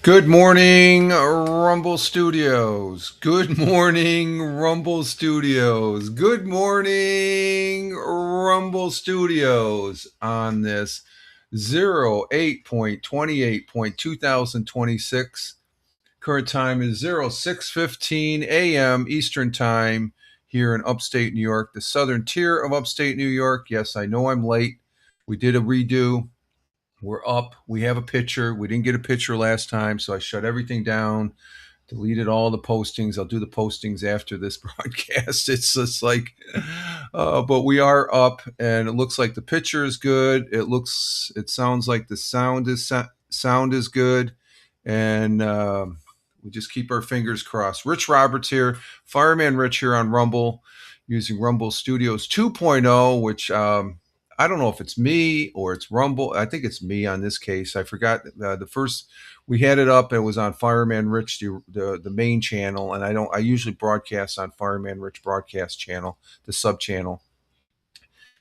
Good morning, Rumble Studios. Good morning, Rumble Studios. Good morning, Rumble Studios on this 08.28.2026. Current time is 06:15 a.m. Eastern Time here in upstate New York, the southern tier of upstate New York. Yes, I know I'm late. We did a redo. We're up. We have a picture. We didn't get a picture last time, so I shut everything down, deleted all the postings. I'll do the postings after this broadcast. It's just like, but we are up, and it looks like the picture is good. It sounds like the sound is good, and we just keep our fingers crossed. Rich Roberts here, Fireman Rich here on Rumble, using Rumble Studios 2.0, which I don't know if it's me or it's Rumble. I think it's me on this case. I forgot the first we had it up. It was on Fireman Rich, the main channel, and I usually broadcast on Fireman Rich broadcast channel, the sub channel.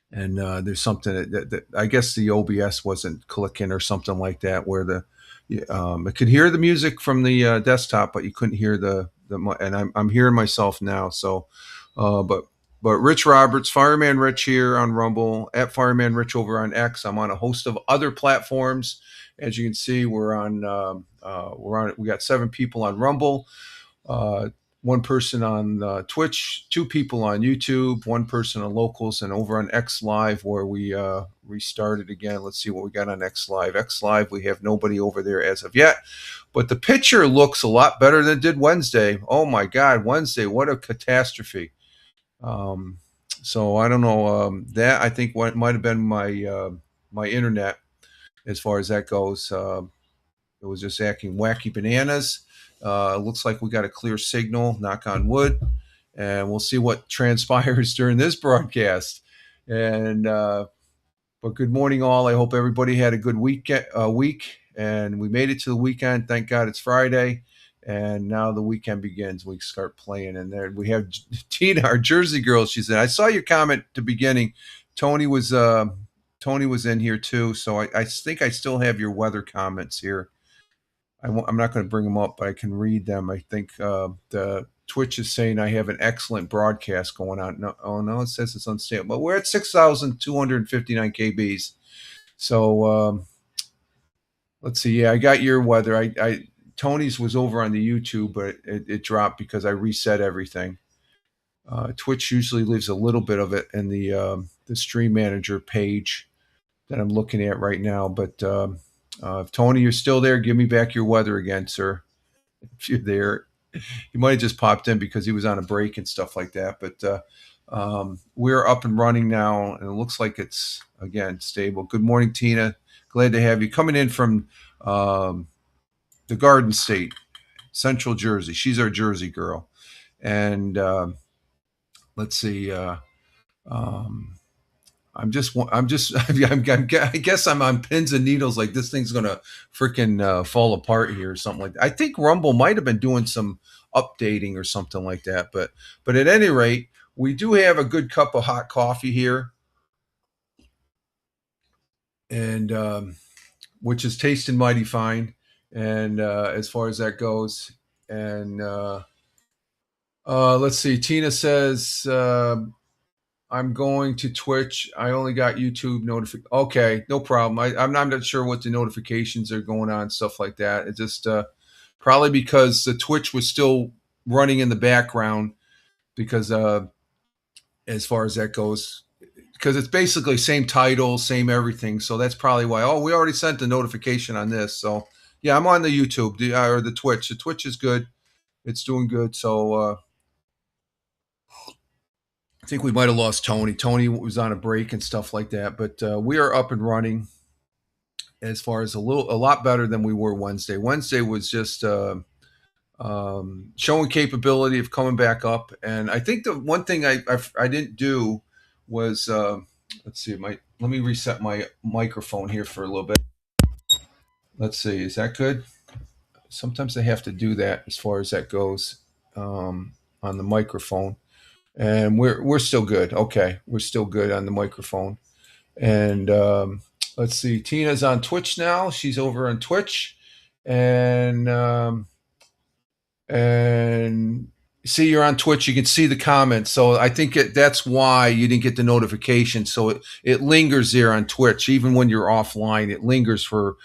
And there's something that I guess the OBS wasn't clicking or something like that, where it could hear the music from the desktop, but you couldn't hear and I'm hearing myself now. So, but Rich Roberts, Fireman Rich here on Rumble, at Fireman Rich over on X. I'm on a host of other platforms. As you can see, we got 7 people on Rumble, uh, 1 person on Twitch, 2 people on YouTube, 1 person on Locals, and over on X Live where we restarted again. Let's see what we got on X Live. X Live, we have nobody over there as of yet, but the picture looks a lot better than it did Wednesday. Oh my God, Wednesday, what a catastrophe! Um, so I don't know. That I think what might have been my internet as far as that goes. It was just acting wacky bananas. Looks like we got a clear signal, knock on wood, and we'll see what transpires during this broadcast. And but good morning, all. I hope everybody had a good week, and we made it to the weekend. Thank God it's Friday, and now the weekend begins. We start playing, and there we have Tina, our Jersey girl. She said, "I saw your comment at the beginning. Tony was uh, Tony was in here too, so I think I still have your weather comments here. I'm not going to bring them up, but I can read them. I think the Twitch is saying I have an excellent broadcast going on. No, oh no, it says it's unstable. But we're at 6,259 kbs. So let's see. Yeah, I got your weather. I Tony's was over on the YouTube, but it dropped because I reset everything. Twitch usually leaves a little bit of it in the Stream Manager page that I'm looking at right now, but. If Tony, you're still there, give me back your weather again, sir. If you're there, he might have just popped in because he was on a break and stuff like that. But we're up and running now, and it looks like it's again stable. Good morning, Tina. Glad to have you coming in from um, the Garden State, Central Jersey. She's our Jersey girl, and let's see. Um, I guess I'm on pins and needles. Like this thing's gonna freaking fall apart here or something like that. I think Rumble might have been doing some updating or something like that. But at any rate, we do have a good cup of hot coffee here, and which is tasting mighty fine. And as far as that goes, and let's see. Tina says I'm going to Twitch. I only got YouTube notification. Okay, no problem. I'm not sure what the notifications are going on, stuff like that. It just probably because the Twitch was still running in the background because as far as that goes, because it's basically same title, same everything. So that's probably why. Oh, we already sent the notification on this. So yeah, I'm on the YouTube or the Twitch. The Twitch is good. It's doing good. So I think we might have lost Tony. Tony was on a break and stuff like that, but we are up and running. As far as a lot better than we were Wednesday. Wednesday was just showing capability of coming back up, and I think the one thing I didn't do was let's see, let me reset my microphone here for a little bit. Let's see, is that good? Sometimes I have to do that as far as that goes on the microphone, and we're still good. Okay, we're still good on the microphone. And let's see, Tina's on Twitch now. She's over on Twitch. and and see you're on Twitch. You can see the comments. So I think that's why you didn't get the notification. So it lingers there on Twitch, even when you're offline. It lingers for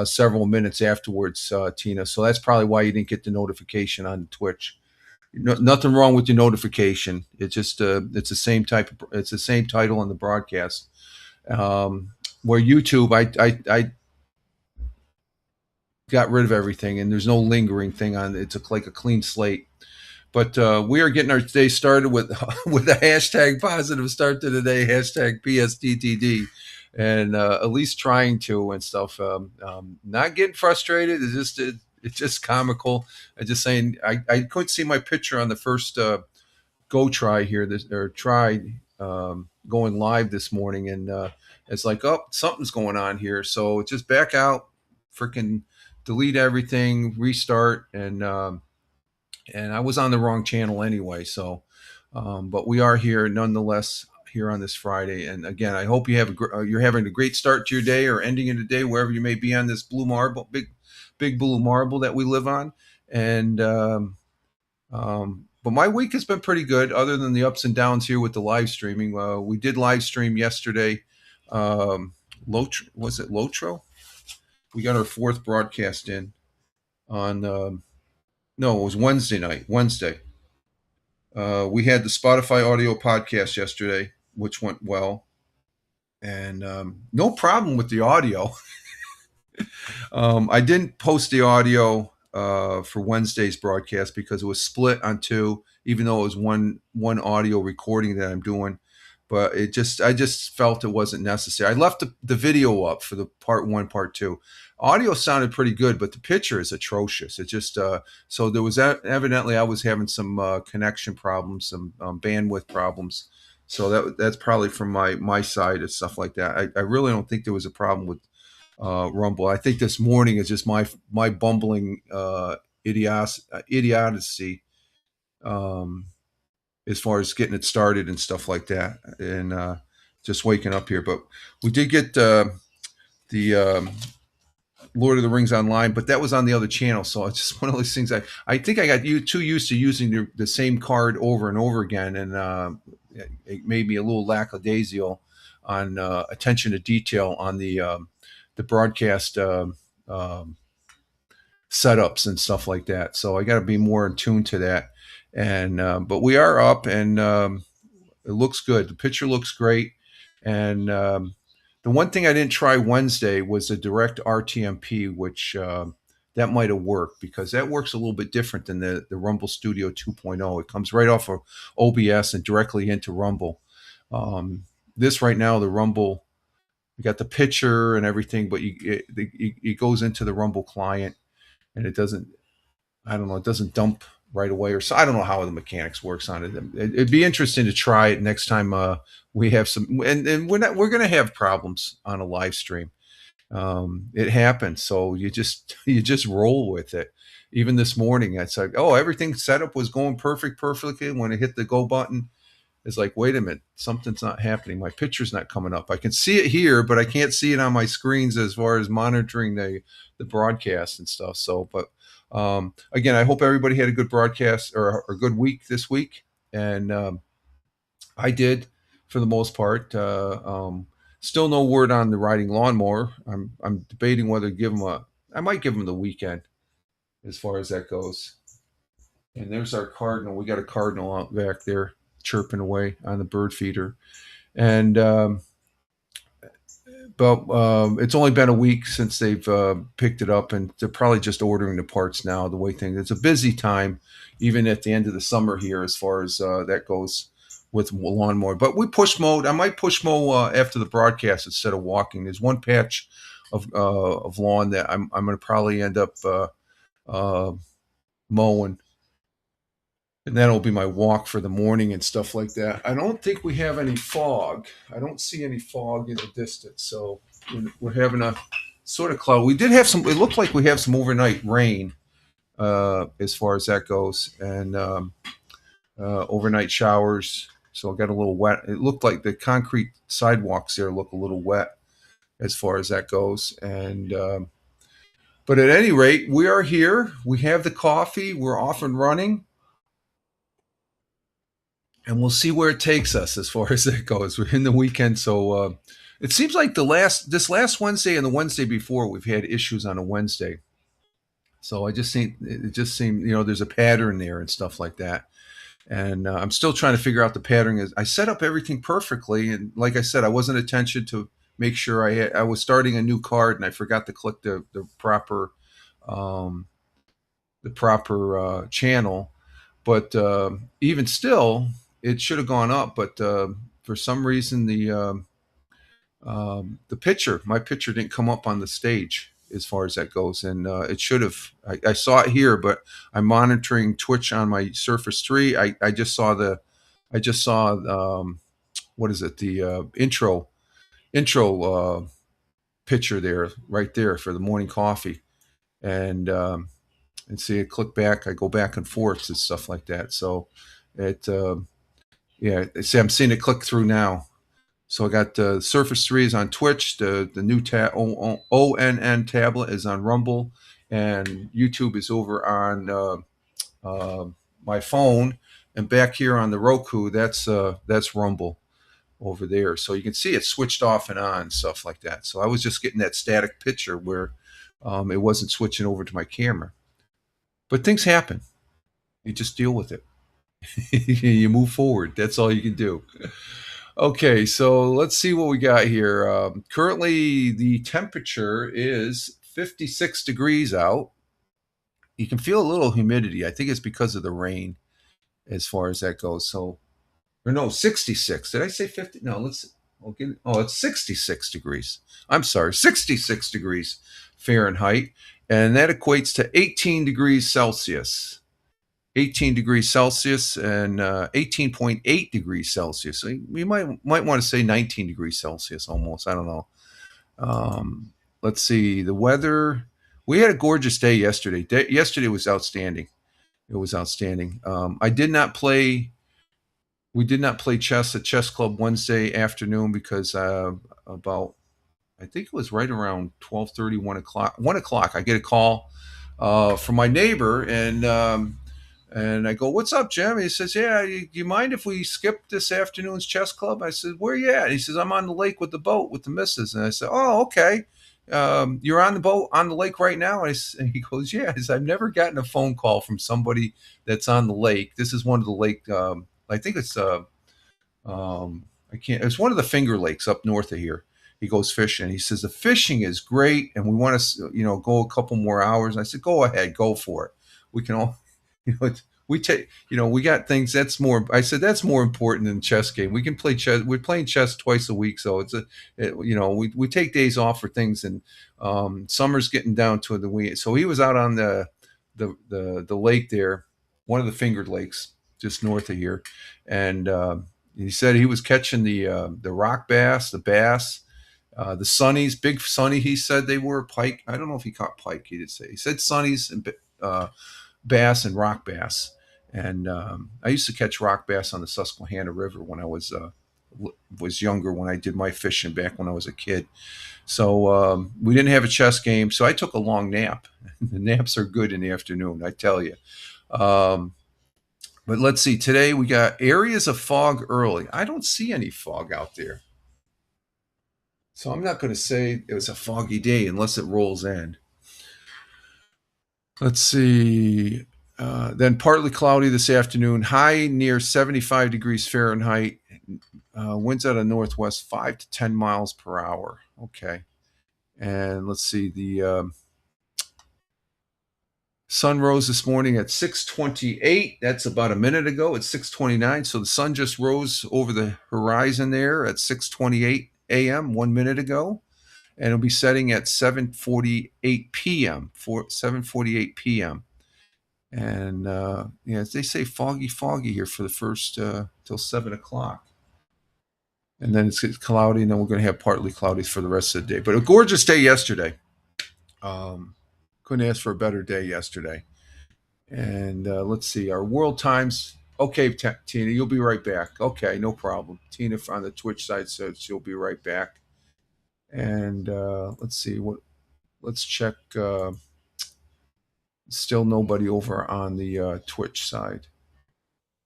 several minutes afterwards, Tina. So that's probably why you didn't get the notification on Twitch. No, nothing wrong with your notification. It's just it's the same type. It's the same title on the broadcast. Where YouTube, I got rid of everything, and there's no lingering thing on it. It's like a clean slate. But we are getting our day started with with a hashtag positive start to the day, hashtag PSTTD, and at least trying to and stuff. Not getting frustrated. It's just comical. I just saying I couldn't see my picture on the first go try here this or try going live this morning, and it's like, oh, something's going on here. So just back out, freaking delete everything, restart, and I was on the wrong channel anyway. So, but we are here nonetheless here on this Friday. And again, I hope you have you're having a great start to your day or ending of the day wherever you may be on this blue marble, big blue marble that we live on. And but my week has been pretty good, other than the ups and downs here with the live streaming. We did live stream yesterday. Was it Lotro? We got our fourth broadcast in on. No, it was Wednesday night. Wednesday. We had the Spotify audio podcast yesterday, which went well, and no problem with the audio. I didn't post the audio for Wednesday's broadcast because it was split on two, even though it was one audio recording that I'm doing. But I just felt it wasn't necessary. I left the video up for the part one, part two. Audio sounded pretty good, but the picture is atrocious. It just so there was evidently I was having some connection problems, some bandwidth problems. So that's probably from my side and stuff like that. I really don't think there was a problem with Rumble. I think this morning is just my bumbling idiocy as far as getting it started and stuff like that, and just waking up here. But we did get the Lord of the Rings online, but that was on the other channel. So it's just one of those things. I think I got too used to using the same card over and over again, and it made me a little lackadaisical on attention to detail on the broadcast setups and stuff like that. So I got to be more in tune to that. And but we are up, and it looks good. The picture looks great, and the one thing I didn't try Wednesday was a direct RTMP, which that might have worked because that works a little bit different than the Rumble Studio 2.0. It comes right off of OBS and directly into Rumble. This right now, the Rumble, you got the picture and everything, but it goes into the Rumble client, and it doesn't. I don't know. It doesn't dump right away, or so. I don't know how the mechanics works on it. It'd be interesting to try it next time we have some, and we're going to have problems on a live stream. It happens, so you just roll with it. Even this morning, it's like, oh, everything setup was going perfectly. When I hit the go button, it's like, wait a minute, something's not happening. My picture's not coming up. I can see it here, but I can't see it on my screens as far as monitoring the broadcast and stuff. So, but again, I hope everybody had a good broadcast or a good week this week, and I did for the most part. Still no word on the riding lawnmower. I'm debating whether to give him I might give him the weekend as far as that goes. And there's our cardinal. We got a cardinal out back there chirping away on the bird feeder, and but it's only been a week since they've picked it up, and they're probably just ordering the parts now. The way things, it's a busy time, even at the end of the summer here, as far as that goes with lawnmower. But we push mowed. I might push mow after the broadcast instead of walking. There's one patch of lawn that I'm going to probably end up mowing, and that'll be my walk for the morning and stuff like that. I don't think we have any fog. I don't see any fog in the distance. So we're having a sort of cloud. We did have some, it looked like we have some overnight rain as far as that goes, and overnight showers. So it got a little wet. It looked like the concrete sidewalks there look a little wet as far as that goes. And But at any rate, we are here. We have the coffee. We're off and running, and we'll see where it takes us as far as that goes. We're in the weekend, so it seems like this last Wednesday and the Wednesday before we've had issues on a Wednesday. So I just think it just seemed there's a pattern there and stuff like that. And I'm still trying to figure out the pattern. Is I set up everything perfectly, and like I said, I wasn't attention to make sure I was starting a new card, and I forgot to click um, the proper channel. But even still, it should have gone up. But for some reason, my picture didn't come up on the stage as far as that goes, and it should have. I saw it here, but I'm monitoring Twitch on my Surface 3. I just saw I just saw what is it? The intro picture there, right there for the morning coffee, and see it click back. I go back and forth and stuff like that. So it yeah, see, I'm seeing it click through now. So I got Surface 3 is on Twitch. The new ONN tablet is on Rumble, and YouTube is over on uh, my phone. And back here on the Roku, that's Rumble over there. So you can see it switched off and on, stuff like that. So I was just getting that static picture where it wasn't switching over to my camera. But things happen. You just deal with it. You move forward. That's all you can do. Okay, so let's see what we got here. Currently, the temperature is 56 degrees out. You can feel a little humidity. I think it's because of the rain, as far as that goes. So, or no, 66. Did I say 50? No, it's 66 degrees. I'm sorry, 66 degrees Fahrenheit. And that equates to 18 degrees Celsius. 18 degrees Celsius and 18.8 degrees Celsius. So you might want to say 19 degrees Celsius almost. I don't know. Let's see the weather. We had a gorgeous day yesterday. Yesterday was outstanding. It was outstanding. I did not play. We did not play chess at Chess Club Wednesday afternoon because about I think it was right around 12:30, 1 o'clock. 1 o'clock. I get a call from my neighbor, and I go, "What's up, Jim?" He says, "Yeah, you mind if we skip this afternoon's chess club?" I said, "Where you at?" He says, "I'm on the lake with the boat with the missus." And I said, "Oh, okay. You're on the boat on the lake right now?" And he goes, "Yeah." He says, "I've never gotten a phone call from somebody that's on the lake. This is one of the lake. I think it's I can't. It's one of the Finger Lakes up north of here." He goes fishing. He says the fishing is great, and we want to, go a couple more hours. And I said, "Go ahead, go for it. We can all, we take, we got things that's more." I said that's more important than chess game. We can play chess. We're playing chess twice a week, so we take days off for things, and summer's getting down to the week. So he was out on the lake there, one of the Fingered Lakes, just north of here, and he said he was catching the rock bass, the bass, the sunnies, big sunny. He said they were pike. I don't know if he caught pike. He did say he said sunnies and bass and rock bass. And I used to catch rock bass on the Susquehanna River when I was younger. When I did my fishing back when I was a kid. So we didn't have a chess game, so I took a long nap. The naps are good in the afternoon, I tell you. But let's see. Today we got areas of fog early. I don't see any fog out there. So I'm not going to say it was a foggy day unless it rolls in. Let's see. Then partly cloudy this afternoon. High near 75 degrees Fahrenheit. Winds out of northwest 5 to 10 miles per hour. Okay. And let's see. The sun rose this morning at 6:28. That's about a minute ago. It's 6:29. So the sun just rose over the horizon there at 6:28 a.m. 1 minute ago. And it'll be setting at 7:48 p.m. for 7:48 p.m. And as they say, foggy here for the first till 7 o'clock, and then it's cloudy, and then we're going to have partly cloudy for the rest of the day. But a gorgeous day yesterday. Couldn't ask for a better day yesterday. And let's see our world times. Okay, Tina, you'll be right back. Okay, no problem. Tina on the Twitch side says she'll be right back. And let's see what. Let's check. Still nobody over on the Twitch side.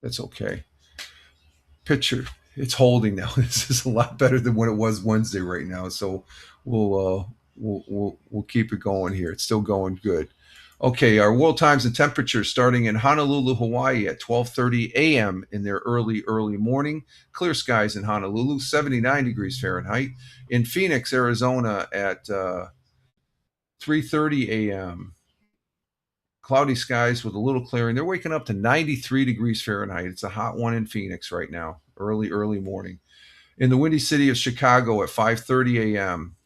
That's okay. Picture, it's holding now. This is a lot better than when it was Wednesday right now. So we'll keep it going here. It's still going good. Okay, our world times and temperatures starting in Honolulu, Hawaii at 12:30 a.m. in their early morning. Clear skies in Honolulu, 79 degrees Fahrenheit. In Phoenix, Arizona at 3:30 a.m. Cloudy skies with a little clearing. They're waking up to 93 degrees Fahrenheit. It's a hot one in Phoenix right now, early morning. In the windy city of Chicago at 5:30 a.m.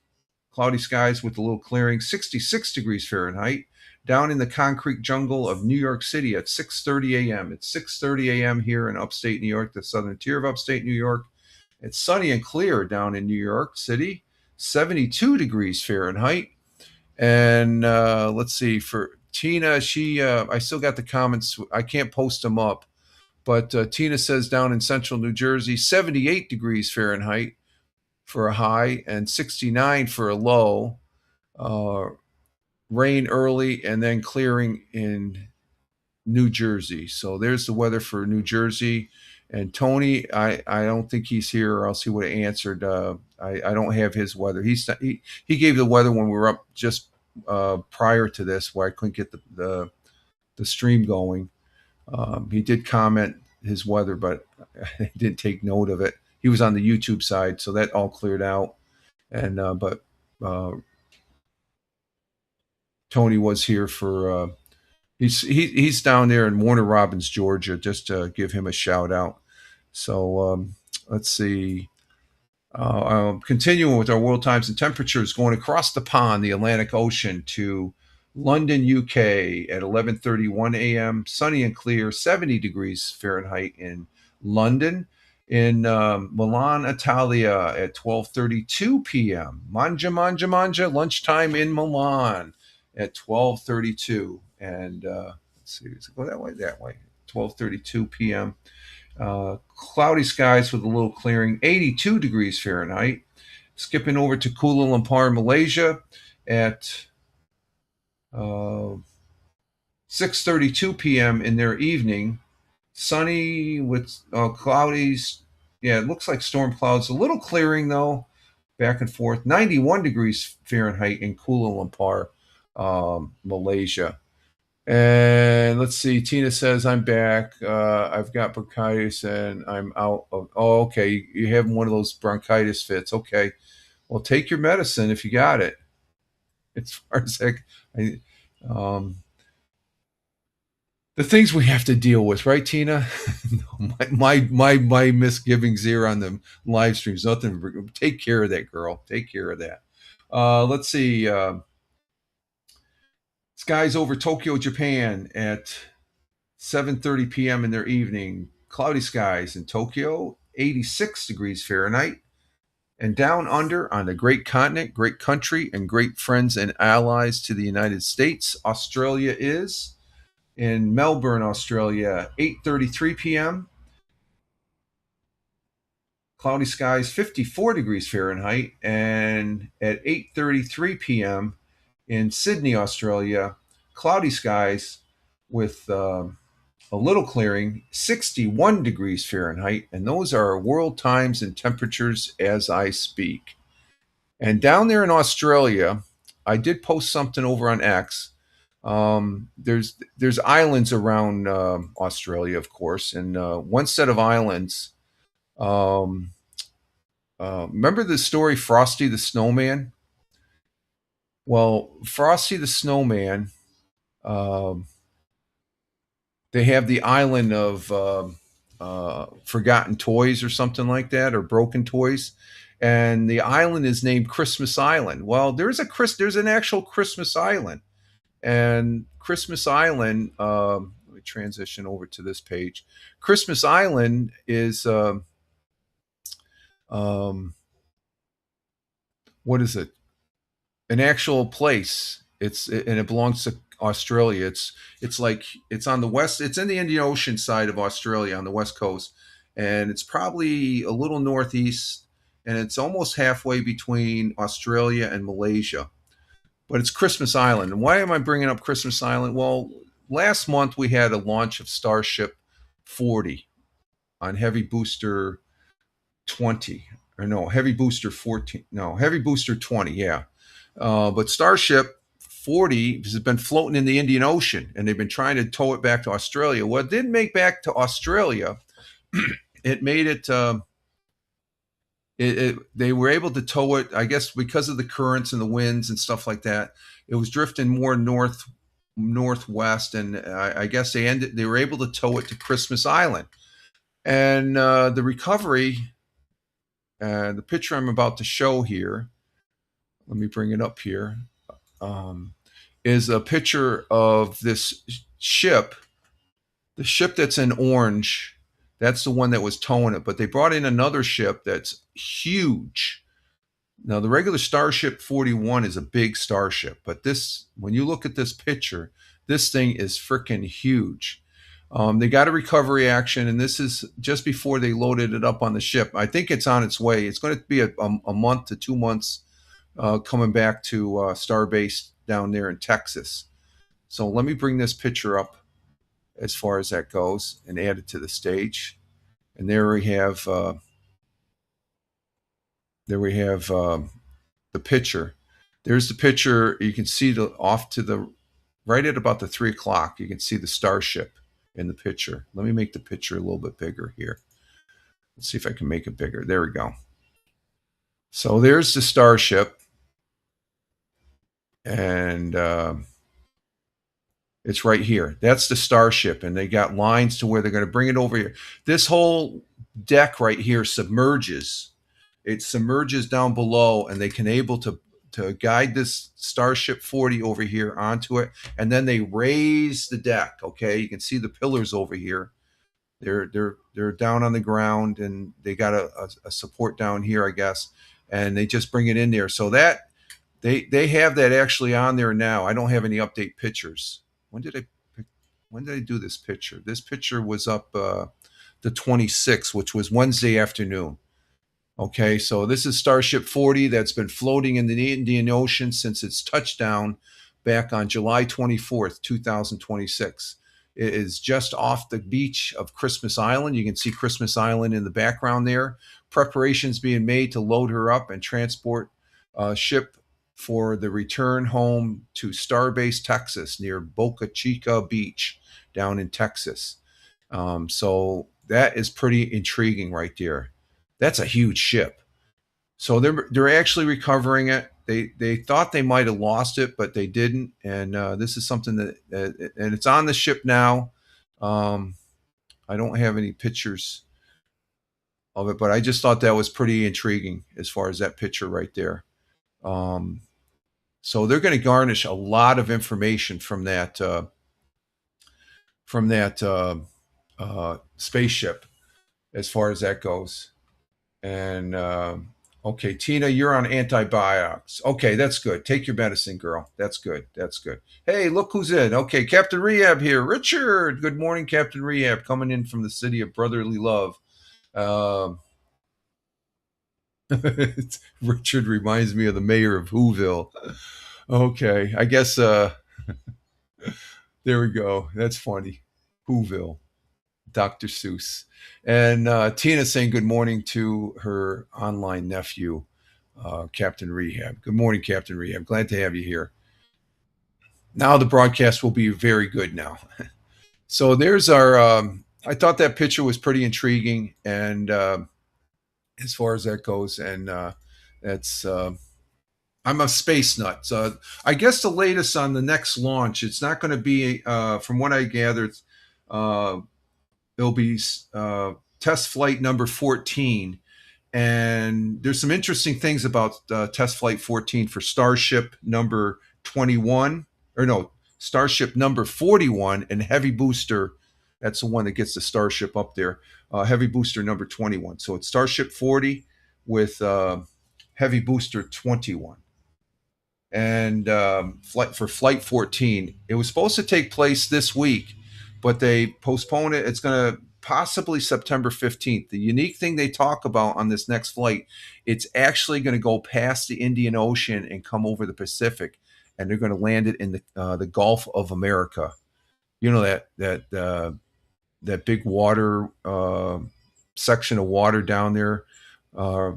Cloudy skies with a little clearing, 66 degrees Fahrenheit. Down in the concrete jungle of New York City at 6:30 a.m. It's 6:30 a.m. here in upstate New York, the southern tier of upstate New York. It's sunny and clear down in New York City, 72 degrees Fahrenheit. And let's see, for Tina, I still got the comments. I can't post them up, but Tina says down in central New Jersey, 78 degrees Fahrenheit for a high and 69 for a low. Rain early and then clearing in New Jersey. So there's the weather for New Jersey. And Tony, I don't think he's here, or else he would have answered. I don't have his weather. He gave the weather when we were up just prior to this, where I couldn't get the stream going. He did comment his weather, but I didn't take note of it. He was on the YouTube side, so that all cleared out. And but Tony was here for. He's down there in Warner Robins, Georgia, just to give him a shout out. So let's see. Continuing with our world times and temperatures, going across the pond, the Atlantic Ocean, to London, UK at 11:31 a.m. Sunny and clear, 70 degrees Fahrenheit in London. In Milan, Italia at 12:32 p.m. Mangia, lunchtime in Milan at 12:32. And let's see, does it go that way? 12:32 p.m. Cloudy skies with a little clearing, 82 degrees Fahrenheit. Skipping over to Kuala Lumpur, Malaysia at 6:32 p.m. in their evening. Sunny with cloudy. Yeah, it looks like storm clouds. A little clearing though, back and forth. 91 degrees Fahrenheit in Kuala Lumpur, Malaysia. And let's see. Tina says, I'm back. I've got bronchitis and I'm out of. Oh, okay. You're having one of those bronchitis fits. Okay. Well, take your medicine if you got it. As far as the things we have to deal with, right, Tina? my misgivings here on the live streams. Nothing. Take care of that, girl. Take care of that. Let's see. Skies over Tokyo, Japan at 7:30 p.m. in their evening. Cloudy skies in Tokyo, 86 degrees Fahrenheit. And down under on the great continent, great country, and great friends and allies to the United States, Australia is in Melbourne, Australia, 8:33 p.m. Cloudy skies, 54 degrees Fahrenheit. And at 8:33 p.m. in Sydney, Australia, cloudy skies with a little clearing, 61 degrees Fahrenheit. And those are world times and temperatures as I speak. And down there in Australia, I did post something over on X. There's islands around Australia, of course, and one set of islands. Remember the story Frosty the Snowman? Well, Frosty the Snowman, they have the island of forgotten toys or something like that, or broken toys, and the island is named Christmas Island. Well, there's an actual Christmas Island, and Christmas Island. Let me transition over to this page. Christmas Island is what is it? An actual place. And it belongs to Australia. It's like it's on the west. It's in the Indian Ocean side of Australia on the west coast, and it's probably a little northeast, and it's almost halfway between Australia and Malaysia. but it's Christmas Island. And why am I bringing up Christmas Island? Well, last month we had a launch of Starship 40 on Heavy Booster 20, or no, Heavy Booster 14, no, Heavy Booster 20, yeah. But Starship 40 has been floating in the Indian Ocean, and they've been trying to tow it back to Australia. Well, it didn't make back to Australia. It made it, they were able to tow it, I guess, because of the currents and the winds and stuff like that. It was drifting more northwest, and I guess they were able to tow it to Christmas Island. And the recovery, the picture I'm about to show here, let me bring it up here, is a picture of this ship. The ship that's in orange, that's the one that was towing it, but they brought in another ship that's huge. Now, the regular Starship 41 is a big starship, but this, when you look at this picture, this thing is freaking huge. They got a recovery action, and this is just before they loaded it up on the ship. I think it's on its way. It's going to be a month to 2 months coming back to Starbase down there in Texas. So let me bring this picture up as far as that goes and add it to the stage. And there we have the picture. There's the picture. You can see off to the right at about the 3 o'clock. You can see the Starship in the picture. Let me make the picture a little bit bigger here. Let's see if I can make it bigger. There we go. So there's the Starship, and it's right here. That's the Starship, and they got lines to where they're going to bring it over here. This whole deck right here submerges. It submerges down below, and they can able to guide this Starship 40 over here onto it, and then they raise the deck. Okay, you can see the pillars over here. They're down on the ground, and they got a support down here, I guess, and they just bring it in there. So that they have that actually on there now. I don't have any update pictures. When did I do this picture? This picture was up the 26th, which was Wednesday afternoon. Okay, so this is Starship 40 that's been floating in the Indian Ocean since its touchdown back on July 24th, 2026. It is just off the beach of Christmas Island. You can see Christmas Island in the background there. Preparations being made to load her up and transport ship for the return home to Starbase, Texas, near Boca Chica Beach down in Texas. So that is pretty intriguing right there. That's a huge ship. So they're actually recovering it. They thought they might have lost it, but they didn't. And this is something that and it's on the ship now. I don't have any pictures of it, but I just thought that was pretty intriguing as far as that picture right there. So they're going to garnish a lot of information from that spaceship as far as that goes. And okay, Tina, you're on antibiotics. Okay, that's good. Take your medicine, girl. That's good. That's good. Hey, look who's in. Okay, Captain Rehab here. Richard. Good morning, Captain Rehab, coming in from the city of brotherly love. Richard reminds me of the mayor of Whoville. Okay, I guess there we go. That's funny. Whoville. Dr. Seuss. And Tina saying good morning to her online nephew, Captain Rehab. Good morning, Captain Rehab. Glad to have you here. Now the broadcast will be very good now. So there's our, I thought that picture was pretty intriguing. And as far as that goes, and that's, I'm a space nut. So I guess the latest on the next launch, it's not going to be, from what I gathered, it'll be test flight number 14. And there's some interesting things about test flight 14 for Starship number 21, or no, Starship number 41 and Heavy Booster. That's the one that gets the Starship up there. Heavy Booster number 21. So it's Starship 40 with Heavy Booster 21. And for flight 14, it was supposed to take place this week, but they postponed it. It's going to possibly September 15th. The unique thing they talk about on this next flight, it's actually going to go past the Indian Ocean and come over the Pacific. and they're going to land it in the Gulf of America. You know that big water section of water down there,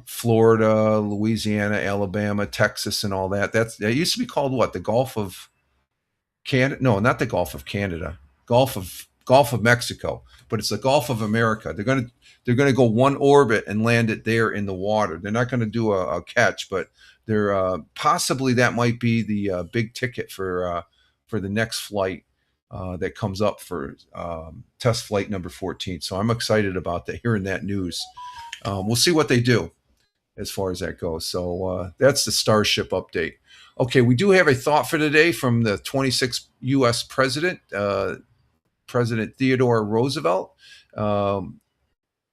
Florida, Louisiana, Alabama, Texas, and all that. That used to be called what? The Gulf of Canada? No, not the Gulf of Canada. Gulf of Mexico, but it's the Gulf of America. They're gonna go one orbit and land it there in the water. They're not going to do a catch, but they're possibly that might be the big ticket for the next flight that comes up for test flight number 14. So I'm excited about that. Hearing that news, we'll see what they do as far as that goes. So that's the Starship update. Okay, we do have a thought for today from the 26th U.S. president, President Theodore Roosevelt,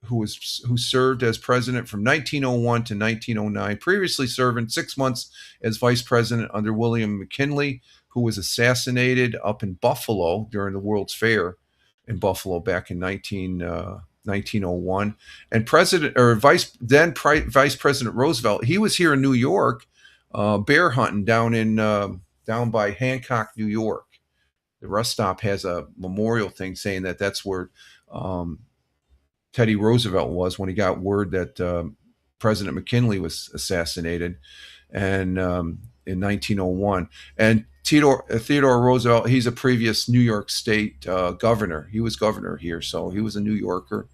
who served as president from 1901 to 1909, previously serving 6 months as vice president under William McKinley, who was assassinated up in Buffalo during the World's Fair in Buffalo back in 1901. And Vice President Roosevelt, he was here in New York, bear hunting down by Hancock, New York. The rest stop has a memorial thing saying that that's where Teddy Roosevelt was when he got word that President McKinley was assassinated, and in 1901. And Theodore Roosevelt, he's a previous New York State governor. He was governor here, so he was a New Yorker,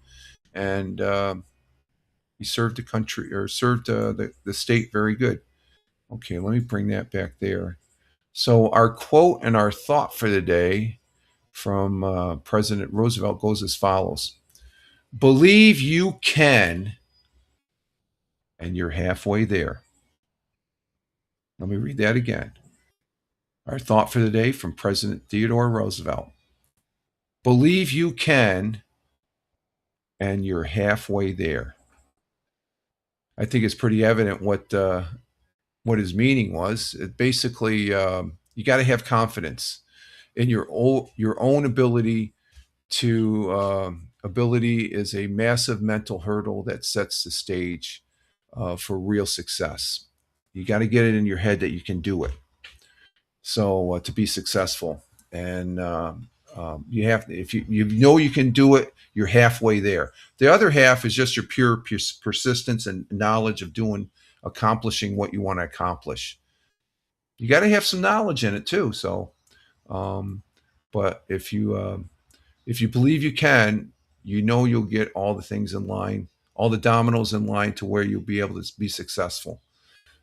and he served the country, or served the state very good. Okay, let me bring that back there. So our quote and our thought for the day from President Roosevelt goes as follows: believe you can, and you're halfway there. Let me read that again. Our thought for the day from President Theodore Roosevelt: believe you can, and you're halfway there. I think it's pretty evident what his meaning was. It basically, you got to have confidence in your own ability to. Ability is a massive mental hurdle that sets the stage for real success. You got to get it in your head that you can do it. So to be successful, and you have to, if you know you can do it, you're halfway there. The other half is just your pure persistence and knowledge of accomplishing what you want to accomplish. You got to have some knowledge in it too. So, but if you believe you can, you know you'll get all the things in line, all the dominoes in line to where you'll be able to be successful.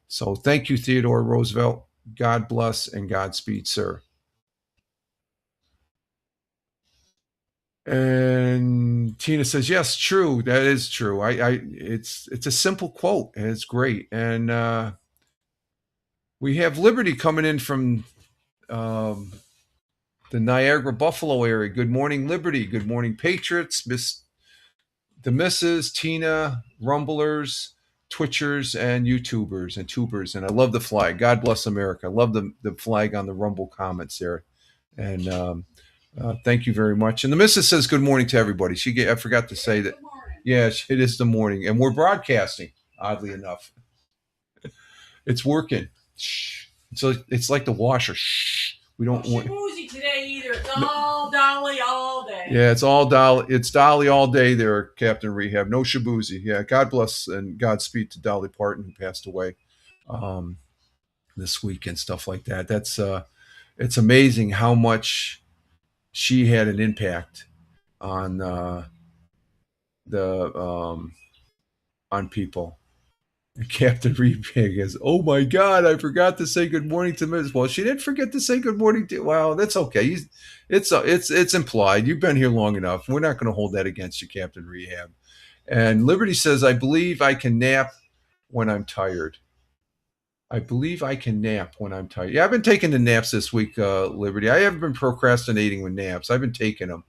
So thank you, Theodore Roosevelt. God bless and Godspeed, sir. And Tina says, yes, true. That is true. It's a simple quote and it's great. And we have Liberty coming in from the Niagara Buffalo area. Good morning, Liberty. Good morning, Patriots. The Misses, Tina, Rumblers, Twitchers, and YouTubers and tubers. And I love the flag. God bless America. I love the flag on the Rumble comments there. And thank you very much. And the Missus says good morning to everybody. I forgot to say that. Yeah, it is the morning. And we're broadcasting, oddly enough. It's working. So it's like the washer. We don't want Shabuzi today either. It's all Dolly all day. Yeah, it's all Dolly. It's Dolly all day there, Captain Rehab. No Shabuzi. Yeah, God bless and Godspeed to Dolly Parton, who passed away this week and stuff like that. That's it's amazing how much she had an impact on on people. Captain Repig is, oh my God, I forgot to say good morning to Ms. Well, she didn't forget to say good morning to. Well, that's okay. It's implied. You've been here long enough. We're not going to hold that against you, Captain Rehab. And Liberty says, I believe I can nap when I'm tired. I believe I can nap when I'm tired. Yeah, I've been taking the naps this week, Liberty. I haven't been procrastinating with naps. I've been taking them.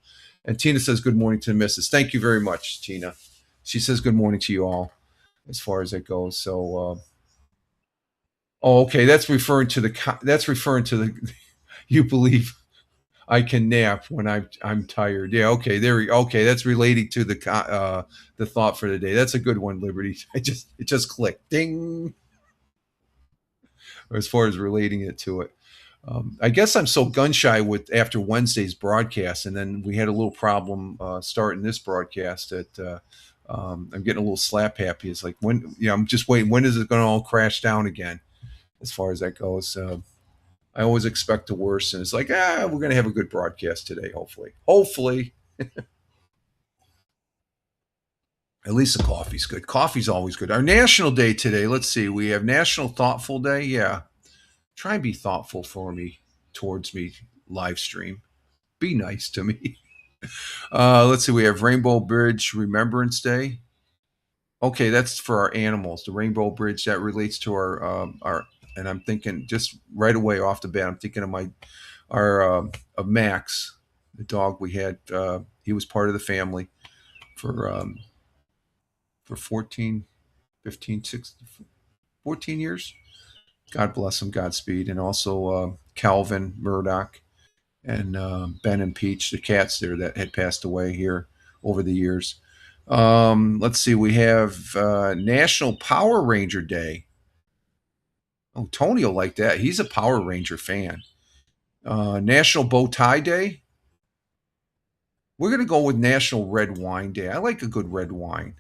And Tina says, good morning to the missus. Thank you very much, Tina. She says good morning to you all, as far as it goes. So, okay, that's referring to the. You believe I can nap when I'm tired. Yeah, okay, okay. That's relating to the thought for the day. That's a good one, Liberty. It just clicked, ding. As far as relating it to it. I guess I'm so gun shy with after Wednesday's broadcast, and then we had a little problem starting this broadcast that I'm getting a little slap happy. It's like when I'm just waiting. When is it going to all crash down again? As far as that goes, I always expect the worst, and it's like we're going to have a good broadcast today. Hopefully, at least the coffee's good. Coffee's always good. Our national day today. Let's see. We have National Thoughtful Day. Yeah, try and be thoughtful for me towards me live stream. Be nice to me. Let's see. We have Rainbow Bridge Remembrance Day. Okay, that's for our animals. The Rainbow Bridge that relates to our. And I'm thinking just right away off the bat. I'm thinking of our of Max, the dog we had. He was part of the family for 14, 15, 16, 14 years. God bless him, Godspeed, and also Calvin Murdoch and Ben and Peach, the cats there that had passed away here over the years. Let's see, we have National Power Ranger Day. Oh, Tony will like that. He's a Power Ranger fan. National Bow Tie Day. We're going to go with National Red Wine Day. I like a good red wine.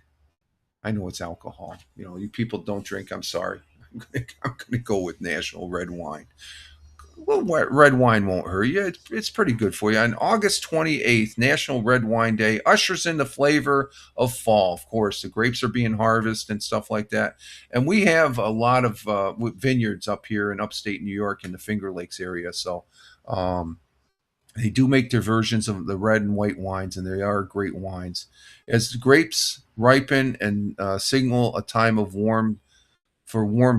I know it's alcohol. You people don't drink. I'm sorry. I'm going to go with National Red Wine. Well, red wine won't hurt you. It's pretty good for you. On August 28th, National Red Wine Day ushers in the flavor of fall. Of course, the grapes are being harvested and stuff like that. And we have a lot of vineyards up here in upstate New York in the Finger Lakes area. So they do make their versions of the red and white wines, and they are great wines. As the grapes ripen and signal a time of warm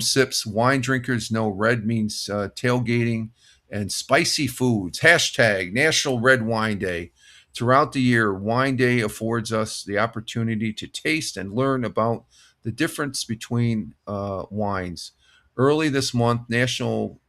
sips, wine drinkers know red means tailgating and spicy foods. Hashtag National Red Wine Day. Throughout the year, Wine Day affords us the opportunity to taste and learn about the difference between wines. Early this month, National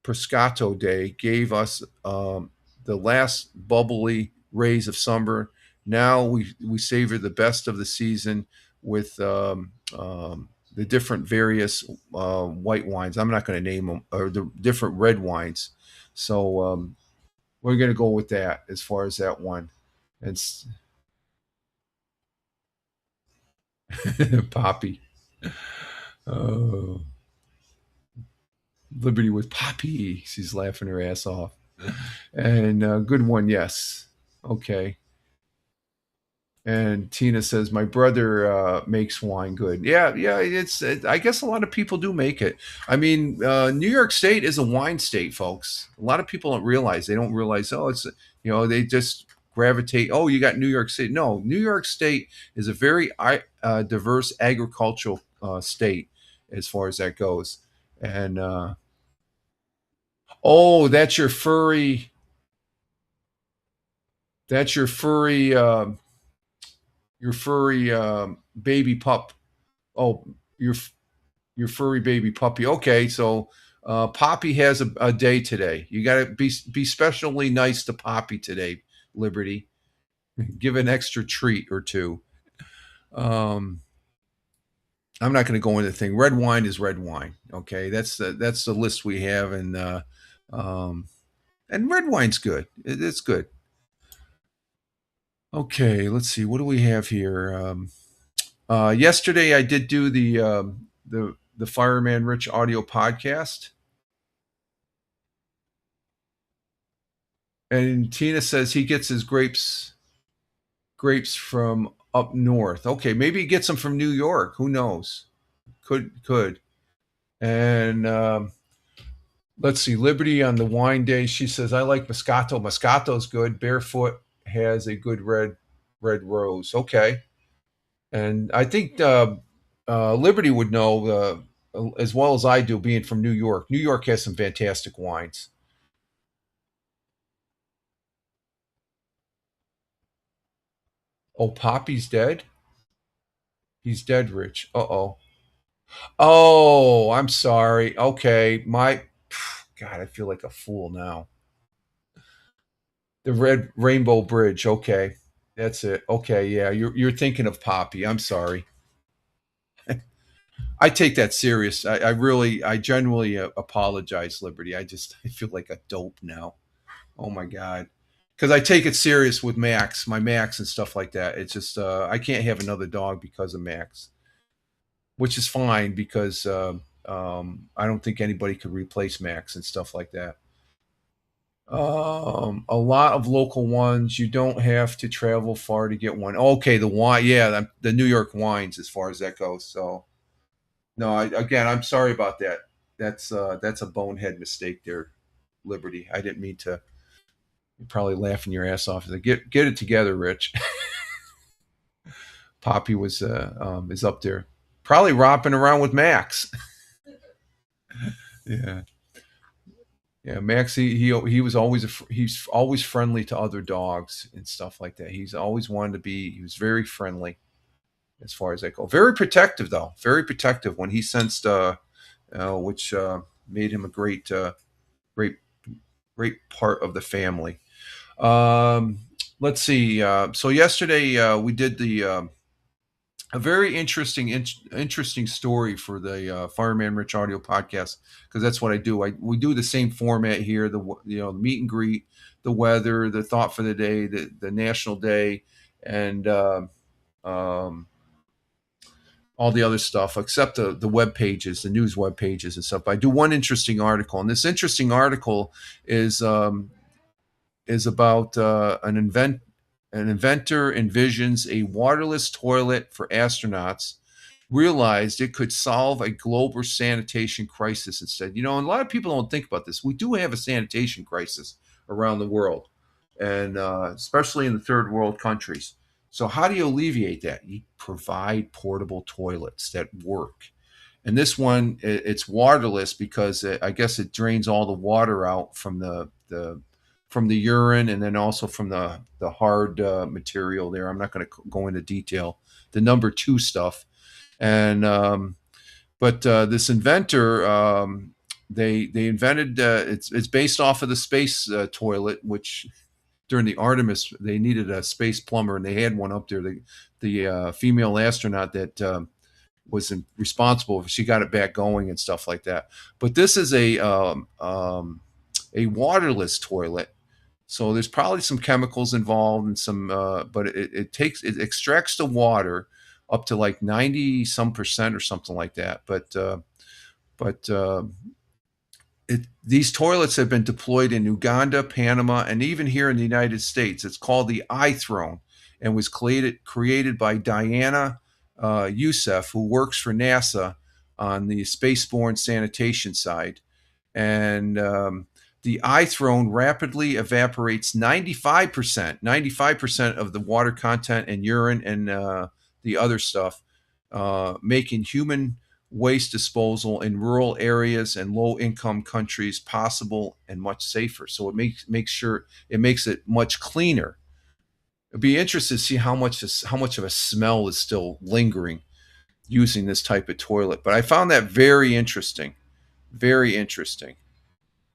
Prosciutto Day gave us the last bubbly rays of summer. Now we savor the best of the season with the different various white wines. I'm not going to name them, or the different red wines. So we're going to go with that as far as that one. It's Poppy. Oh, Liberty with Poppy. She's laughing her ass off. And good one, yes. Okay. And Tina says, "My brother makes wine good." Yeah, yeah. I guess a lot of people do make it. I mean, New York State is a wine state, folks. A lot of people don't realize. They don't realize. Oh, it's they just gravitate. Oh, you got New York State. No, New York State is a very diverse agricultural state as far as that goes. And oh, that's your furry. That's your furry. Your furry baby pup. Oh, your furry baby puppy. Okay, so Poppy has a day today. You got to be specially nice to Poppy today, Liberty. Give an extra treat or two. I'm not going to go into the thing. Red wine is red wine. Okay, that's the list we have, um, and red wine's good. It's good. Okay, let's see. What do we have here? Yesterday, I did do the Fireman Rich audio podcast, and Tina says he gets his grapes from up north. Okay, maybe he gets them from New York. Who knows? Could. And let's see. Liberty on the wine day. She says I like Moscato. Moscato's good. Barefoot has a good red rose. Okay. And I think Liberty would know as well as I do, being from New York. New York has some fantastic wines. Oh, Poppy's dead? He's dead, Rich. Uh-oh. Oh, I'm sorry. Okay. God, I feel like a fool now. The Red Rainbow Bridge. Okay. That's it. Okay, yeah. You're thinking of Poppy. I'm sorry. I take that serious. I genuinely apologize, Liberty. I feel like a dope now. Oh my god, because I take it serious with Max, my Max and stuff like that. It's just I can't have another dog because of Max, which is fine because I don't think anybody could replace Max and stuff like that. A lot of local ones. You don't have to travel far to get one. Okay, the wine, yeah, the New York wines, as far as that goes. So no, again, I'm sorry about that. That's a bonehead mistake there, Liberty. I didn't mean to. You're probably laughing your ass off. Like, get it together, Rich. Poppy was is up there, probably romping around with Max. Yeah, yeah. Max, he was always he's always friendly to other dogs and stuff like that. He's always wanted to be. He was very friendly as far as that go. Very protective though. Very protective when he sensed which made him a great great part of the family. Um, let's see. So yesterday we did a very interesting story for the Fireman Rich Audio podcast, because that's what I do. We do the same format here. The meet and greet, the weather, the thought for the day, the national day, and um, all the other stuff except the web pages, the news web pages and stuff. I do one interesting article, and this interesting article is about an inventor envisions a waterless toilet for astronauts, realized it could solve a global sanitation crisis instead. And a lot of people don't think about this. We do have a sanitation crisis around the world, and especially in the third world countries. So how do you alleviate that? You provide portable toilets that work. And this one, it's waterless because I guess it drains all the water out from the urine, and then also from the hard material there. I'm not going to go into detail. The number two stuff, and but this inventor, they invented. It's based off of the space toilet, which during the Artemis they needed a space plumber, and they had one up there. The female astronaut that was responsible. She got it back going and stuff like that. But this is a waterless toilet. So there's probably some chemicals involved and some, but it extracts the water up to like 90 some percent or something like that. But these toilets have been deployed in Uganda, Panama, and even here in the United States. It's called the iThrone, and was created by Diana Youssef, who works for NASA on the spaceborne sanitation side. And the iThrone rapidly evaporates 95% of the water content and urine and the other stuff, making human waste disposal in rural areas and low-income countries possible and much safer. So it makes it much cleaner. It'd be interesting to see how much of a smell is still lingering using this type of toilet. But I found that very interesting, very interesting.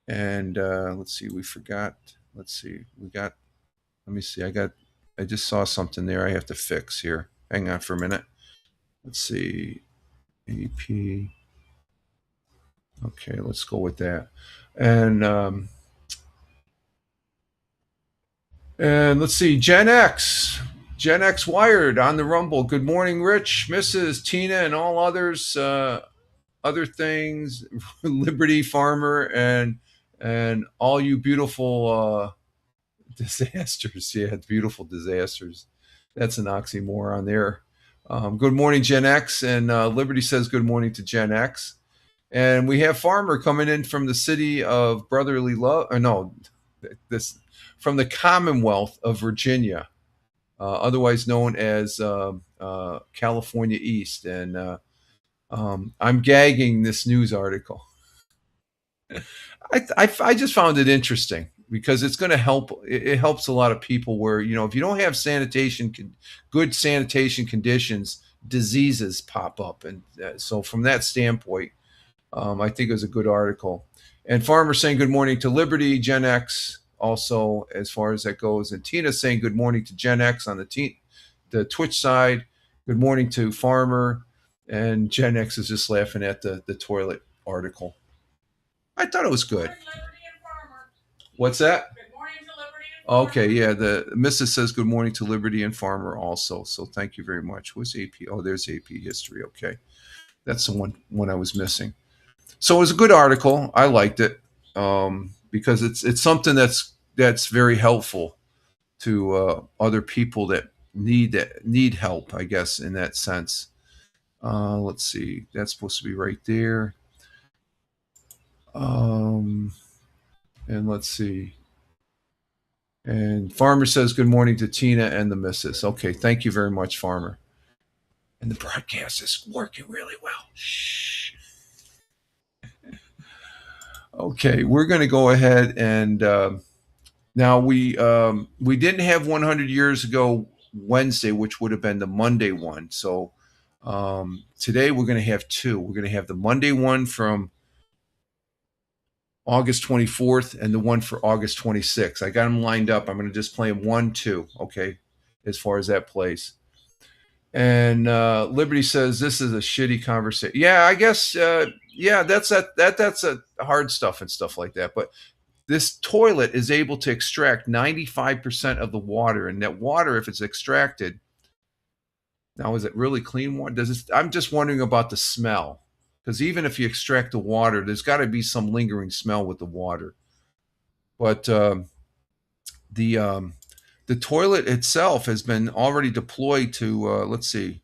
And let's see, we forgot. Let's see, let me see. I just saw something there I have to fix here. Hang on for a minute. Let's see. AP. Okay, let's go with that. And let's see, Gen X Wired on the Rumble. Good morning, Rich, Mrs. Tina, and all others, other things, Liberty Farmer, and all you beautiful disasters. Yeah, beautiful disasters. That's an oxymoron there. Good morning, Gen X, and Liberty says good morning to Gen X. And we have Farmer coming in from the city of brotherly love, or no, from the Commonwealth of Virginia, otherwise known as California East. And I'm gagging this news article. I just found it interesting because it's going to help. It helps a lot of people where, if you don't have good sanitation conditions, diseases pop up. And so from that standpoint, I think it was a good article. And Farmer saying good morning to Liberty, Gen X, also as far as that goes. And Tina saying good morning to Gen X on the Twitch side. Good morning to Farmer. And Gen X is just laughing at the toilet article. I thought it was good. Liberty and Farmer. What's that? Good morning to Liberty and Farmer. Okay, yeah. The Mrs. says good morning to Liberty and Farmer also. So thank you very much. What's AP? Oh, there's AP history. Okay, that's the one I was missing. So it was a good article. I liked it because it's something that's very helpful to other people that need help. I guess in that sense. Let's see. That's supposed to be right there. And let's see. And Farmer says good morning to Tina and the missus. Okay, thank you very much, Farmer. And the broadcast is working really well. Shh. Okay, we're going to go ahead and now we didn't have 100 years ago Wednesday, which would have been the Monday one. So today we're going to have two. We're going to have the Monday one from August 24th and the one for August 26th. I got them lined up. I'm going to just play them 1, 2, okay, as far as that plays. And Liberty says this is a shitty conversation. Yeah, I guess. Yeah, that's a hard stuff and stuff like that. But this toilet is able to extract 95% of the water, and that water, if it's extracted, now is it really clean water? I'm just wondering about the smell, because even if you extract the water, there's got to be some lingering smell with the water. But the toilet itself has been already deployed to let's see.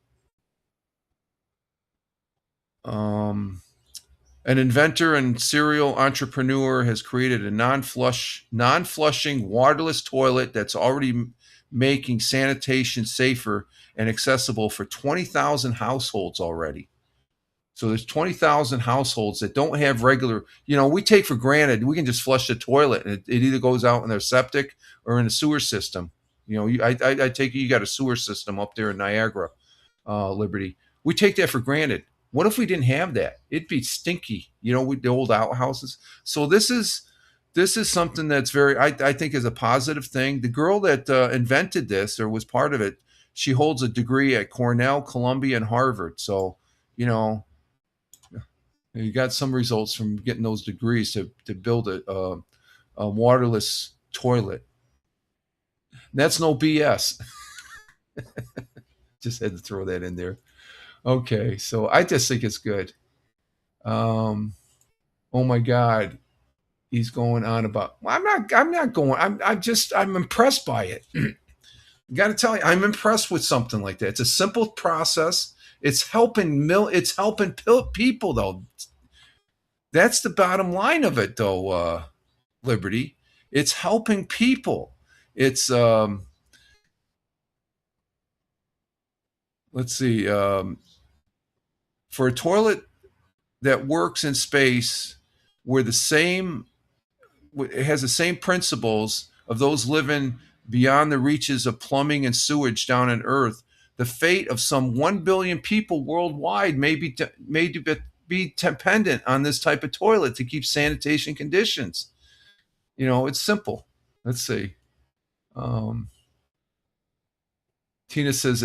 An inventor and serial entrepreneur has created a non-flushing waterless toilet that's already making sanitation safer and accessible for 20,000 households already. So there's 20,000 households that don't have regular, we take for granted we can just flush the toilet and it either goes out in their septic or in a sewer system. I take it you got a sewer system up there in Niagara, Liberty. We take that for granted. What if we didn't have that? It'd be stinky, with the old outhouses. So this is something that's very, I think, is a positive thing. The girl that invented this or was part of it, she holds a degree at Cornell, Columbia, and Harvard. So, you got some results from getting those degrees to build a waterless toilet. That's no BS. Just had to throw that in there. Okay, so I just think it's good. Oh my God, he's going on about. Well, I'm not going. I'm impressed by it. Got to tell you, I'm impressed with something like that. It's a simple process. It's helping people though. That's the bottom line of it, though. Liberty. It's helping people. It's let's see. For a toilet that works in space where it has the same principles of those living beyond the reaches of plumbing and sewage down on Earth, the fate of some 1 billion people worldwide may be dependent on this type of toilet to keep sanitation conditions. It's simple. Let's see. Tina says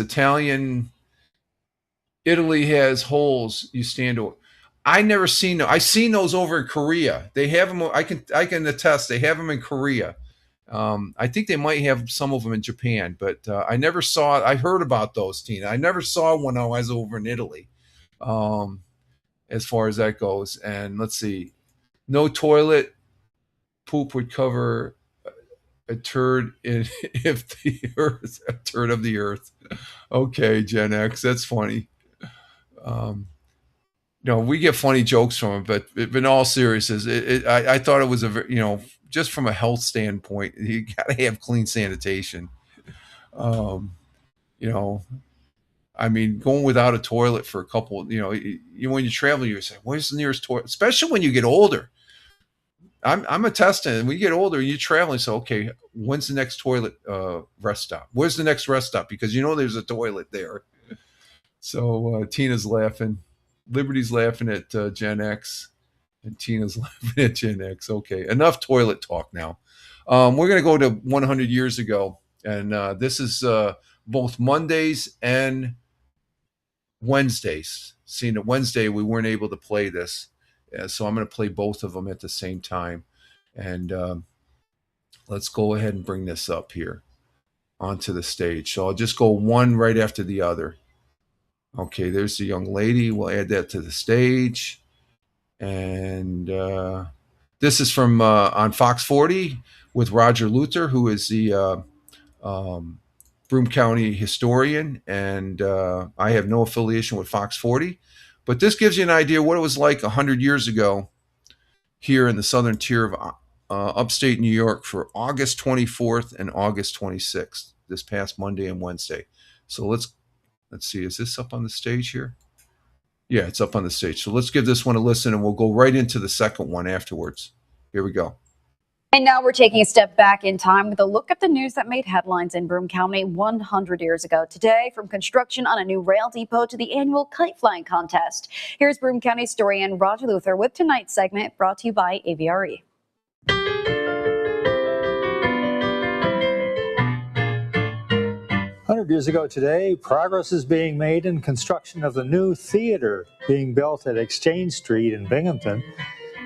Italy has holes you stand over. I never seen them. I seen those over in Korea. They have them. I can attest. They have them in Korea. I think they might have some of them in Japan, but I never saw. I heard about those, Tina. I never saw one when I was over in Italy. As far as that goes, and let's see, no toilet poop would cover a turd if the earth, a turd of the earth. Okay, Gen X, that's funny. We get funny jokes from it, but in all seriousness, I thought it was just from a health standpoint, you got to have clean sanitation. Going without a toilet for a couple, when you travel, you say, where's the nearest toilet? Especially when you get older. I'm attesting, when you get older, you're traveling, so, okay, when's the next toilet rest stop? Where's the next rest stop? Because there's a toilet there. So Tina's laughing. Liberty's laughing at Gen X. And Tina's laughing at Gen X. Okay, enough toilet talk now. We're going to go to 100 years ago. And this is both Mondays and Wednesdays. Seeing that Wednesday we weren't able to play this, so I'm going to play both of them at the same time. And let's go ahead and bring this up here onto the stage. So I'll just go one right after the other. Okay, there's the young lady. We'll add that to the stage. And this is from on Fox 40 with Roger Luther, who is the Broome County historian. And I have no affiliation with Fox 40. But this gives you an idea what it was like 100 years ago here in the southern tier of upstate New York for August 24th and August 26th, this past Monday and Wednesday. So let's see, is this up on the stage here? Yeah, it's up on the stage. So let's give this one a listen, and we'll go right into the second one afterwards. Here we go. And now we're taking a step back in time with a look at the news that made headlines in Broome County 100 years ago today, from construction on a new rail depot to the annual kite flying contest. Here's Broome County historian Roger Luther with tonight's segment, brought to you by AVRE. 100 years ago today, progress is being made in construction of the new theater being built at Exchange Street in Binghamton.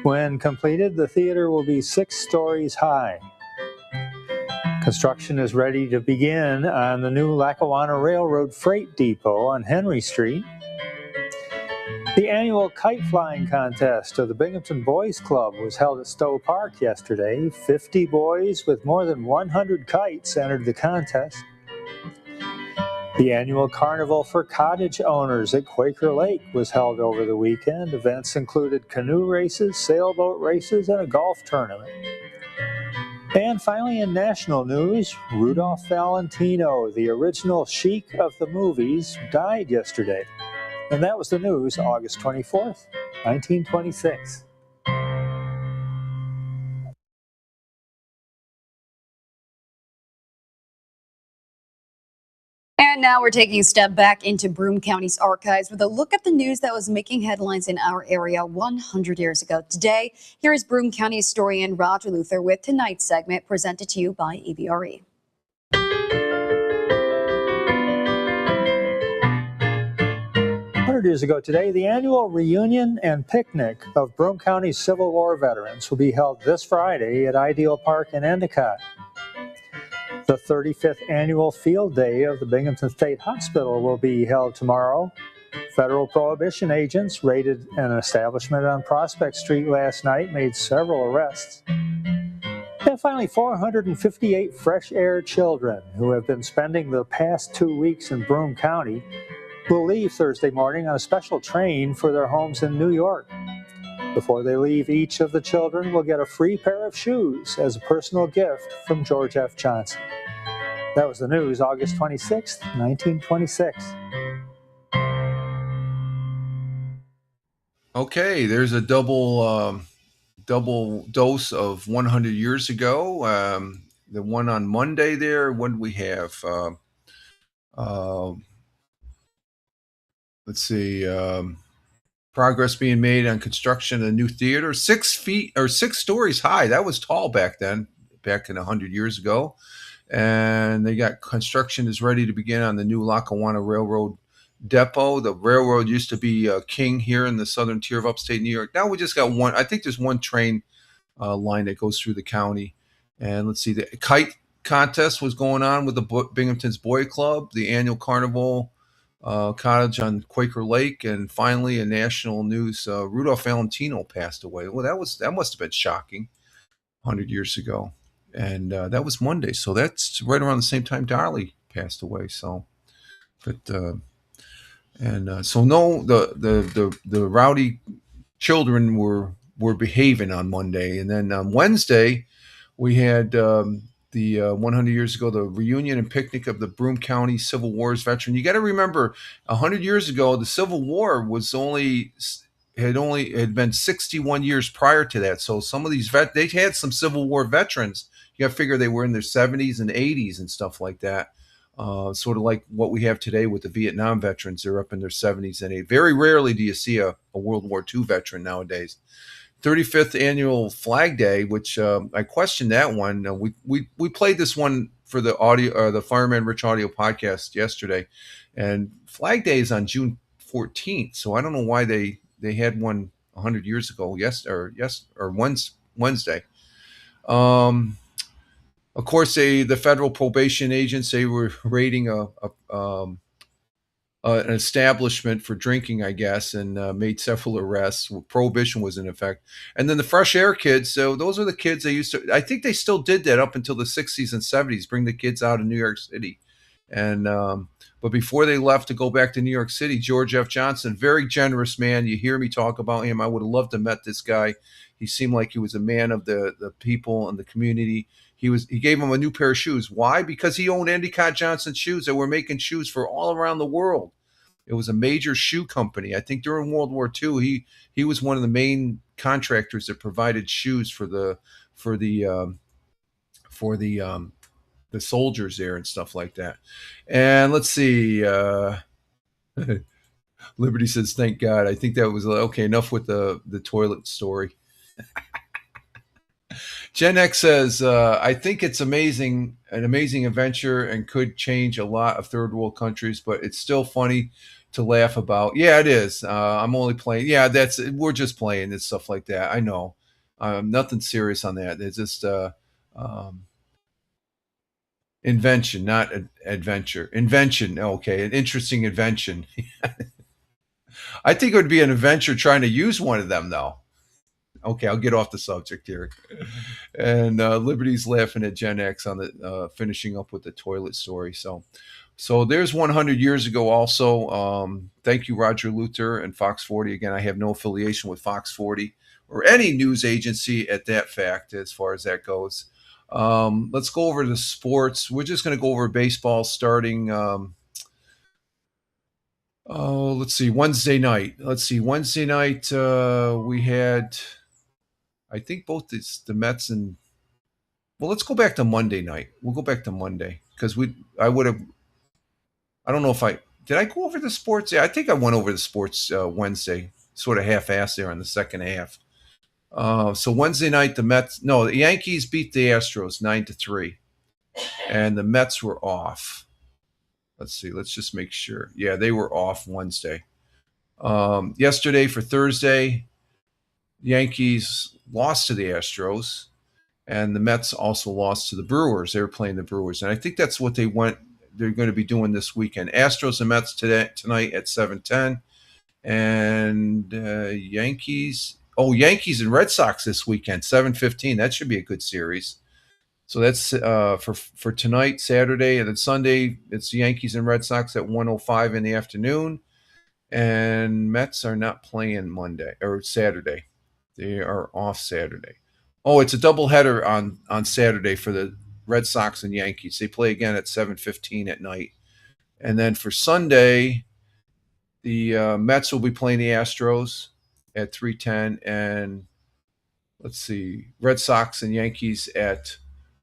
When completed, the theater will be 6 stories high. Construction is ready to begin on the new Lackawanna Railroad Freight Depot on Henry Street. The annual kite flying contest of the Binghamton Boys Club was held at Stowe Park yesterday. 50 boys with more than 100 kites entered the contest. The annual carnival for cottage owners at Quaker Lake was held over the weekend. Events included canoe races, sailboat races, and a golf tournament. And finally, in national news, Rudolph Valentino, the original Sheik of the movies, died yesterday. And that was the news, August 24th, 1926. And now we're taking a step back into Broome County's archives with a look at the news that was making headlines in our area 100 years ago today. Here is Broome County historian Roger Luther with tonight's segment, presented to you by AVRE. 100 years ago today, the annual reunion and picnic of Broome County Civil War veterans will be held this Friday at Ideal Park in Endicott. The 35th annual field day of the Binghamton State Hospital will be held tomorrow. Federal prohibition agents raided an establishment on Prospect Street last night, made several arrests. And finally, 458 fresh air children who have been spending the past 2 weeks in Broome County will leave Thursday morning on a special train for their homes in New York. Before they leave, each of the children will get a free pair of shoes as a personal gift from George F. Johnson. That was the news, August 26, 1926. Okay, there's a double dose of 100 years ago. The one on Monday there, what did we have? Let's see. Progress being made on construction of a new theater, 6 feet or 6 stories high. That was tall back then, back in 100 years ago. And they got construction is ready to begin on the new Lackawanna Railroad depot. The railroad used to be king here in the southern tier of upstate New York. Now we just got one. I think there's one train line that goes through the county. And let's see, the kite contest was going on with the Binghamton's Boy Club, the annual carnival cottage on Quaker Lake, and finally in national news, Rudolph Valentino passed away. Well, that must have been shocking 100 years ago. And that was Monday, so that's right around the same time Darley passed away. So, but so no, the rowdy children were behaving on Monday, and then on Wednesday we had the 100 years ago the reunion and picnic of the Broome County Civil War's veteran. You got to remember, 100 years ago the Civil War was had been 61 years prior to that. So some of these they had some Civil War veterans. You got to figure they were in their 70s and 80s and stuff like that. Sort of like what we have today with the Vietnam veterans. They're up in their 70s and 80s. Very rarely do you see a World War II veteran nowadays. 35th annual Flag Day, which I questioned that one. We played this one for the audio, the Fireman Rich audio podcast yesterday, and Flag Day is on June 14th. So I don't know why they had one 100 years ago. Or Wednesday. Of course, the federal probation agents, they were raiding an establishment for drinking, I guess, and made several arrests. Prohibition was in effect. And then the fresh air kids, so those are the kids they used to, I think they still did that up until the 60s and 70s, bring the kids out of New York City. And but before they left to go back to New York City, George F. Johnson, very generous man. You hear me talk about him. I would have loved to met this guy. He seemed like he was a man of the people and the community. He gave him a new pair of shoes. Why? Because he owned Endicott Johnson shoes that were making shoes for all around the world. It was a major shoe company. I think during World War II, he was one of the main contractors that provided shoes for the soldiers there and stuff like that. And let's see. Liberty says, "Thank God." I think that was okay. Enough with the toilet story. Gen X says, I think it's an amazing adventure and could change a lot of third world countries, but it's still funny to laugh about. Yeah, it is. I'm only playing. Yeah, we're just playing and stuff like that. I know. Nothing serious on that. It's just invention, not adventure. Invention. Okay, an interesting invention. I think it would be an adventure trying to use one of them, though. Okay, I'll get off the subject here. And Liberty's laughing at Gen X on the finishing up with the toilet story. So there's 100 years ago also. Thank you, Roger Luther and Fox 40. Again, I have no affiliation with Fox 40 or any news agency at that fact as far as that goes. Let's go over to sports. We're just going to go over baseball starting let's see, Wednesday night. Wednesday night we had, I think, both the Mets and, well, let's go back to Monday night. We'll go back to Monday because I don't know if did I go over the sports? Yeah, I think I went over the sports Wednesday, sort of half-assed there in the second half. So Wednesday night, the Yankees beat the Astros 9-3, and the Mets were off. Let's see. Let's just make sure. Yeah, they were off Wednesday. Yesterday for Thursday, Yankees lost to the Astros, and the Mets also lost to the Brewers. They were playing the Brewers, and I think that's what they're going to be doing this weekend. Astros and Mets tonight at 7:10, and Yankees and Red Sox this weekend 7:15. That should be a good series. So that's for tonight, Saturday, and then Sunday, it's the Yankees and Red Sox at 1:05 in the afternoon. And Mets are not playing Monday or Saturday. They are off Saturday. Oh, it's a doubleheader on Saturday for the Red Sox and Yankees. They play again at 7:15 at night. And then for Sunday, the Mets will be playing the Astros at 3:10. And let's see, Red Sox and Yankees at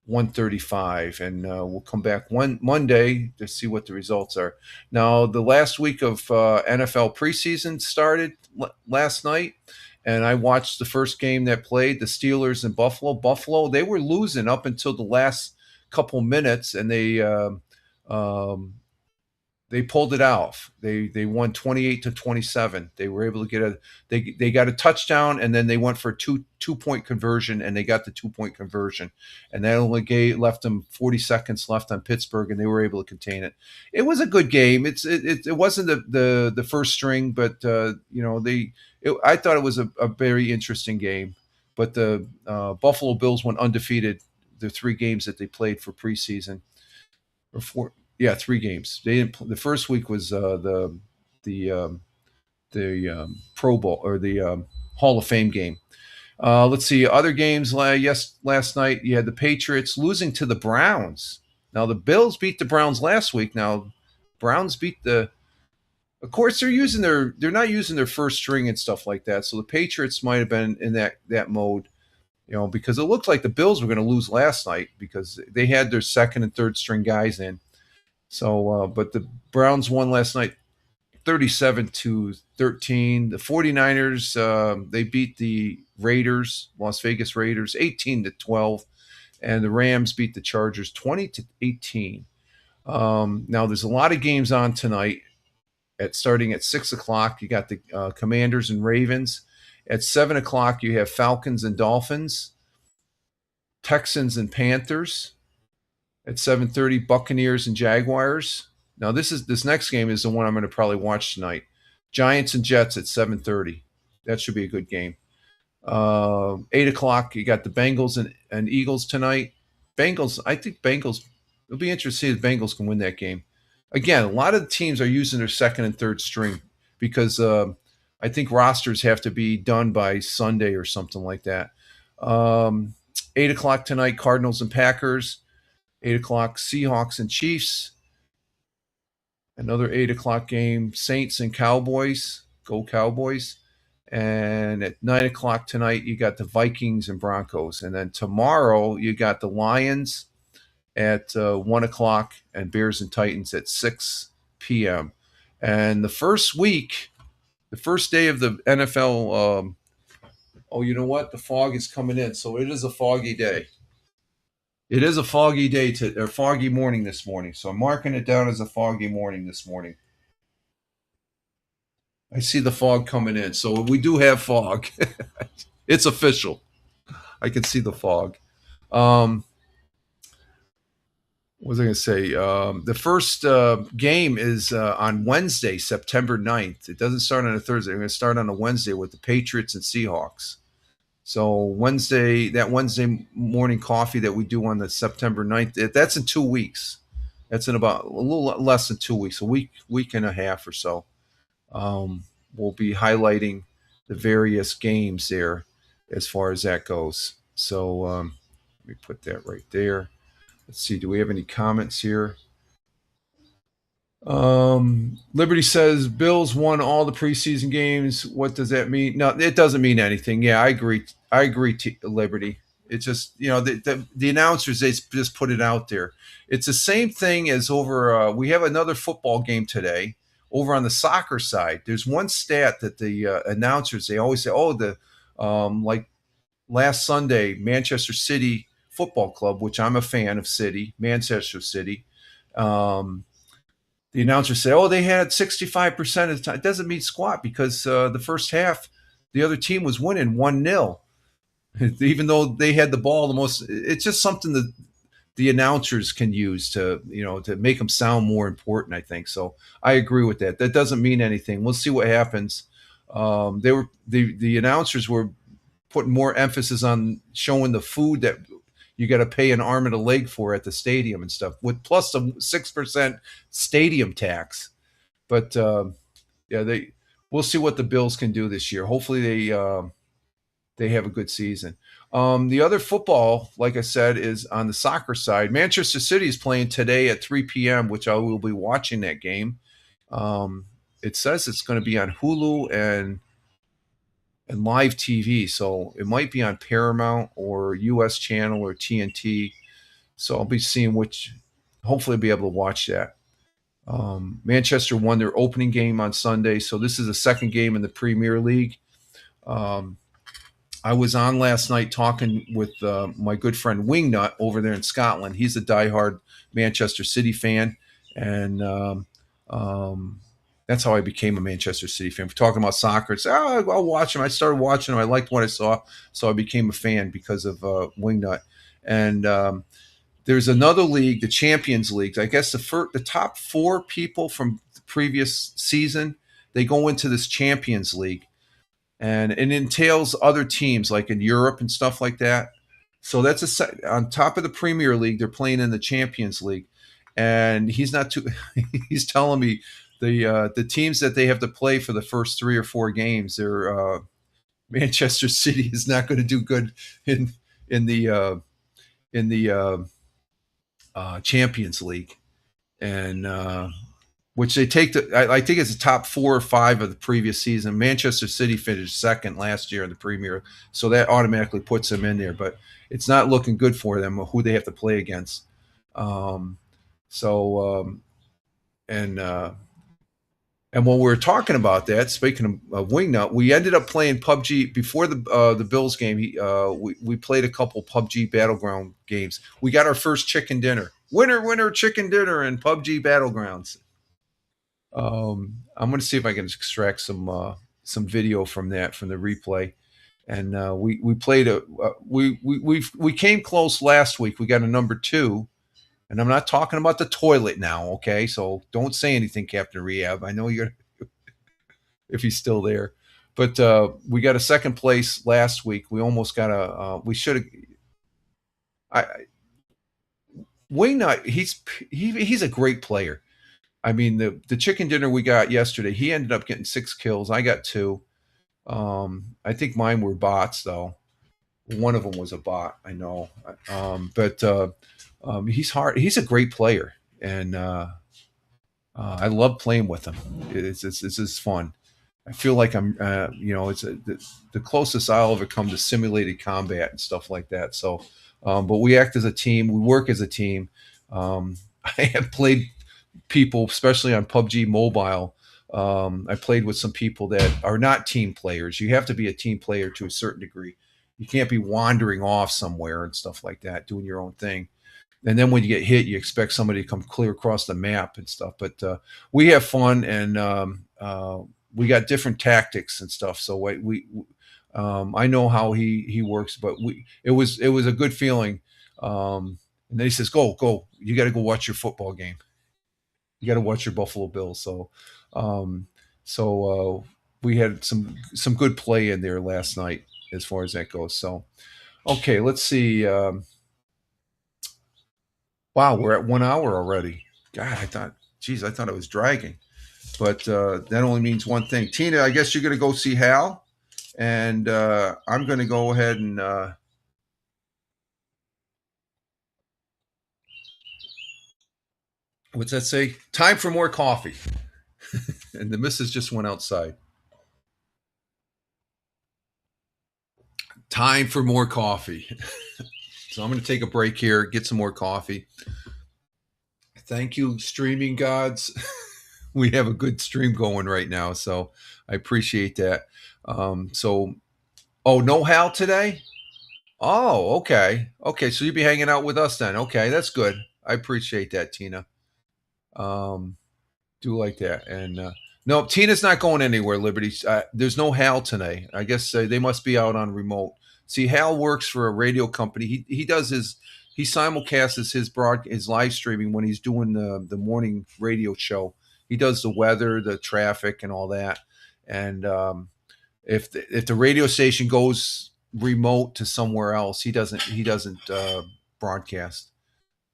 1:35, and we'll come back Monday to see what the results are. Now, the last week of NFL preseason started last night, and I watched the first game that played, the Steelers and Buffalo. Buffalo, they were losing up until the last couple minutes, and they pulled it off. They won 28-27. They were able to get they got a touchdown, and then they went for a two-point conversion, and they got the 2-point conversion, and that only left them 40 seconds left on Pittsburgh, and they were able to contain it. It was a good game. It wasn't the first string, but I thought it was a very interesting game. But the Buffalo Bills went undefeated the 3 games that they played for preseason, or 4. Yeah, 3 games. They didn't. The first week was the Pro Bowl or the Hall of Fame game. Let's see other games. Last night you had the Patriots losing to the Browns. Now the Bills beat the Browns last week. Now Browns beat Of course, they're not using their first string and stuff like that. So the Patriots might have been in that mode, because it looked like the Bills were going to lose last night because they had their second and third string guys in. So, but the Browns won last night 37-13. The 49ers, they beat the Las Vegas Raiders 18-12. And the Rams beat the Chargers 20-18. Now, there's a lot of games on tonight starting at 6 o'clock, you got the Commanders and Ravens. At 7 o'clock, you have Falcons and Dolphins, Texans and Panthers. At 7:30, Buccaneers and Jaguars. Now this next game is the one I'm going to probably watch tonight. Giants and Jets at 7:30. That should be a good game. 8 o'clock, you got the Bengals and Eagles tonight. I think Bengals, it'll be interesting to see if Bengals can win that game. Again, a lot of the teams are using their second and third string because I think rosters have to be done by Sunday or something like that. 8 o'clock tonight, Cardinals and Packers. 8 o'clock, Seahawks and Chiefs. Another 8 o'clock game, Saints and Cowboys. Go Cowboys. And at 9 o'clock tonight, you got the Vikings and Broncos. And then tomorrow, you got the Lions at 1 o'clock and Bears and Titans at 6 p.m. And the first day of the NFL, you know what? The fog is coming in. So it is a foggy day. It is a foggy day or foggy morning this morning. So I'm marking it down as a foggy morning this morning. I see the fog coming in. So we do have fog. It's official. I can see the fog. What was I going to say? The first game is on Wednesday, September 9th. It doesn't start on a Thursday. We're going to start on a Wednesday with the Patriots and Seahawks. So that Wednesday morning coffee that we do on the September 9th, that's in 2 weeks. That's in about a little less than 2 weeks, a week and a half or so. We'll be highlighting the various games there as far as that goes. So let me put that right there. Let's see, do we have any comments here? Liberty says Bills won all the preseason games. What does that mean? No, it doesn't mean anything. Yeah, I agree. Liberty. It's just, the announcers, they just put it out there. It's the same thing as over. We have another football game today over on the soccer side. There's one stat that the announcers, they always say, like last Sunday, Manchester City Football Club, which I'm a fan of Manchester City. The announcers say, they had 65% of the time. It doesn't mean squat because the first half, the other team was winning 1-0. Even though they had the ball the most. It's just something that the announcers can use to make them sound more important, I think. So I agree with that. That doesn't mean anything. We'll see what happens. The announcers were putting more emphasis on showing the food that you got to pay an arm and a leg for at the stadium and stuff, with plus a 6% stadium tax. But we'll see what the Bills can do this year. Hopefully they have a good season. The other football, like I said, is on the soccer side. Manchester City is playing today at 3 p.m., which I will be watching that game. It says it's going to be on Hulu and live TV, so it might be on Paramount or US Channel or TNT. So I'll be seeing which. Hopefully, I'll be able to watch that. Manchester won their opening game on Sunday, so this is the second game in the Premier League. I was on last night talking with my good friend Wingnut over there in Scotland. He's a diehard Manchester City fan, and that's how I became a Manchester City fan. We're talking about soccer. It's, I'll watch them. I started watching them. I liked what I saw, so I became a fan because of Wingnut. And there's another league, the Champions League. I guess the top 4 people from the previous season, they go into this Champions League. And it entails other teams like in Europe and stuff like that. So that's on top of the Premier League, they're playing in the Champions League. And he's telling me the teams that they have to play for the first 3 or 4 games, they're Manchester City is not going to do good in the Champions League, and which they take I think it's the top 4 or 5 of the previous season. Manchester City finished second last year in the Premier, so that automatically puts them in there. But it's not looking good for them who they have to play against. And when we were talking about that, speaking of Wingnut, we ended up playing PUBG before the Bills game. We played a couple PUBG Battleground games. We got our first chicken dinner. Winner, chicken dinner in PUBG Battlegrounds. I'm going to see if I can extract some video from the replay. And we played we came close last week. We got a number 2, and I'm not talking about the toilet now. Okay, so don't say anything, Captain Rehab. I know you're if he's still there, but we got a second place last week. We almost got we should have. I Wingnut, he's a great player. I mean, the chicken dinner we got yesterday, he ended up getting 6 kills. I got 2. I think mine were bots though. One of them was a bot, I know. But he's hard. He's a great player, and I love playing with him. It's just fun. I feel like I'm, it's the closest I'll ever come to simulated combat and stuff like that. So, but we act as a team. We work as a team. I have played people, especially on PUBG Mobile. I played with some people that are not team players. You have to be a team player to a certain degree. You can't be wandering off somewhere and stuff like that, doing your own thing. And then when you get hit, you expect somebody to come clear across the map and stuff. But we have fun, and we got different tactics and stuff. So I know how he works, but it was a good feeling. And then he says, "Go! You got to go watch your football game. You got to watch your Buffalo Bills." So we had some good play in there last night as far as that goes. So okay, let's see. Wow, we're at 1 hour already. God, I thought it was dragging. But that only means one thing. Tina, I guess you're going to go see Hal, and I'm going to go ahead and what's that say? Time for more coffee. And the missus just went outside. Time for more coffee. So I'm going to take a break here, get some more coffee. Thank you, streaming gods. We have a good stream going right now, so I appreciate that. No Hal today? Oh, okay. Okay, so you'll be hanging out with us then. Okay, that's good. I appreciate that, Tina. Do like that. And no, Tina's not going anywhere, Liberty. There's no Hal today. I guess they must be out on remote. See, Hal works for a radio company. He simulcasts his live streaming when he's doing the morning radio show. He does the weather, the traffic, and all that. And if the radio station goes remote to somewhere else, he doesn't broadcast.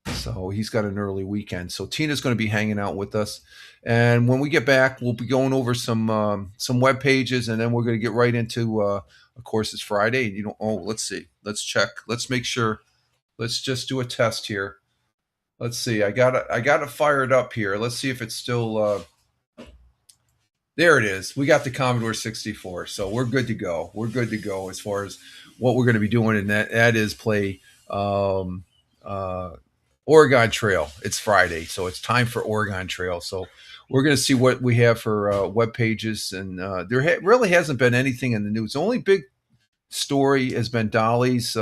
So he's got an early weekend. So Tina's going to be hanging out with us. And when we get back, we'll be going over some web pages, and then we're going to get right into, of course, it's Friday. Let's see. Let's check. Let's make sure. Let's just do a test here. Let's see. I got it fired up here. Let's see if it's still. There it is. We got the Commodore 64, so we're good to go. We're good to go as far as what we're going to be doing, and that is play Oregon Trail. It's Friday, so it's time for Oregon Trail. So we're going to see what we have for web pages, and there really hasn't been anything in the news. The only big story has been Dolly's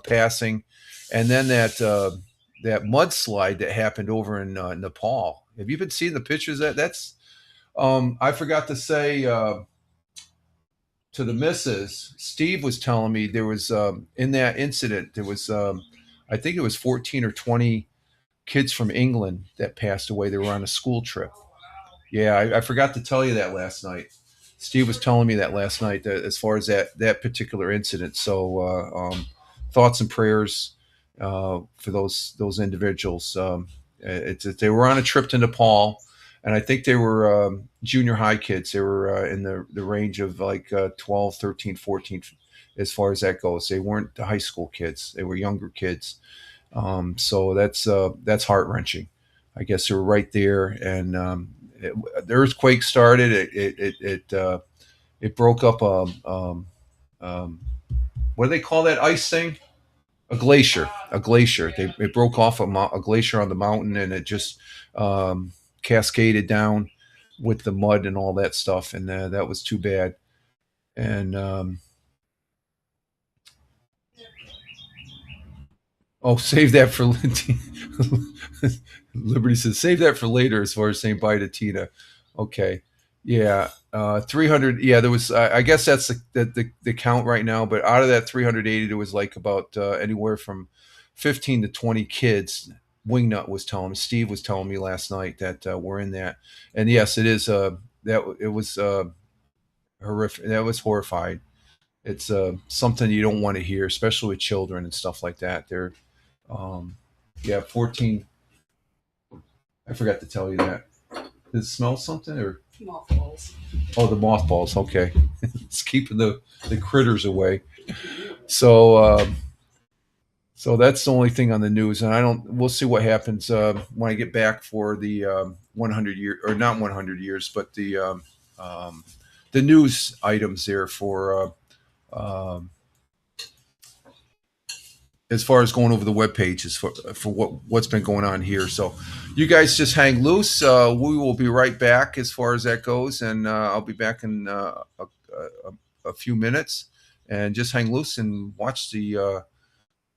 passing, and then that mudslide that happened over in Nepal. Have you been seeing the pictures? That's I forgot to say to the missus. Steve was telling me there was in that incident there was. I think it was 14 or 20 kids from England that passed away. They were on a school trip. Yeah, I forgot to tell you that last night. Steve was telling me that last night, that as far as that particular incident. So thoughts and prayers for those individuals. They were on a trip to Nepal, and I think they were junior high kids. They were in the range of like 12, 13, 14 as far as that goes. They weren't the high school kids. They were younger kids. So that's heart-wrenching. I guess they were right there, and the earthquake started. It broke up what do they call that ice thing? A glacier. It broke off a glacier on the mountain, and it just cascaded down with the mud and all that stuff, and that was too bad. And save that for Liberty says, save that for later as far as saying bye to Tina. Okay. Yeah. 300. Yeah, there was, I guess that's the count right now, but out of that 380, there was like about anywhere from 15 to 20 kids. Wingnut was telling me, Steve was telling me last night that we're in that. And yes, it is, it was horrific. That was horrifying. It's something you don't want to hear, especially with children and stuff like that. They're, yeah, 14. I forgot to tell you that. Does it smell something or? Mothballs. Oh, the mothballs. Okay, it's keeping the critters away. So, so that's the only thing on the news, and I don't. We'll see what happens when I get back for the 100 year or not 100 years, but the news items there for. As far as going over the web pages for what's been going on here. So you guys just hang loose. We will be right back as far as that goes. And I'll be back in a few minutes, and just hang loose and watch the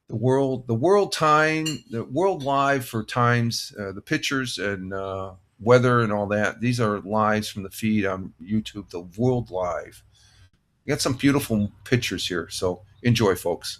world live for times, the pictures and weather and all that. These are lives from the feed on YouTube, the world live. We got some beautiful pictures here. So enjoy, folks.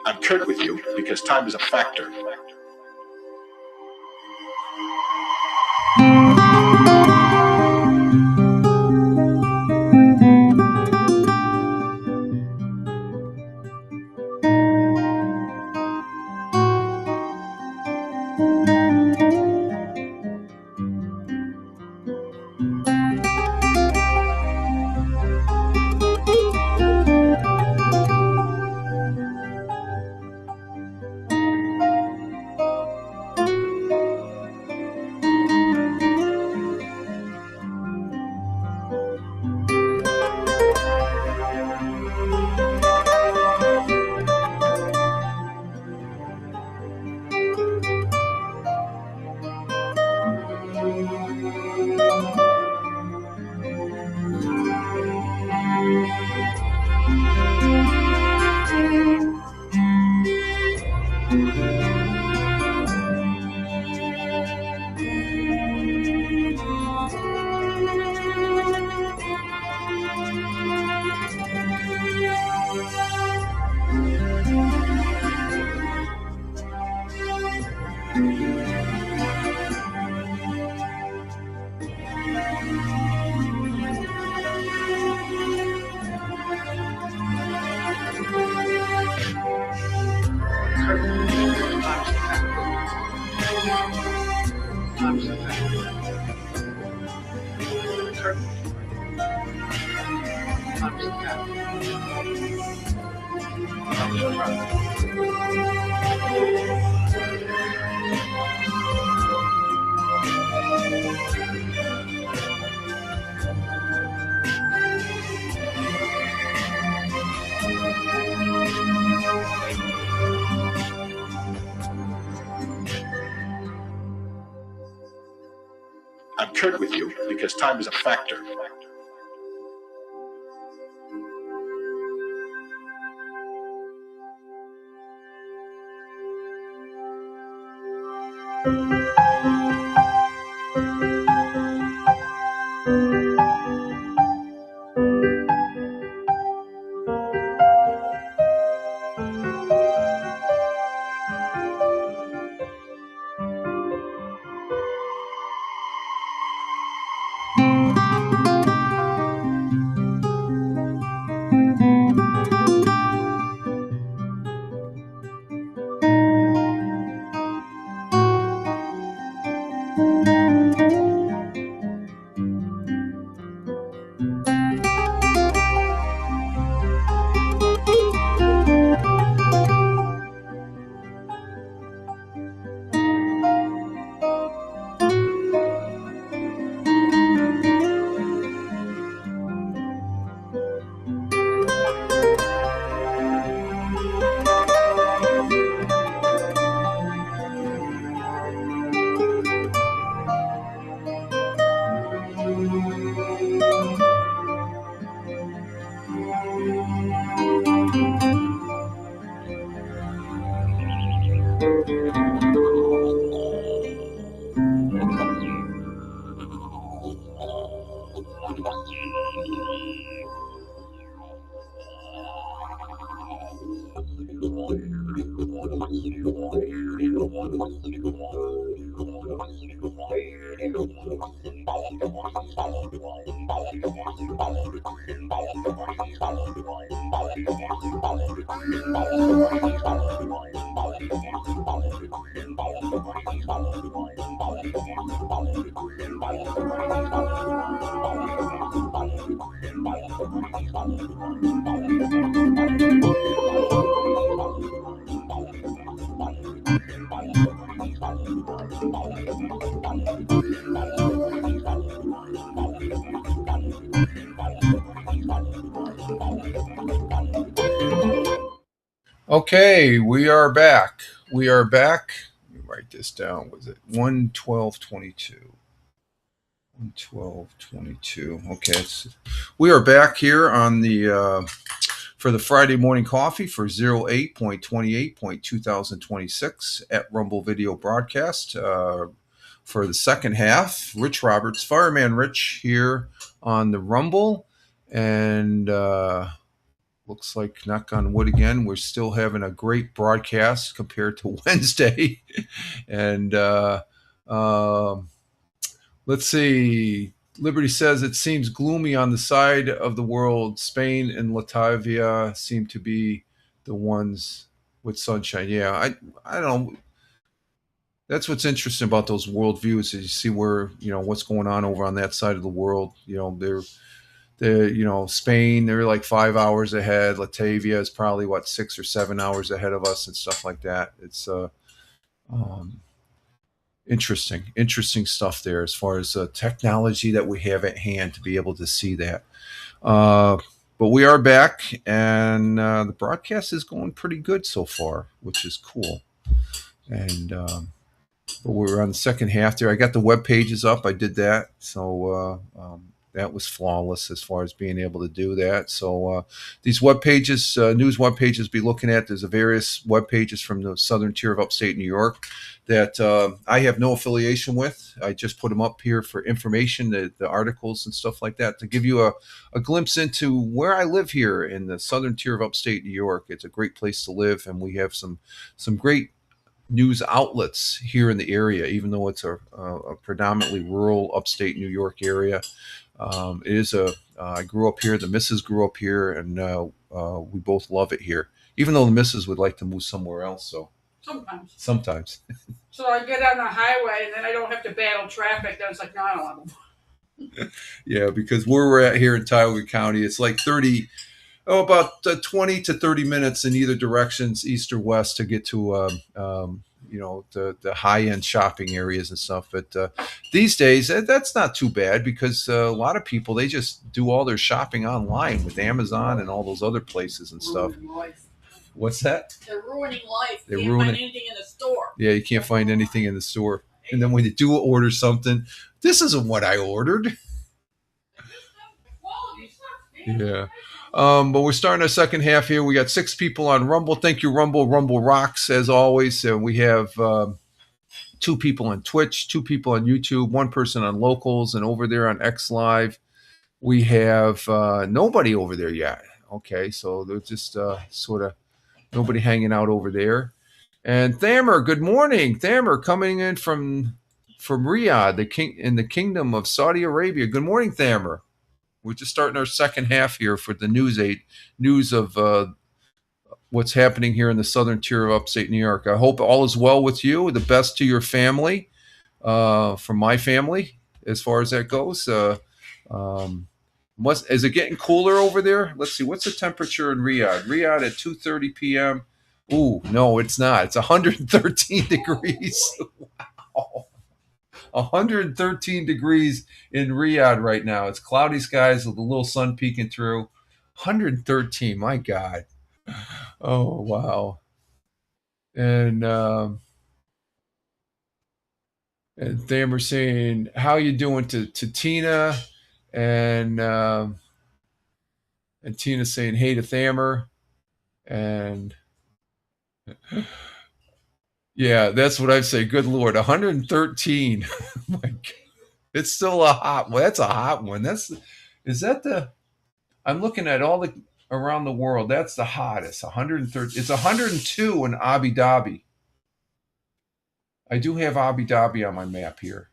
I'm curt with you because time is a factor. I'm curt with you because time is a factor. Okay, we are back. We are back. Let me write this down. Was it 11222? 11222. Okay, we are back here on the for the Friday morning coffee for 08.28.2026 at Rumble Video Broadcast for the second half. Rich Roberts, Fireman Rich, here on the Rumble, and looks like, knock on wood again, we're still having a great broadcast compared to Wednesday. And let's see. Liberty says it seems gloomy on the side of the world. Spain and Latvia seem to be the ones with sunshine. Yeah, I don't know. That's what's interesting about those worldviews, is you see where, what's going on over on that side of the world. Spain, they're like 5 hours ahead. Latvia is probably 6 or 7 hours ahead of us and stuff like that. It's interesting stuff there as far as technology that we have at hand to be able to see that. But we are back, and the broadcast is going pretty good so far, which is cool. And but we're on the second half there. I got the web pages up. I did that, so that was flawless as far as being able to do that. So these web pages, news web pages, be looking at. There's a various web pages from the southern tier of upstate New York that I have no affiliation with. I just put them up here for information, the articles and stuff like that, to give you a glimpse into where I live here in the southern tier of upstate New York. It's a great place to live, and we have some great news outlets here in the area, even though it's a predominantly rural upstate New York area. It is I grew up here. The missus grew up here, and we both love it here, even though the missus would like to move somewhere else. So sometimes. So I get on the highway, and then I don't have to battle traffic. Then it's like, no, I don't want to move. Yeah, because where we're at here in Tioga County, it's like about 20 to 30 minutes in either directions, east or west, to get to the high-end shopping areas and stuff. But these days, that's not too bad, because a lot of people, they just do all their shopping online with Amazon and all those other places and stuff. What's that? They're ruining life. They're Can't ruining find anything in the store. Yeah, you can't find anything in the store. And then when you do order something, this isn't what I ordered. Yeah. But we're starting our second half here. We got 6 people on Rumble. Thank you, Rumble. Rumble rocks, as always. We have 2 people on Twitch, 2 people on YouTube, 1 person on Locals, and over there on X Live, we have nobody over there yet. Okay, so there's just sort of nobody hanging out over there. And Thamer, good morning. Thamer coming in from Riyadh, in the Kingdom of Saudi Arabia. Good morning, Thamer. We're just starting our second half here for the news of what's happening here in the southern tier of upstate New York. I hope all is well with you. The best to your family, from my family, as far as that goes. Is it getting cooler over there? Let's see. What's the temperature in Riyadh? Riyadh at 2:30 p.m. Ooh, no, it's not. It's 113 degrees. Wow. 113 degrees in Riyadh right now. It's cloudy skies with a little sun peeking through. 113, my God. Oh, wow. And Thamer saying, how you doing to Tina? And Tina saying, hey to Thamer. And yeah, that's what I'd say. Good Lord, 113. My God. It's still a hot one. That's a hot one. I'm looking at all the around the world. That's the hottest. 130. It's 102 in Abu Dhabi. I do have Abu Dhabi on my map here.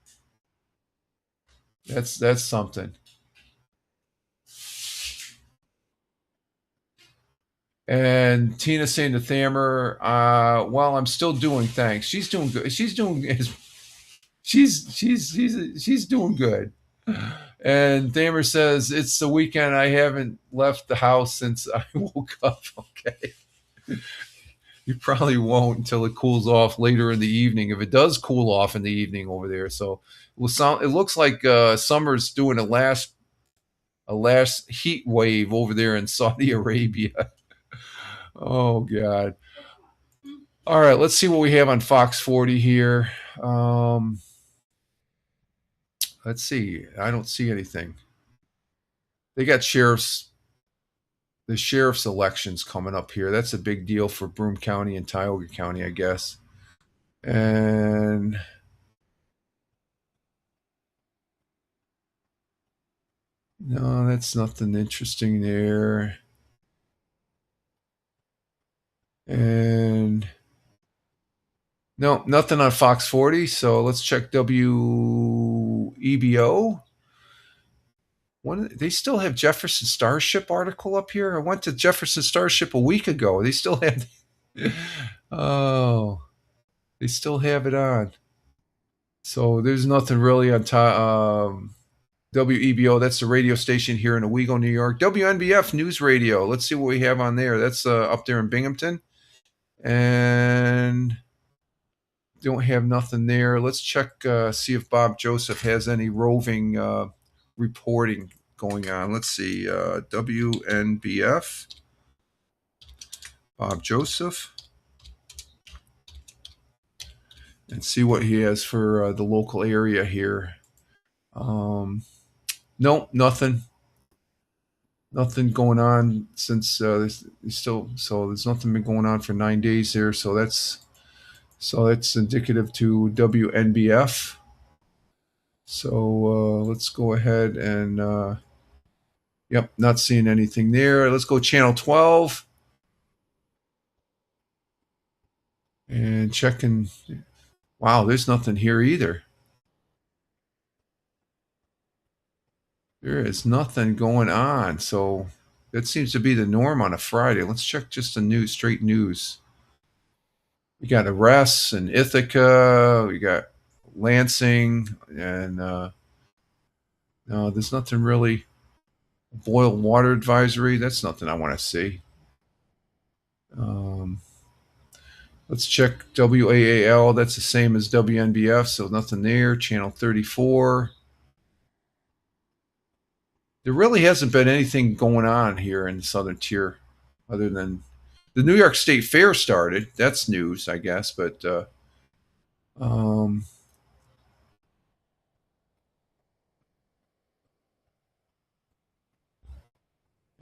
That's something. And Tina saying to Thamer, well, I'm still doing thanks. She's doing good. She's doing good. And Thamer says, it's the weekend. I haven't left the house since I woke up. Okay. You probably won't until it cools off later in the evening, if it does cool off in the evening over there. So it looks like summer's doing a last heat wave over there in Saudi Arabia. Oh, God. All right, let's see what we have on Fox 40 here. Let's see. I don't see anything. They got the sheriff's elections coming up here. That's a big deal for Broome County and Tioga County, I guess. And no, that's nothing interesting there. And no, nothing on Fox 40. So let's check WEBO. They still have Jefferson Starship article up here. I went to Jefferson Starship a week ago. They still have. Oh, they still have it on. So there's nothing really on WEBO. That's the radio station here in Owego, New York. WNBF News Radio. Let's see what we have on there. That's up there in Binghamton. And don't have nothing there. Let's check, see if Bob Joseph has any roving reporting going on. Let's see. WNBF. Bob Joseph. And see what he has for the local area here. No, nothing. Nothing going on since there's nothing been going on for 9 days here. So that's indicative to WNBF. So let's go ahead and yep, not seeing anything there. Let's go channel 12 and checking. Wow, there's nothing here either. There is nothing going on. So that seems to be the norm on a Friday. Let's check just the news, straight news. We got arrests in Ithaca. We got Lansing. And no, there's nothing really. Boil water advisory. That's nothing I want to see. Let's check WAAL. That's the same as WNBF. So nothing there. Channel 34. There really hasn't been anything going on here in the southern tier other than the New York State Fair started. That's news, I guess. But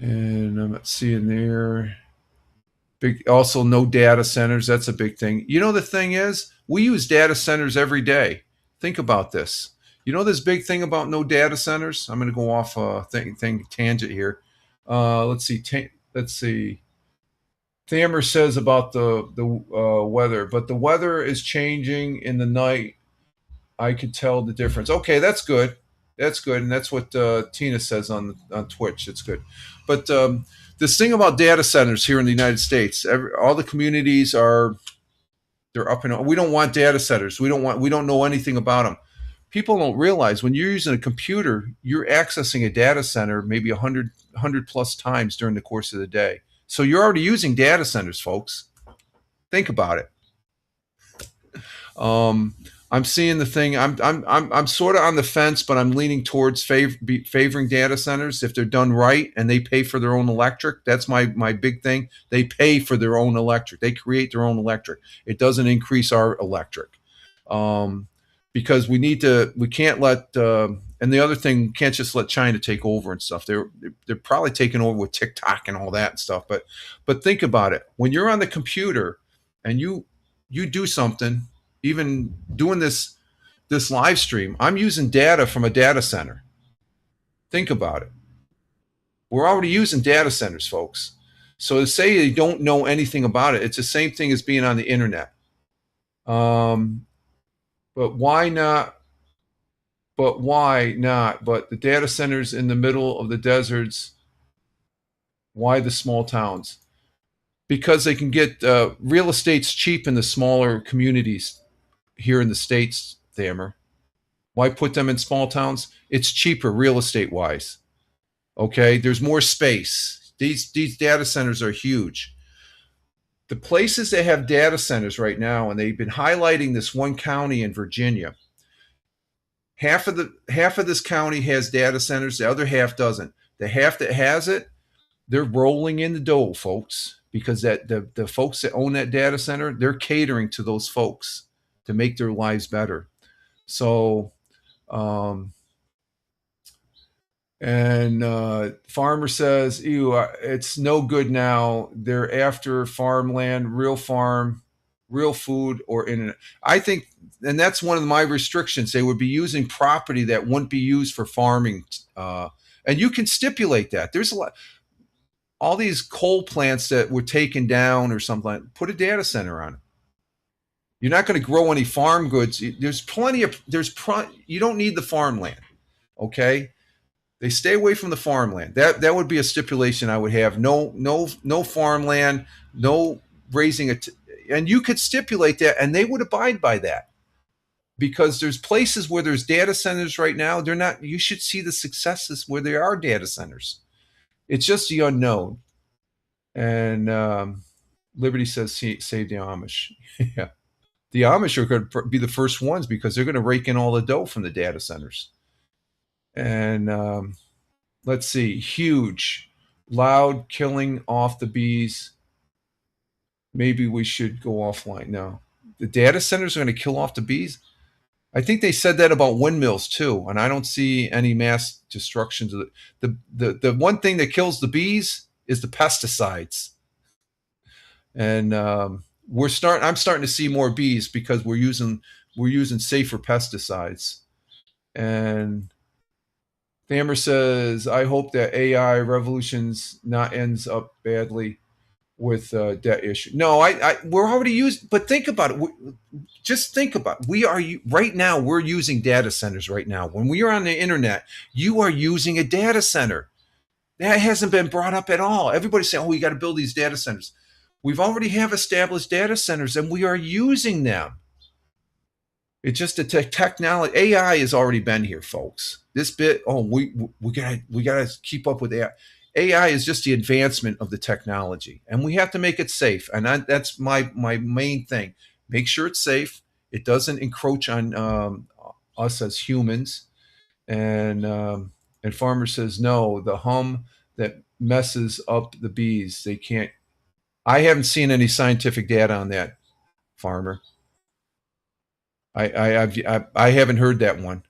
And I'm not seeing there. Big, also no data centers. That's a big thing. You know, the thing is, we use data centers every day. Think about this. You know, this big thing about no data centers. I'm going to go off a tangent here. Let's see. Thamer says about the weather, but the weather is changing in the night. I could tell the difference. Okay, that's good. That's good, and that's what Tina says on Twitch. It's good, but this thing about data centers here in the United States, all the communities they're up and we don't want data centers. We don't know anything about them. People don't realize when you're using a computer, you're accessing a data center maybe 100 plus times during the course of the day. So you're already using data centers, folks. Think about it. I'm seeing the thing. I'm sort of on the fence, but I'm leaning towards favoring data centers if they're done right and they pay for their own electric. That's my big thing. They pay for their own electric. They create their own electric. It doesn't increase our electric, because we can't let. And the other thing, we can't just let China take over and stuff. They're probably taking over with TikTok and all that and stuff. But think about it. When you're on the computer and you do something. Even doing this live stream, I'm using data from a data center. Think about it. We're already using data centers, folks. So to say you don't know anything about it, it's the same thing as being on the internet. But why not? But the data centers in the middle of the deserts, why the small towns? Because they can get real estate's cheap in the smaller communities. Here in the States, Thamer. Why put them in small towns? It's cheaper real estate wise. Okay, there's more space. These data centers are huge. The places that have data centers right now, and they've been highlighting this one county in Virginia. Half of this county has data centers, the other half doesn't. The half that has it, they're rolling in the dough, folks, because the folks that own that data center, they're catering to those folks to make their lives better. So, Farmer says, ew, it's no good now. They're after farmland, real farm, real food, or internet. I think, and that's one of my restrictions. They would be using property that wouldn't be used for farming. And you can stipulate that. There's a lot, all these coal plants that were taken down or something like that, put a data center on it. You're not going to grow any farm goods. There's plenty of, you don't need the farmland. Okay. They stay away from the farmland. That would be a stipulation I would have. No farmland, no raising it. And you could stipulate that and they would abide by that, because there's places where there's data centers right now. They're not, you should see the successes where there are data centers. It's just the unknown. And Liberty says, save the Amish. Yeah. The Amish are going to be the first ones because they're going to rake in all the dough from the data centers. And let's see, huge, loud killing off the bees. Maybe we should go offline now. The data centers are going to kill off the bees. I think they said that about windmills too, and I don't see any mass destructions of the one thing that kills the bees is the pesticides. And I'm starting to see more bees because we're using safer pesticides. And Thamer says, I hope that AI revolutions not ends up badly with debt issue. No, we're already used, but think about it. Just think about it. We are right now. We're using data centers right now. When we are on the internet, you are using a data center. That hasn't been brought up at all. Everybody's saying, "Oh, we got to build these data centers." We've already have established data centers, and we are using them. It's just the technology. AI has already been here, folks. This bit, we gotta keep up with AI. AI is just the advancement of the technology, and we have to make it safe. And that's my main thing. Make sure it's safe. It doesn't encroach on us as humans. And Farmer says, no, the hum that messes up the bees. They can't. I haven't seen any scientific data on that, Farmer. I haven't heard that one.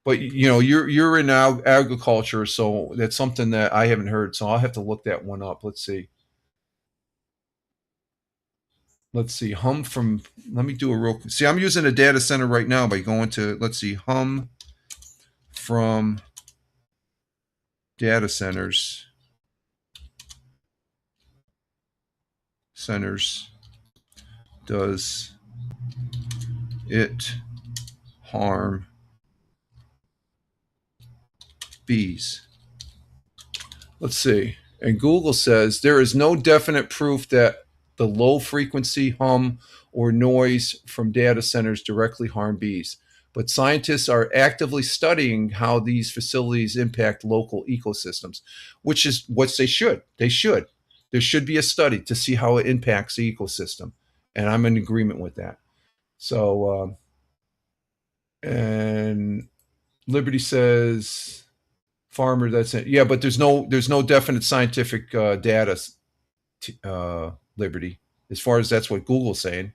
But you're in agriculture, so that's something that I haven't heard. So I'll have to look that one up. Let's see. Hum from. Let me do a real. See, I'm using a data center right now by going to. Let's see, hum from data centers. Does it harm bees? Let's see. And Google says there is no definite proof that the low frequency hum or noise from data centers directly harm bees. But scientists are actively studying how these facilities impact local ecosystems, which is what they should. They should. There should be a study to see how it impacts the ecosystem. And I'm in agreement with that. So, and Liberty says, farmer, that's it. Yeah, but there's no definite scientific data, Liberty, as far as that's what Google's saying.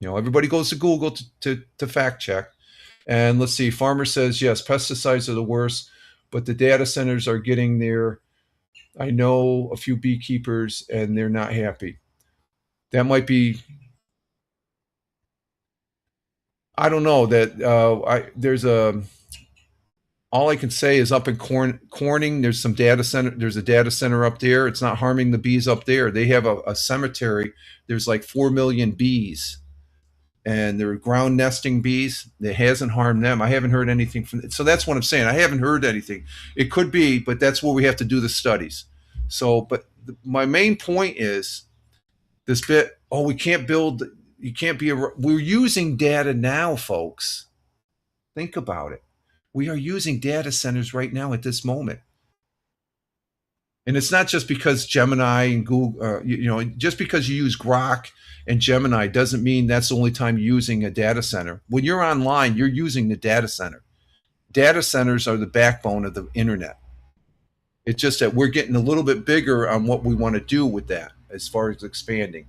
Everybody goes to Google to fact check. And let's see, farmer says, yes, pesticides are the worst, but the data centers are getting there. I know a few beekeepers and they're not happy. That might be, I don't know, that there's a, all I can say is up in Corning, there's some data center. There's a data center up there. It's not harming the bees up there. They have a cemetery. There's like 4 million bees, and they're ground nesting bees. It hasn't harmed them. I haven't heard anything from it. So that's what I'm saying. I haven't heard anything. It could be, but that's where we have to do the studies. So, but my main point is this bit. Oh, we can't build. You can't be. We're using data now, folks. Think about it. We are using data centers right now at this moment. And it's not just because Gemini and Google, just because you use Grok and Gemini doesn't mean that's the only time you're using a data center. When you're online, you're using the data center. Data centers are the backbone of the internet. It's just that we're getting a little bit bigger on what we want to do with that as far as expanding.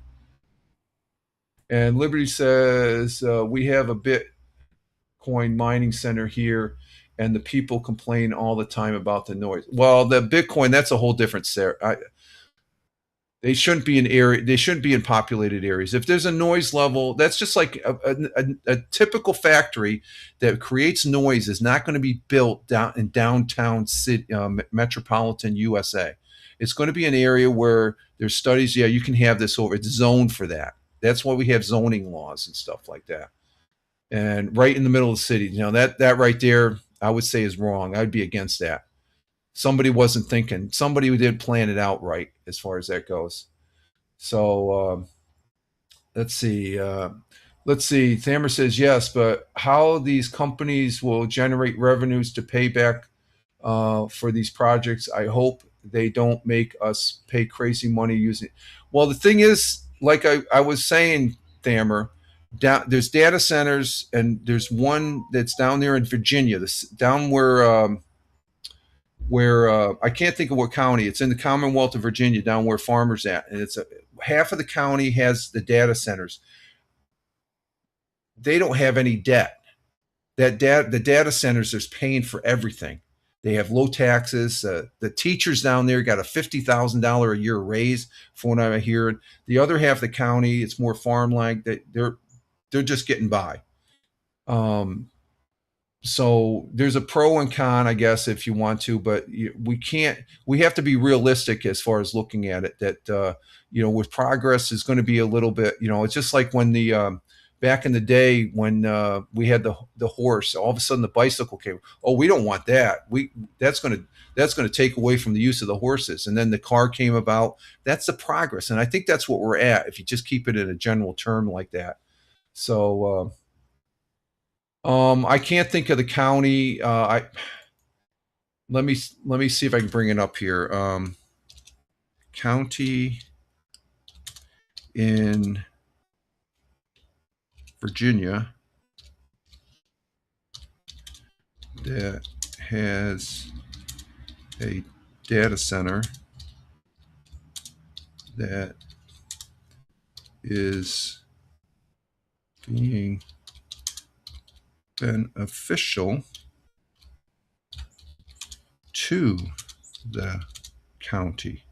And Liberty says, we have a Bitcoin mining center here, and the people complain all the time about the noise. Well, the Bitcoin, that's a whole different they shouldn't be in area. They shouldn't be in populated areas. If there's a noise level, that's just like a typical factory that creates noise is not going to be built down in downtown city, metropolitan USA. It's going to be an area where there's studies. Yeah, you can have this over. It's zoned for that. That's why we have zoning laws and stuff like that. And right in the middle of the city, that right there, I would say is wrong. I'd be against that. Somebody wasn't thinking. Somebody who didn't plan it out right as far as that goes. So let's see. Thamer says yes, but how these companies will generate revenues to pay back for these projects? I hope they don't make us pay crazy money using. Well, the thing is, like I was saying, Thamer, there's data centers, and there's one that's down there in Virginia, down where I can't think of what county. It's in the Commonwealth of Virginia, down where Farmer's at, and it's half of the county has the data centers. They don't have any debt. The data centers is paying for everything. They have low taxes. The teachers down there got a $50,000 a year raise, from what I'm hearing. The other half of the county, it's more farmland. They're just getting by. So there's a pro and con, I guess, if you want to, but we have to be realistic as far as looking at it, that, with progress is going to be a little bit, it's just like when back in the day when we had the horse, all of a sudden the bicycle came. Oh, we don't want that. That's going to take away from the use of the horses. And then the car came about. That's the progress. And I think that's what we're at, if you just keep it in a general term like that. So, I can't think of the county. Let me see if I can bring it up here. County in Virginia that has a data center that is being beneficial to the county.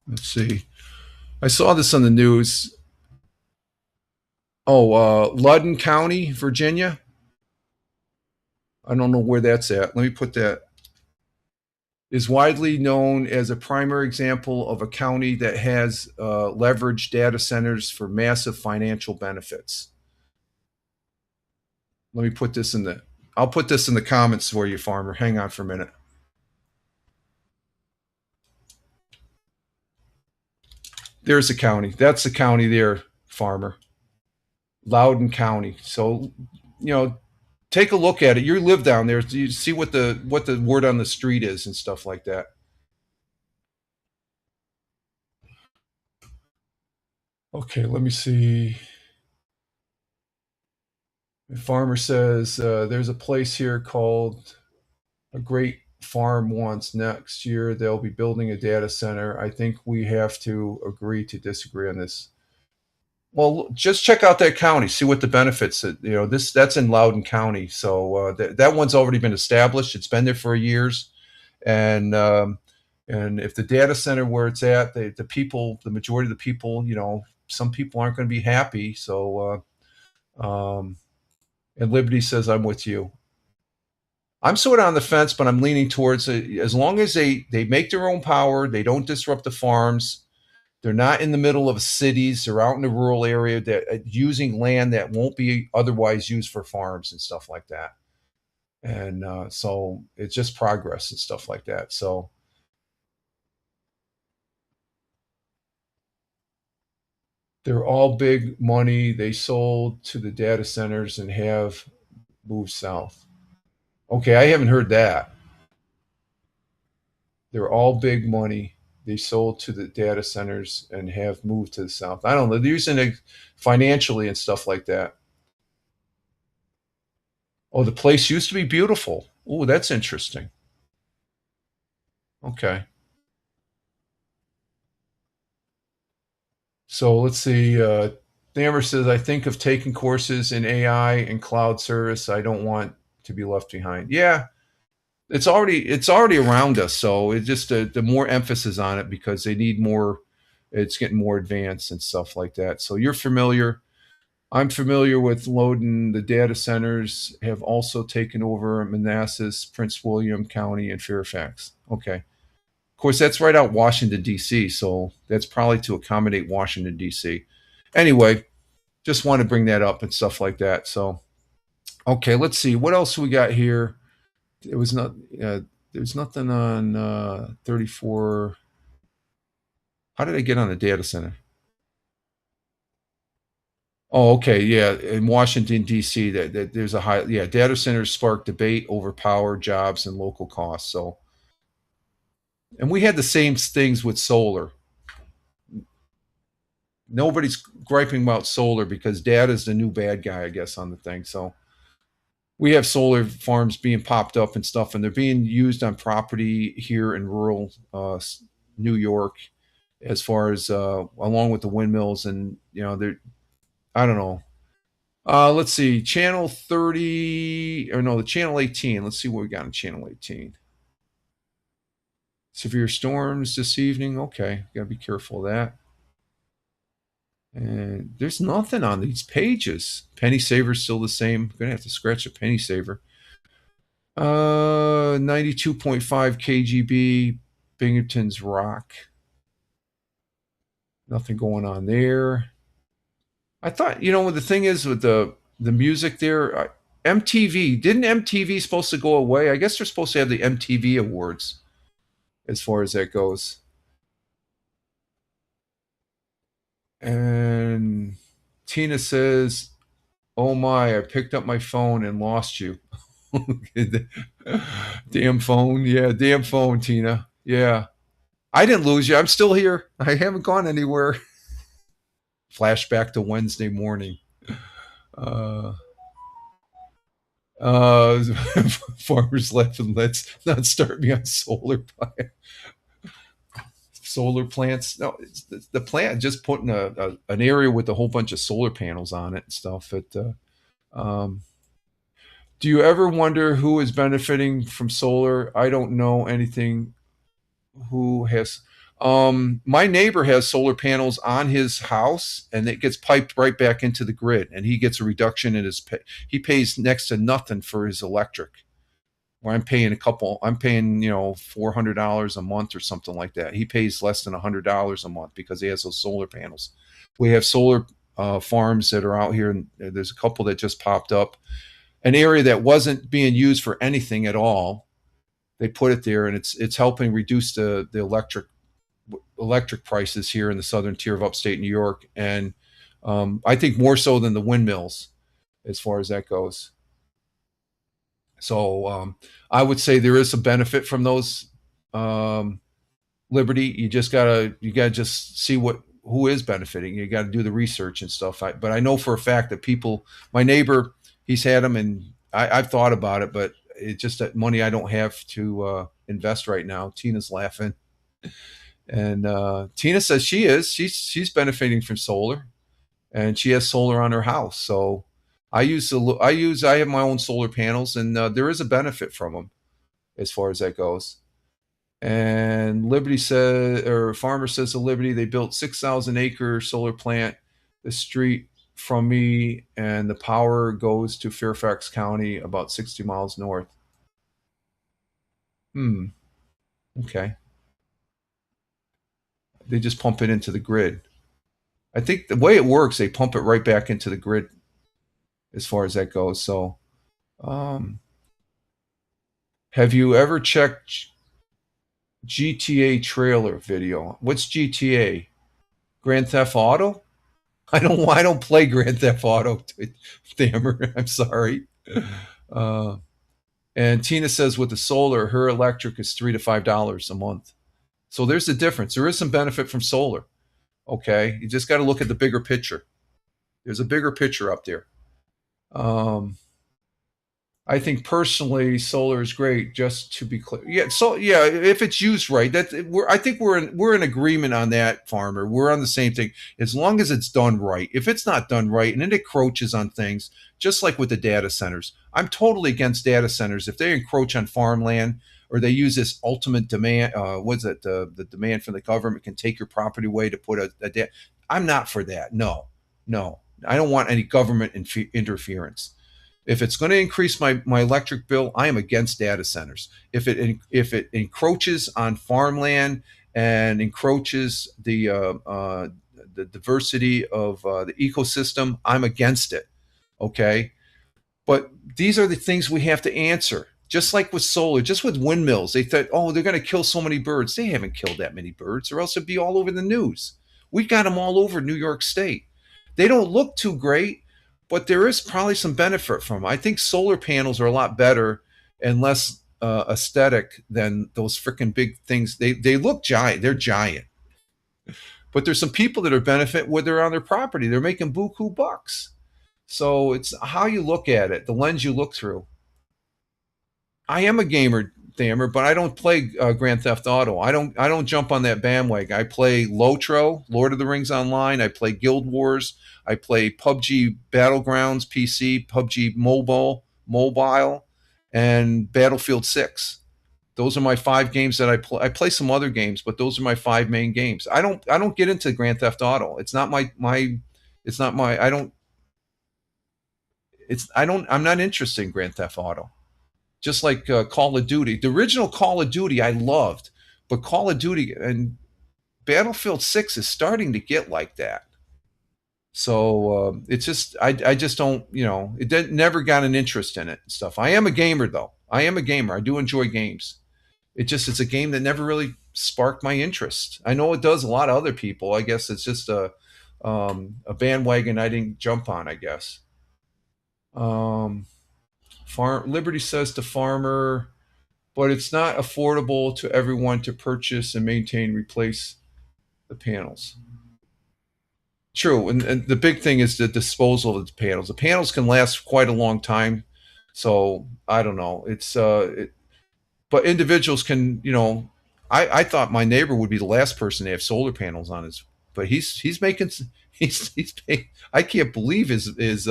Let's see. I saw this on the news. Oh, Loudoun County, Virginia. I don't know where that's at. Let me put that. Is widely known as a primary example of a county that has leveraged data centers for massive financial benefits. Let me put this I'll put this in the comments for you, Farmer. Hang on for a minute. There's the county. That's the county there, Farmer. Loudoun County. So, take a look at it. You live down there. You see what the word on the street is and stuff like that. Okay, let me see. The farmer says there's a place here called A Great Farm Once. Next year they'll be building a data center. I think we have to agree to disagree on this. Well, just check out that county, see what the benefits. That's in Loudoun County, so that one's already been established. It's been there for years, and if the data center where it's at, the majority of the people, some people aren't going to be happy. So, and Liberty says, "I'm with you." I'm sort of on the fence, but I'm leaning towards it. As long as they make their own power, they don't disrupt the farms. They're not in the middle of cities. They're out in the rural area that using land that won't be otherwise used for farms and stuff like that. And so it's just progress and stuff like that. So they're all big money. They sold to the data centers and have moved south. Okay, I haven't heard that. They're all big money. They sold to the data centers and have moved to the south. I don't know. They're using it financially and stuff like that. Oh, the place used to be beautiful. Oh, that's interesting. Okay. So let's see. Thammer says, I think of taking courses in AI and cloud service. I don't want to be left behind. Yeah. It's already around us, so it's just the more emphasis on it because they need more. It's getting more advanced and stuff like that. So you're familiar. I'm familiar with Loudoun. The data centers have also taken over Manassas, Prince William County, and Fairfax. Okay. Of course, that's right out Washington, D.C., so that's probably to accommodate Washington, D.C. Anyway, just want to bring that up and stuff like that. So, okay, let's see. What else we got here? It was not. There's nothing on 34. How did I get on the data center? Oh, okay, yeah. In Washington D.C., that there's a high. Yeah, data centers spark debate over power, jobs, and local costs. So, and we had the same things with solar. Nobody's griping about solar because data is the new bad guy, I guess, on the thing. So. We have solar farms being popped up and stuff, and they're being used on property here in rural New York, as far as along with the windmills, and they're. I don't know. Let's see, channel 30 or no, the channel 18. Let's see what we got on channel 18. Severe storms this evening. Okay, gotta be careful of that. And there's nothing on these pages. Penny Saver's still the same. I'm going to have to scratch a Penny Saver. 92.5 KGB, Binghamton's Rock. Nothing going on there. I thought, the thing is with the music there, MTV, didn't MTV supposed to go away? I guess they're supposed to have the MTV Awards as far as that goes. And Tina says, oh my, I picked up my phone and lost you. Damn phone. Yeah, damn phone, Tina. Yeah. I didn't lose you. I'm still here. I haven't gone anywhere. Flashback to Wednesday morning. Farmers laughing. Let's not start me on solar plants. No, it's the plant just putting an area with a whole bunch of solar panels on it and stuff. Do you ever wonder who is benefiting from solar? I don't know anything who has. My neighbor has solar panels on his house, and it gets piped right back into the grid, and he gets a reduction in his pay. He pays next to nothing for his electric. Where I'm paying $400 a month or something like that. He pays less than $100 a month because he has those solar panels. We have solar farms that are out here, and there's a couple that just popped up. An area that wasn't being used for anything at all, they put it there, and it's helping reduce the electric prices here in the southern tier of upstate New York, and I think more so than the windmills as far as that goes. So I would say there is some benefit from those, Liberty. You gotta just see who is benefiting. You got to do the research and stuff. But I know for a fact that people, my neighbor, he's had them, and I've thought about it, but it's just that money I don't have to invest right now. Tina's laughing, and Tina says she's benefiting from solar, and she has solar on her house. So I have my own solar panels, and there is a benefit from them as far as that goes. And Liberty says, or Farmer says to Liberty, they built 6,000-acre solar plant the street from me, and the power goes to Fairfax County, about 60 miles north. Okay. They just pump it into the grid. I think the way it works, they pump it right back into the grid as far as that goes. So, have you ever checked GTA trailer video? What's GTA? Grand Theft Auto? I don't play Grand Theft Auto, Thammer. I'm sorry. And Tina says with the solar, her electric is $3 to $5 a month. So there's a difference. There is some benefit from solar. Okay, you just got to look at the bigger picture. There's a bigger picture up there. I think personally, solar is great. Just to be clear, if it's used right, I think we're in agreement on that, Farmer. We're on the same thing. As long as it's done right. If it's not done right and it encroaches on things, just like with the data centers, I'm totally against data centers. If they encroach on farmland or they use this ultimate demand, the demand from the government can take your property away to put a I'm not for that. No, I don't want any government interference. If it's going to increase my electric bill, I am against data centers. If it encroaches on farmland and encroaches the diversity of the ecosystem, I'm against it. Okay, but these are the things we have to answer. Just like with solar, just with windmills, they thought, oh, they're going to kill so many birds. They haven't killed that many birds, or else it'd be all over the news. We've got them all over New York State. They don't look too great, but there is probably some benefit from them. I think solar panels are a lot better and less aesthetic than those freaking big things. They look giant. They're giant. But there's some people that are benefit when they're on their property. They're making buku bucks. So it's how you look at it, the lens you look through. I am a gamer, Thammer, but I don't play Grand Theft Auto. I don't jump on that bandwagon. I play Lotro, Lord of the Rings Online. I play Guild Wars. I play PUBG Battlegrounds PC, PUBG Mobile, and Battlefield 6. Those are my 5 games that I play. I play some other games, but those are my 5 main games. I don't get into Grand Theft Auto. It's not I'm not interested in Grand Theft Auto. Just like Call of Duty. The original Call of Duty I loved, but Call of Duty and Battlefield 6 is starting to get like that. So it's just, I just don't, never got an interest in it and stuff. I am a gamer though. I am a gamer. I do enjoy games. It's a game that never really sparked my interest. I know it does a lot of other people. I guess it's just a bandwagon I didn't jump on, I guess. Liberty says to Farmer, but it's not affordable to everyone to purchase and maintain, replace the panels. True, and the big thing is the disposal of the panels. The panels can last quite a long time, so I don't know. But individuals can, I thought my neighbor would be the last person to have solar panels on his, but he's making I can't believe his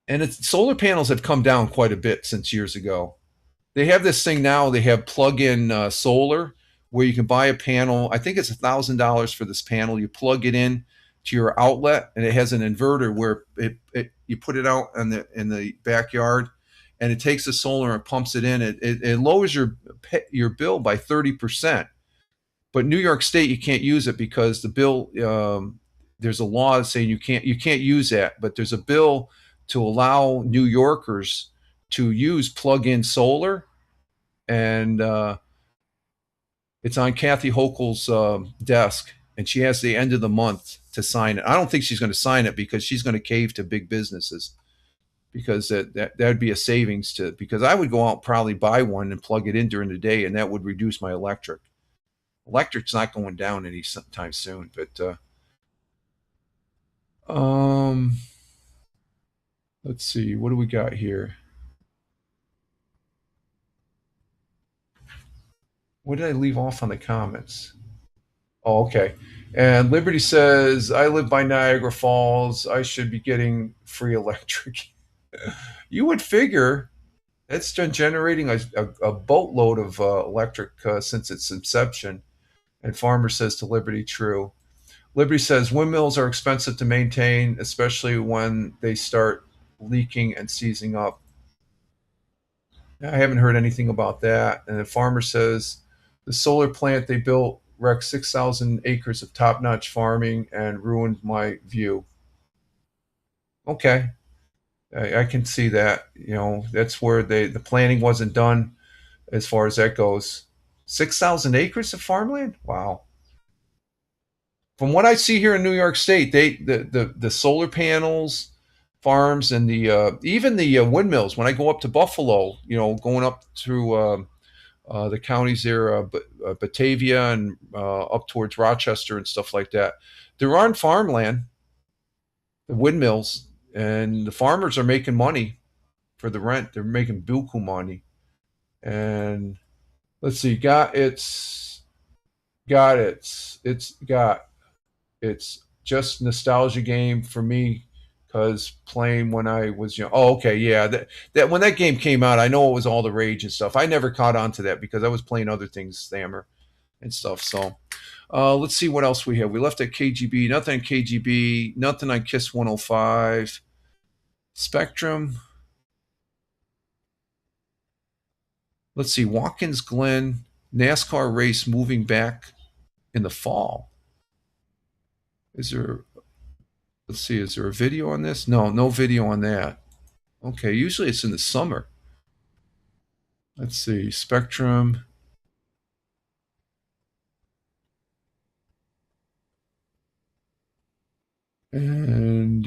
And solar panels have come down quite a bit since years ago. They have this thing now. They have plug-in solar where you can buy a panel. I think it's $1,000 for this panel. You plug it in to your outlet, and it has an inverter where you put it out in the backyard, and it takes the solar and pumps it in. It lowers your bill by 30%. But New York State, you can't use it because the bill. There's a law saying you can't use that. But there's a bill to allow New Yorkers to use plug-in solar, and it's on Kathy Hochul's desk, and she has the end of the month to sign it. I don't think she's going to sign it because she's going to cave to big businesses, because that'd be a savings because I would go out and probably buy one and plug it in during the day, and that would reduce my electric. Electric's not going down anytime soon, but let's see, what do we got here? What did I leave off on the comments? Oh, okay. And Liberty says, I live by Niagara Falls. I should be getting free electric. You would figure it's been generating a boatload of electric since its inception. And Farmer says to Liberty, true. Liberty says, windmills are expensive to maintain, especially when they start leaking and seizing up. I haven't heard anything about that. And the Farmer says, the solar plant they built wrecked 6,000 acres of top-notch farming and ruined my view. Okay. I can see that. That's where the planning wasn't done as far as that goes. 6,000 acres of farmland? Wow. From what I see here in New York State, the solar panels, farms, and even the windmills. When I go up to Buffalo, going up through the counties there, Batavia and up towards Rochester and stuff like that, they're on farmland, the windmills, and the farmers are making money for the rent. They're making buku money. And let's see, it's just nostalgia game for me because playing when I was young. Oh, okay, yeah. That when that game came out, I know it was all the rage and stuff. I never caught on to that because I was playing other things, Stammer and stuff. So let's see what else we have. We left at KGB. Nothing on KGB. Nothing on KISS 105. Spectrum. Let's see. Watkins Glen NASCAR race moving back in the fall. Let's see, is there a video on this? No video on that. Okay, usually it's in the summer. Let's see, Spectrum. And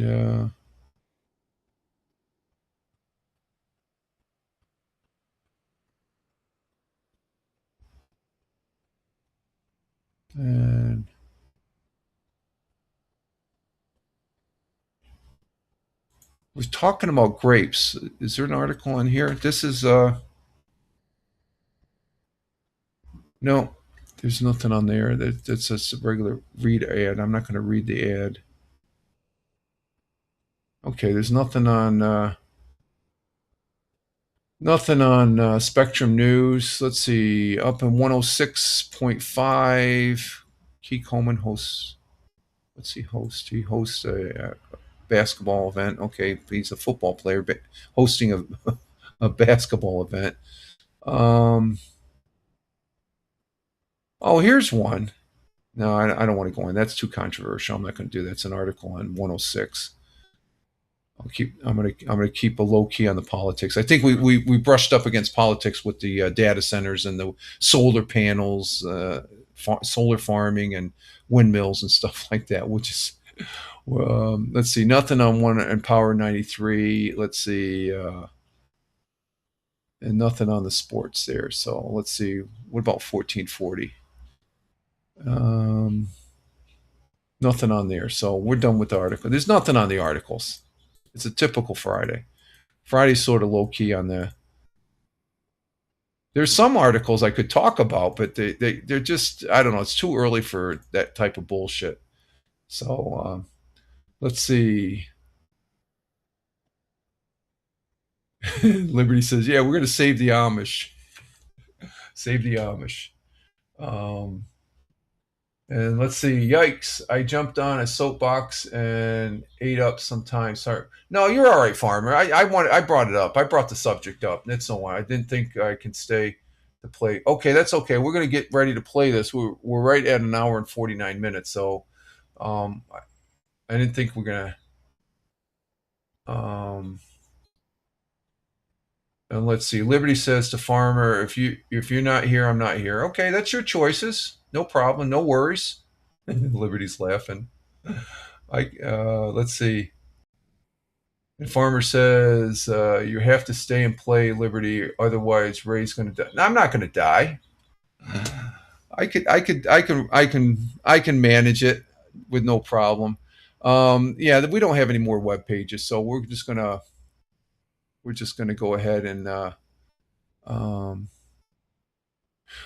we're talking about grapes. Is there an article on here? This is no, there's nothing on there. That's a regular read ad. I'm not going to read the ad. Okay, there's nothing on Spectrum News. Let's see, up in 106.5, Keith Coleman hosts. What's he host? He hosts a basketball event. Okay, he's a football player, but hosting a basketball event. Oh, here's one. No, I don't want to go in. That's too controversial. I'm not going to do that. It's an article on 106. I'm gonna keep a low key on the politics. I think we brushed up against politics with the data centers and the solar panels, solar farming and windmills and stuff like that. Which is, let's see, nothing on one and Power 93. Let's see, and nothing on the sports there. So let's see, what about 1440? Nothing on there. So we're done with the article. There's nothing on the articles. It's a typical Friday. Friday's sort of low key on the. There's some articles I could talk about, but they're just, I don't know. It's too early for that type of bullshit. So let's see. Liberty says, yeah, we're going to save the Amish. Save the Amish. And let's see. Yikes! I jumped on a soapbox and ate up some time. Sorry. No, you're all right, Farmer. I brought it up. I brought the subject up. That's no why. I didn't think I can stay to play. Okay, that's okay. We're gonna get ready to play this. We're right at an hour and 49 minutes. So, I didn't think we're gonna. And let's see. Liberty says to Farmer, if you're not here, I'm not here. Okay, that's your choices. No problem. No worries. Liberty's laughing. Let's see. And Farmer says you have to stay and play, Liberty, otherwise Ray's going to die. No, I'm not going to die. I can manage it with no problem. Yeah, we don't have any more web pages, so we're just gonna go ahead and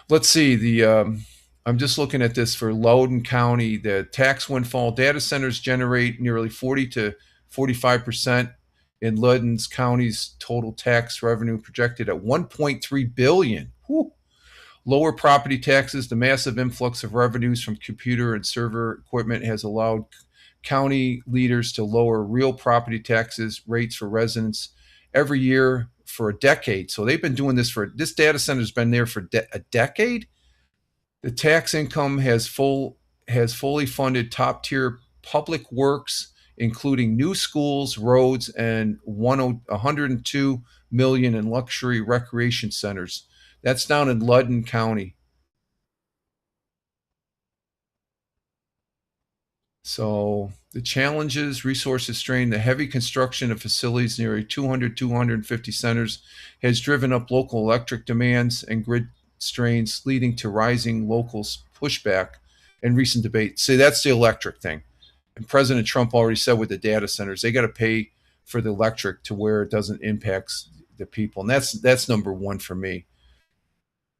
let's see. I'm just looking at this for Loudoun County. The tax windfall data centers generate nearly 40 to 45% in Loudoun County's total tax revenue, projected at $1.3 billion. Whew. Lower property taxes, the massive influx of revenues from computer and server equipment has allowed county leaders to lower real property taxes rates for residents every year for a decade. So they've been doing this this data center's been there for a decade. The tax income has fully funded top-tier public works, including new schools, roads, and $102 million in luxury recreation centers. That's down in Loudoun County. So the challenges, resources strain, the heavy construction of facilities, nearly 250 centers, has driven up local electric demands and grid strains, leading to rising local pushback and recent debate. See, that's the electric thing. And President Trump already said with the data centers, they got to pay for the electric to where it doesn't impact the people. And that's number one for me.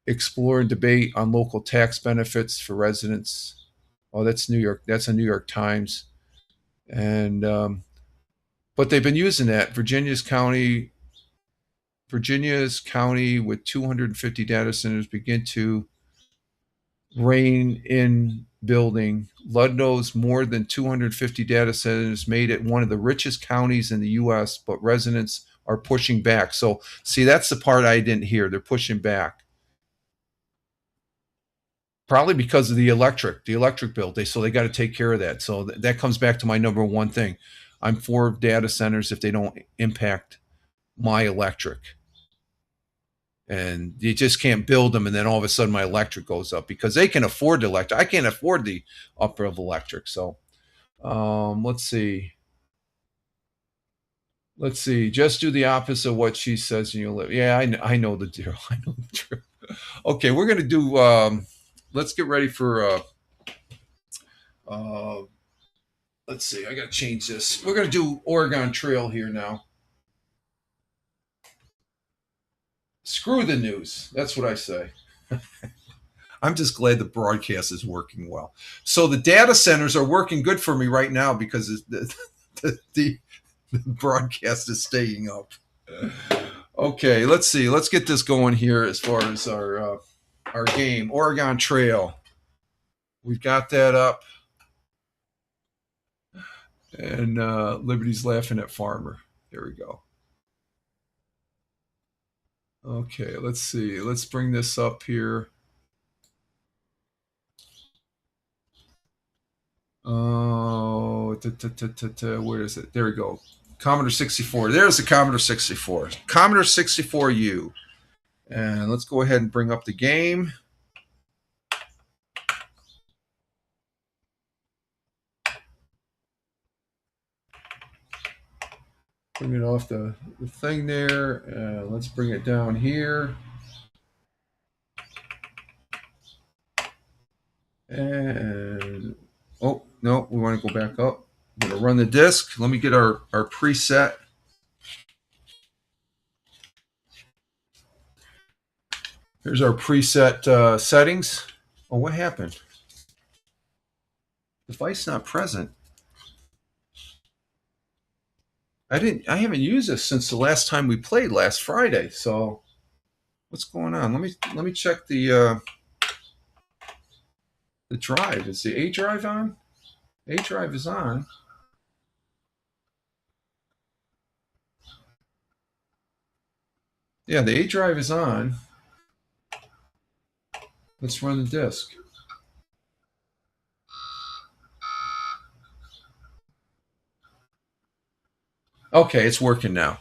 Explore and debate on local tax benefits for residents. Oh, that's New York. That's a New York Times. And but they've been using that. Virginia's county with 250 data centers begin to rein in building. Ludlow's more than 250 data centers made it one of the richest counties in the U.S., but residents are pushing back. So, see, that's the part I didn't hear. They're pushing back. Probably because of the electric bill. So they got to take care of that. So that comes back to my number one thing. I'm for data centers if they don't impact my electric. And you just can't build them and then all of a sudden my electric goes up because they can afford the electric. I can't afford the upper of electric. So let's see. Just do the opposite of what she says and you'll live. Yeah, I know the deal. I know the drill. Okay, we're going to do, let's get ready for, let's see, I got to change this. We're going to do Oregon Trail here now. Screw the news. That's what I say. I'm just glad the broadcast is working well. So the data centers are working good for me right now because the broadcast is staying up. Okay, let's see. Let's get this going here as far as our game, Oregon Trail. We've got that up. And Liberty's laughing at Farmer. There we go. Okay, let's see. Let's bring this up here. Oh, where is it? There we go. Commodore 64. There's the Commodore 64. Commodore 64U. And let's go ahead and bring up the game. Bring it off the thing there. Let's bring it down here. And, oh, no, we want to go back up. I'm going to run the disk. Let me get our preset. Here's our preset settings. Oh, what happened? Device not present. I haven't used this since the last time we played last Friday. So what's going on? Let me check the drive. Is the A drive on? A drive is on. Yeah, the A drive is on. Let's run the disk. Okay, it's working now.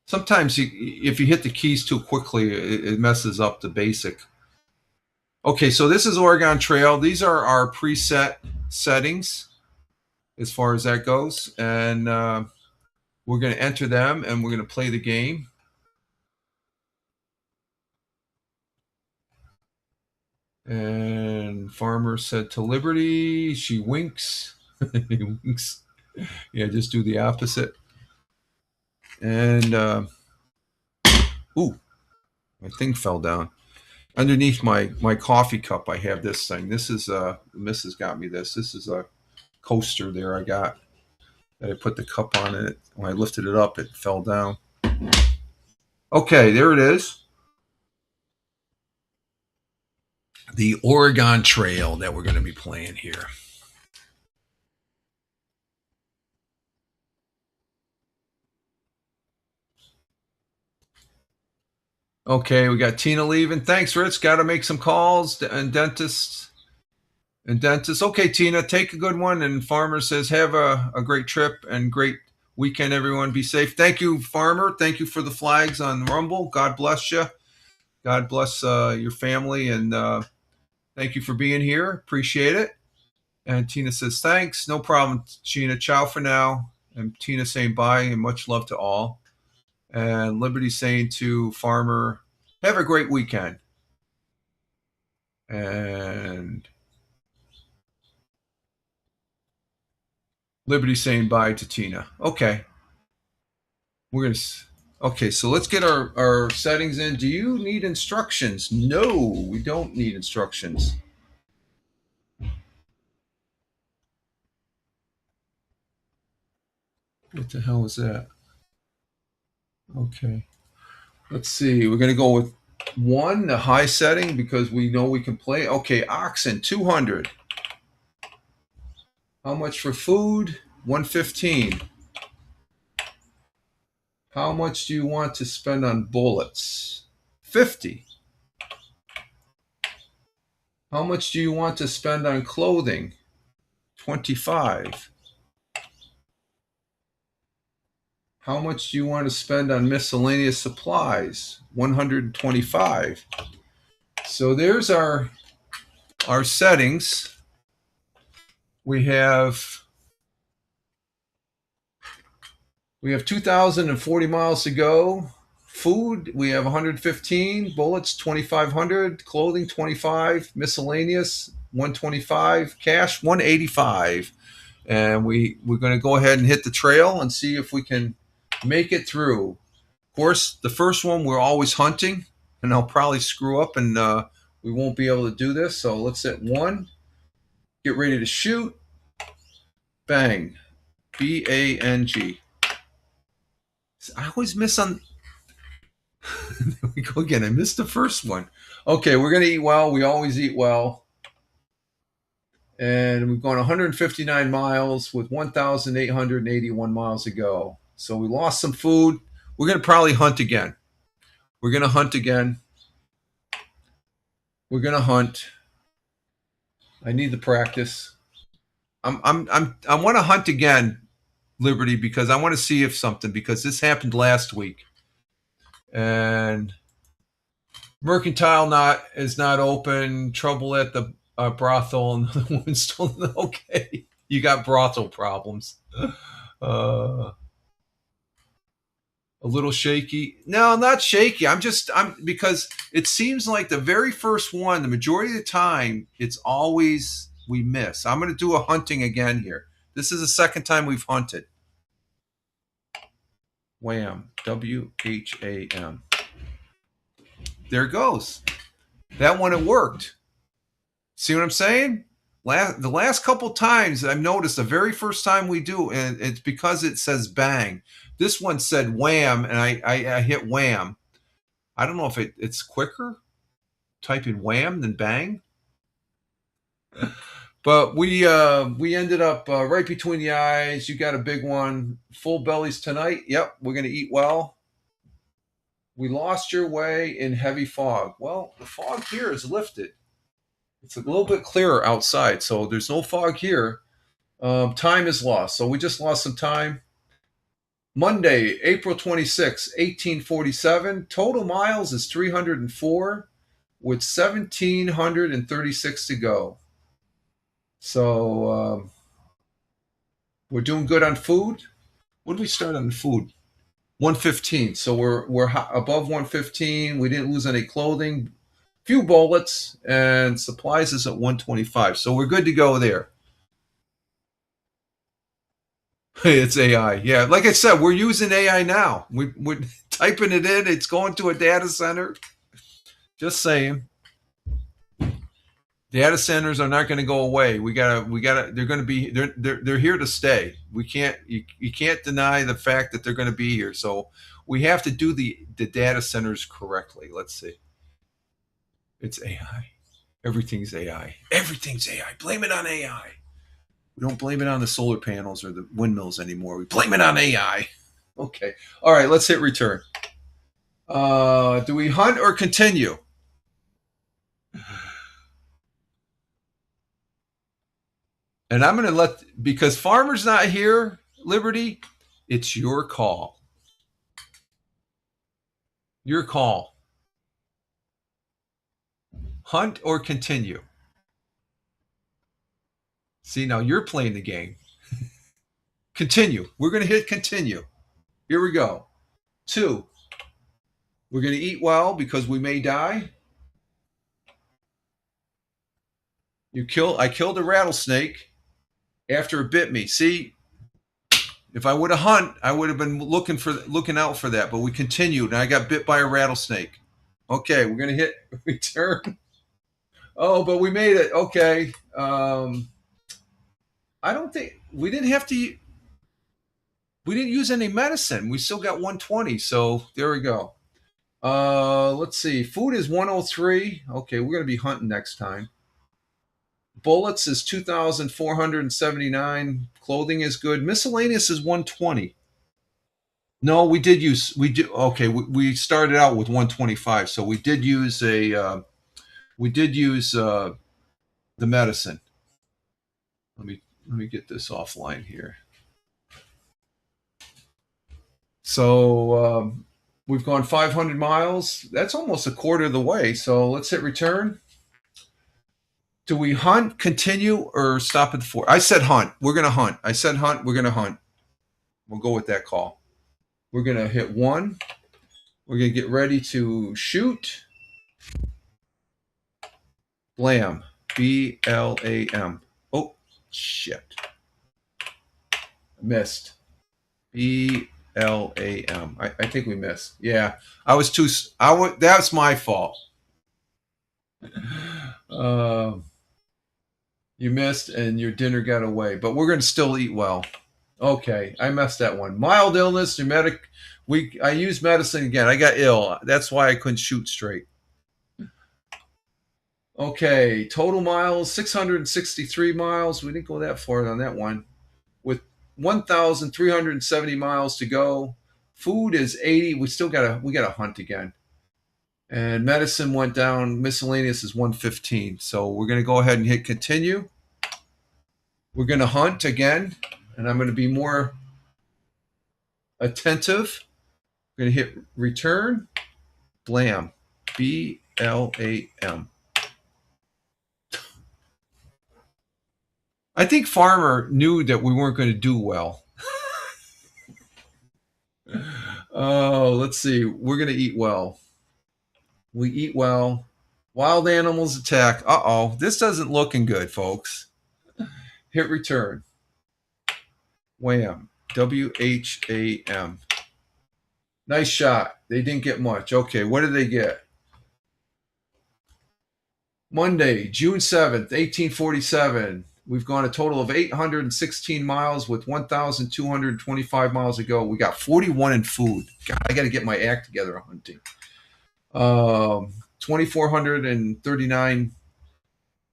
Sometimes if you hit the keys too quickly, it messes up the basic. Okay, so this is Oregon Trail. These are our preset settings as far as that goes. And we're going to enter them and we're going to play the game. And Farmer said to Liberty, she winks. He winks. Yeah, just do the opposite. And, ooh, my thing fell down. Underneath my coffee cup, I have this thing. This is, Mrs. got me this. This is a coaster there I got that I put the cup on it. When I lifted it up, it fell down. Okay, there it is. The Oregon Trail that we're going to be playing here. Okay, we got Tina leaving. Thanks, Rich. Got to make some calls and dentists. Okay, Tina, take a good one. And Farmer says, have a great trip and great weekend, everyone. Be safe. Thank you, Farmer. Thank you for the flags on Rumble. God bless you. God bless your family. And thank you for being here. Appreciate it. And Tina says, thanks. No problem, Tina. Ciao for now. And Tina saying bye and much love to all. And Liberty saying to Farmer, have a great weekend. And Liberty saying bye to Tina. Okay. Okay, so let's get our settings in. Do you need instructions? No, we don't need instructions. What the hell is that? Okay. Let's see. We're going to go with 1, the high setting, because we know we can play. Okay, oxen, 200. How much for food? 115. How much do you want to spend on bullets? 50. How much do you want to spend on clothing? 25. How much do you want to spend on miscellaneous supplies? 125. So there's our settings. We have 2,040 miles to go. Food, we have 115. Bullets, 2,500. Clothing, 25. Miscellaneous, 125. Cash, 185. And we're going to go ahead and hit the trail and see if we can make it through. Of course, the first one, we're always hunting, and I'll probably screw up and we won't be able to do this. So let's hit 1. Get ready to shoot. Bang. B-A-N-G. I always miss on... There we go again. I missed the first one. Okay, we're going to eat well. We always eat well. And we've gone 159 miles with 1,881 miles to go. So we lost some food. We're going to probably hunt again. We're going to hunt again. We're going to hunt. I need the practice. I want to hunt again, Liberty, because I want to see if something, because this happened last week. And Mercantile is not open. Trouble at the brothel, and the woman's still okay. You got brothel problems. A little shaky. No, not shaky. I'm because it seems like the very first one, the majority of the time, it's always we miss. I'm going to do a hunting again here. This is the second time we've hunted. Wham. W-H-A-M. There it goes. That one, it worked. See what I'm saying? The last couple times I've noticed, the very first time we do, and it's because it says bang. This one said wham, and I hit wham. I don't know if it's quicker typing wham than bang. But we ended up right between the eyes. You got a big one. Full bellies tonight. Yep, we're going to eat well. We lost your way in heavy fog. Well, the fog here is lifted. It's a little bit clearer outside, so there's no fog here. Time is lost, so we just lost some time. Monday, April 26, 1847. Total miles is 304 with 1,736 to go. So we're doing good on food. What did we start on food? 115. So we're above 115. We didn't lose any clothing. Few bullets, and supplies is at 125. So we're good to go there. It's AI. Yeah, like I said, we're using AI now. We're typing it in. It's going to a data center. Just saying. Data centers are not going to go away. We gotta. They're going to be. They're here to stay. We can't. You can't deny the fact that they're going to be here. So we have to do the data centers correctly. Let's see. It's AI. Everything's AI. Everything's AI. Blame it on AI. We don't blame it on the solar panels or the windmills anymore. We blame it on AI. Okay. All right. Let's hit return. Do we hunt or continue? And I'm going to because Farmer's not here, Liberty, it's your call. Your call. Hunt or continue? See, now you're playing the game. Continue. We're going to hit continue. Here we go. 2. We're going to eat well because we may die. I killed a rattlesnake after it bit me. See, if I would have hunt, I would have been looking out for that. But we continued, and I got bit by a rattlesnake. Okay, we're going to hit return. Oh, but we made it. Okay. I don't think we didn't have to. We didn't use any medicine. We still got 120. So there we go. Let's see. Food is 103. Okay, we're going to be hunting next time. Bullets is 2,479. Clothing is good. Miscellaneous is 120. No, we started out with 125. So we did use the medicine. Let me get this offline here. So we've gone 500 miles. That's almost a quarter of the way. So let's hit return. Do we hunt, continue, or stop at the fort? I said hunt. We're going to hunt. I said hunt. We're going to hunt. We'll go with that call. We're going to hit 1. We're going to get ready to shoot. Blam. B-L-A-M. Oh, shit. Missed. B-L-A-M. I think we missed. Yeah. That's my fault. You missed and your dinner got away, but we're going to still eat well. Okay, I messed that one. Mild illness, I used medicine again. I got ill. That's why I couldn't shoot straight. Okay, total miles, 663 miles. We didn't go that far on that one. With 1,370 miles to go. Food is 80. We got to hunt again. And medicine went down. Miscellaneous is 115. So we're going to go ahead and hit continue. We're going to hunt again. And I'm going to be more attentive. We're going to hit return. Blam. B-L-A-M. I think Farmer knew that we weren't going to do well. Oh, let's see. We're going to eat well. We eat well. Wild animals attack. Uh-oh. This doesn't looking good, folks. Hit return. Wham. W-H-A-M. Nice shot. They didn't get much. Okay, what did they get? Monday, June 7th, 1847. We've gone a total of 816 miles with 1,225 miles to go. We got 41 in food. God, I got to get my act together on hunting. 2,439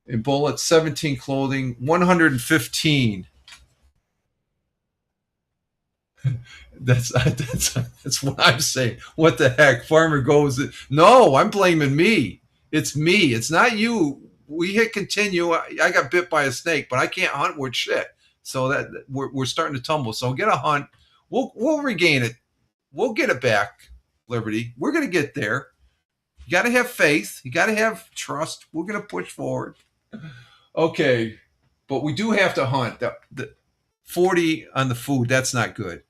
in bullets, 17 clothing, 115. That's what I'm saying. What the heck? Farmer goes, no, I'm blaming me. It's me. It's not you. We hit continue. I got bit by a snake, but I can't hunt with shit. So that we're starting to tumble. So get a hunt. We'll regain it. We'll get it back, Liberty. We're gonna get there. You got to have faith. You got to have trust. We're gonna push forward. Okay, but we do have to hunt. The 40 on the food. That's not good.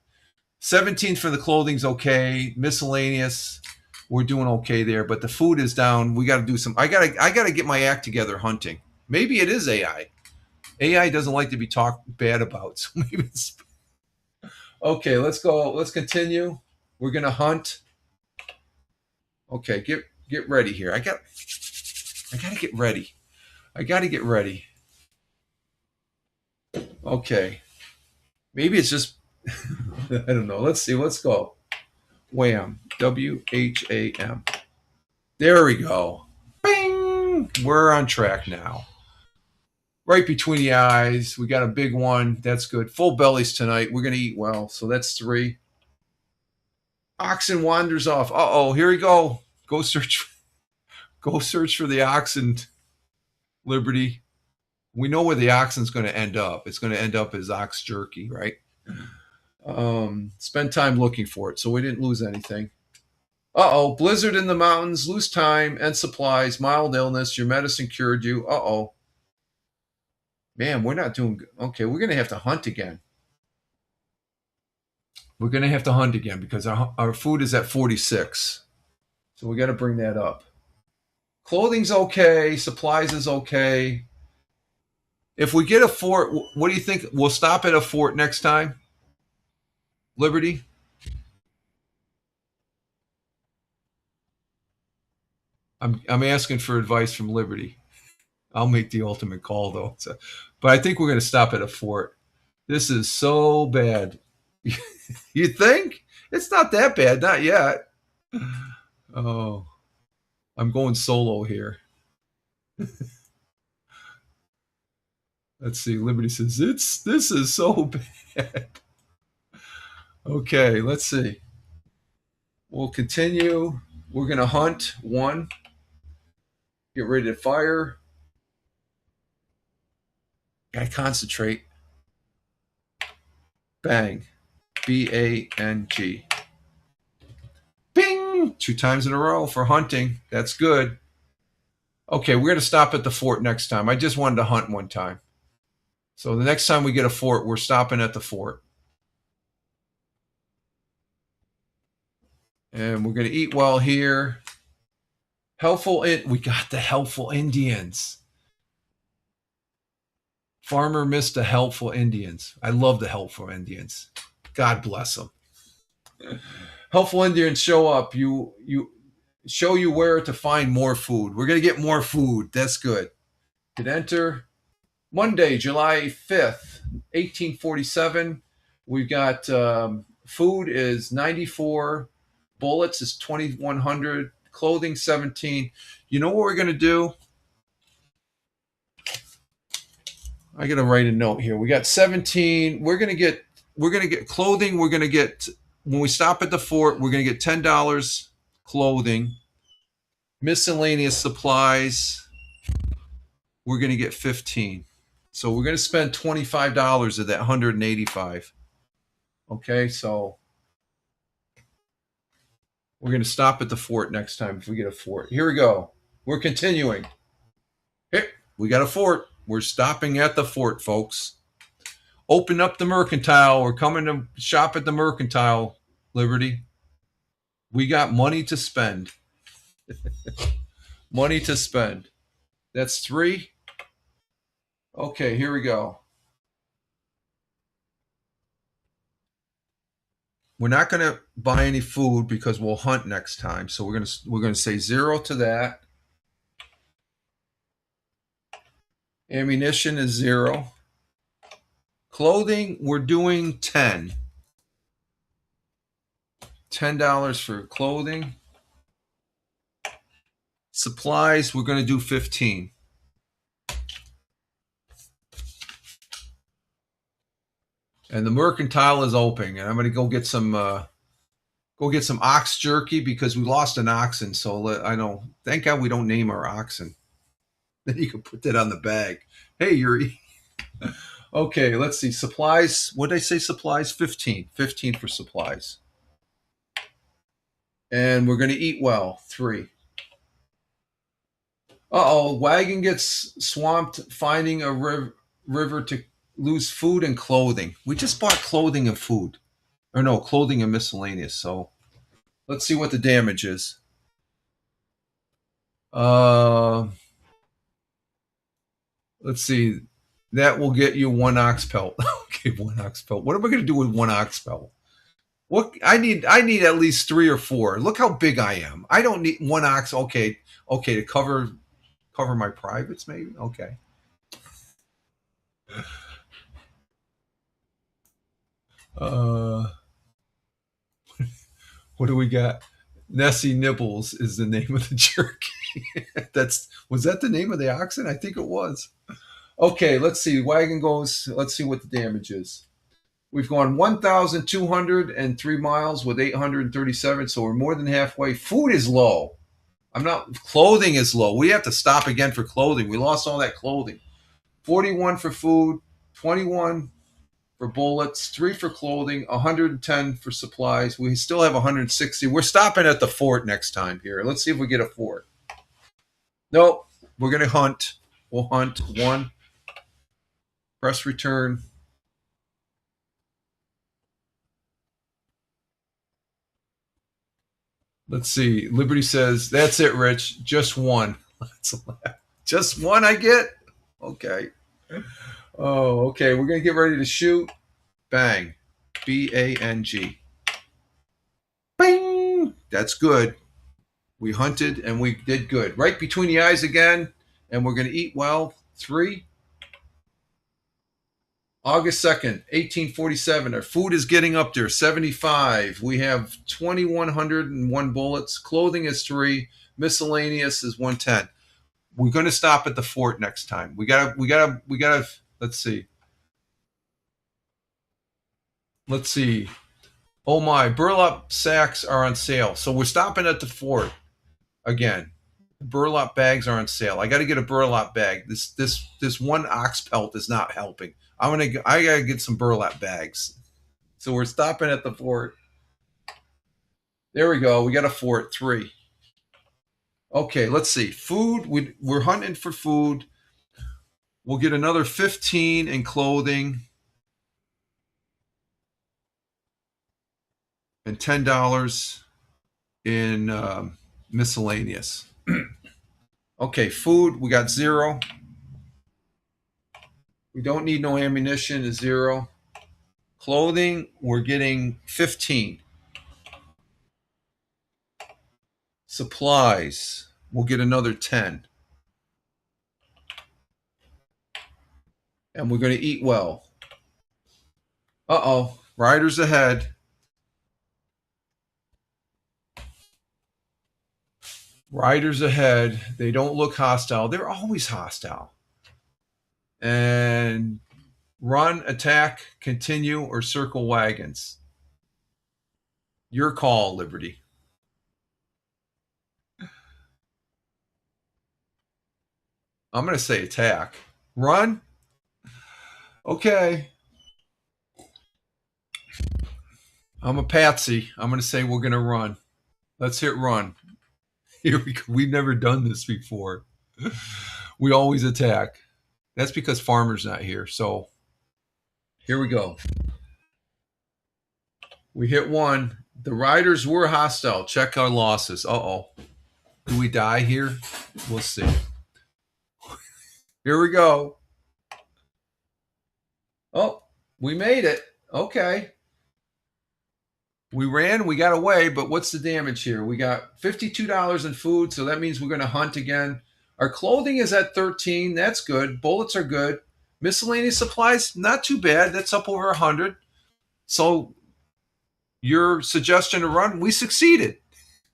17 for the clothing's okay. Miscellaneous. We're doing okay there, but the food is down. We got to do some. I gotta get my act together hunting. Maybe it is AI. AI doesn't like to be talked bad about, so maybe it's okay. Let's go. Let's continue. We're gonna hunt. Okay, get ready here. I gotta get ready. I gotta get ready. Okay, maybe it's just I don't know. Let's see. Let's go. Wham. WHAM. There we go. Bing! We're on track now. Right between the eyes. We got a big one. That's good. Full bellies tonight. We're going to eat well. So that's 3. Oxen wanders off. Uh-oh. Here we go. Go search for the oxen, Liberty. We know where the oxen's going to end up. It's going to end up as ox jerky, right? Spend time looking for it. So we didn't lose anything. Uh-oh, blizzard in the mountains, lose time and supplies, mild illness, your medicine cured you. Uh-oh. Man, we're not doing good. Okay, we're going to have to hunt again. We're going to have to hunt again because our food is at 46. So we got to bring that up. Clothing's okay. Supplies is okay. If we get a fort, what do you think? We'll stop at a fort next time? Liberty? I'm asking for advice from Liberty. I'll make the ultimate call though. So, but I think we're going to stop at a fort. This is so bad. You think? It's not that bad, not yet. Oh, I'm going solo here. Let's see. Liberty says this is so bad. Okay, let's see. We'll continue. We're going to hunt 1. Get ready to fire. Gotta concentrate. Bang. B-A-N-G. Bing! 2 times in a row for hunting. That's good. Okay, we're going to stop at the fort next time. I just wanted to hunt one time. So the next time we get a fort, we're stopping at the fort. And we're going to eat well here. We got the helpful Indians. Farmer missed the helpful Indians. I love the helpful Indians. God bless them. Helpful Indians show up. You show you where to find more food. We're going to get more food. That's good. Hit enter. Monday, July 5th, 1847. We've got food is 94. Bullets is 2,100. Clothing 17. You know what we're going to do? I got to write a note here. We got 17. We're going to get clothing. We're going to get, when we stop at the fort, we're going to get $10 clothing. Miscellaneous supplies, we're going to get 15. So we're going to spend $25 of that 185. Okay, so we're going to stop at the fort next time if we get a fort. Here we go. We're continuing. Here, we got a fort. We're stopping at the fort, folks. Open up the mercantile. We're coming to shop at the mercantile, Liberty. We got money to spend. Money to spend. That's 3. Okay, here we go. We're not going to buy any food because we'll hunt next time. So we're going to say 0 to that. Ammunition is 0. Clothing, we're doing 10. $10 for clothing. Supplies, we're going to do 15. And the mercantile is open, and I'm going to go get some ox jerky because we lost an oxen. So I know. Thank God we don't name our oxen. Then you can put that on the bag. Hey, Yuri. Okay, let's see. Supplies. What did I say? Supplies. 15. 15 for supplies. And we're going to eat well. 3. Wagon gets swamped finding a river to lose food and clothing. We just bought clothing and food. Or no, clothing and miscellaneous. So let's see what the damage is. Let's see. That will get you 1 ox pelt. Okay, 1 ox pelt. What am I going to do with 1 ox pelt? What I need at least 3 or 4. Look how big I am. I don't need 1 ox. Okay, to cover my privates, maybe. Okay. What do we got? Nessie Nibbles is the name of the jerky. Was that the name of the oxen? I think it was. Okay, let's see. Wagon goes. Let's see what the damage is. We've gone 1,203 miles with 837, so we're more than halfway. Food is low. Clothing is low. We have to stop again for clothing. We lost all that clothing. 41 for food, 21 for bullets, 3 for clothing, 110 for supplies. We still have 160. We're stopping at the fort next time here. Let's see if we get a fort. Nope. We're going to hunt. We'll hunt 1. Press return. Let's see. Liberty says, that's it, Rich. Just 1. Just 1 I get? Okay. Oh, okay. We're going to get ready to shoot. Bang. B-A-N-G. Bing! That's good. We hunted and we did good. Right between the eyes again. And we're going to eat well. 3. August 2nd, 1847. Our food is getting up there. 75. We have 2,101 bullets. Clothing is 3. Miscellaneous is 110. We're going to stop at the fort next time. We gotta, let's see. Let's see. Oh my, burlap sacks are on sale. So we're stopping at the fort again. Burlap bags are on sale. I got to get a burlap bag. This 1 ox pelt is not helping. I got to get some burlap bags. So we're stopping at the fort. There we go. We got a fort. 3. Okay, let's see. Food. We're hunting for food. We'll get another 15 in clothing. And $10 in miscellaneous. Okay, food, we got 0. We don't need no ammunition, is 0. Clothing, we're getting 15. Supplies, we'll get another 10. And we're going to eat well. Uh-oh, riders ahead. Riders ahead. They don't look hostile. They're always hostile. And run, attack, continue, or circle wagons. Your call, Liberty. I'm going to say attack. Run. Okay. I'm a patsy. I'm going to say we're going to run. Let's hit run. Here we go. We've never done this before. We always attack. That's because Farmer's not here. So here we go. We hit 1. The riders were hostile. Check our losses. Uh-oh. Do we die here? We'll see. Here we go. Oh, we made it. Okay. We ran, we got away, but what's the damage here? We got $52 in food, so that means we're going to hunt again. Our clothing is at 13. That's good. Bullets are good. Miscellaneous supplies, not too bad. That's up over 100. So your suggestion to run, we succeeded.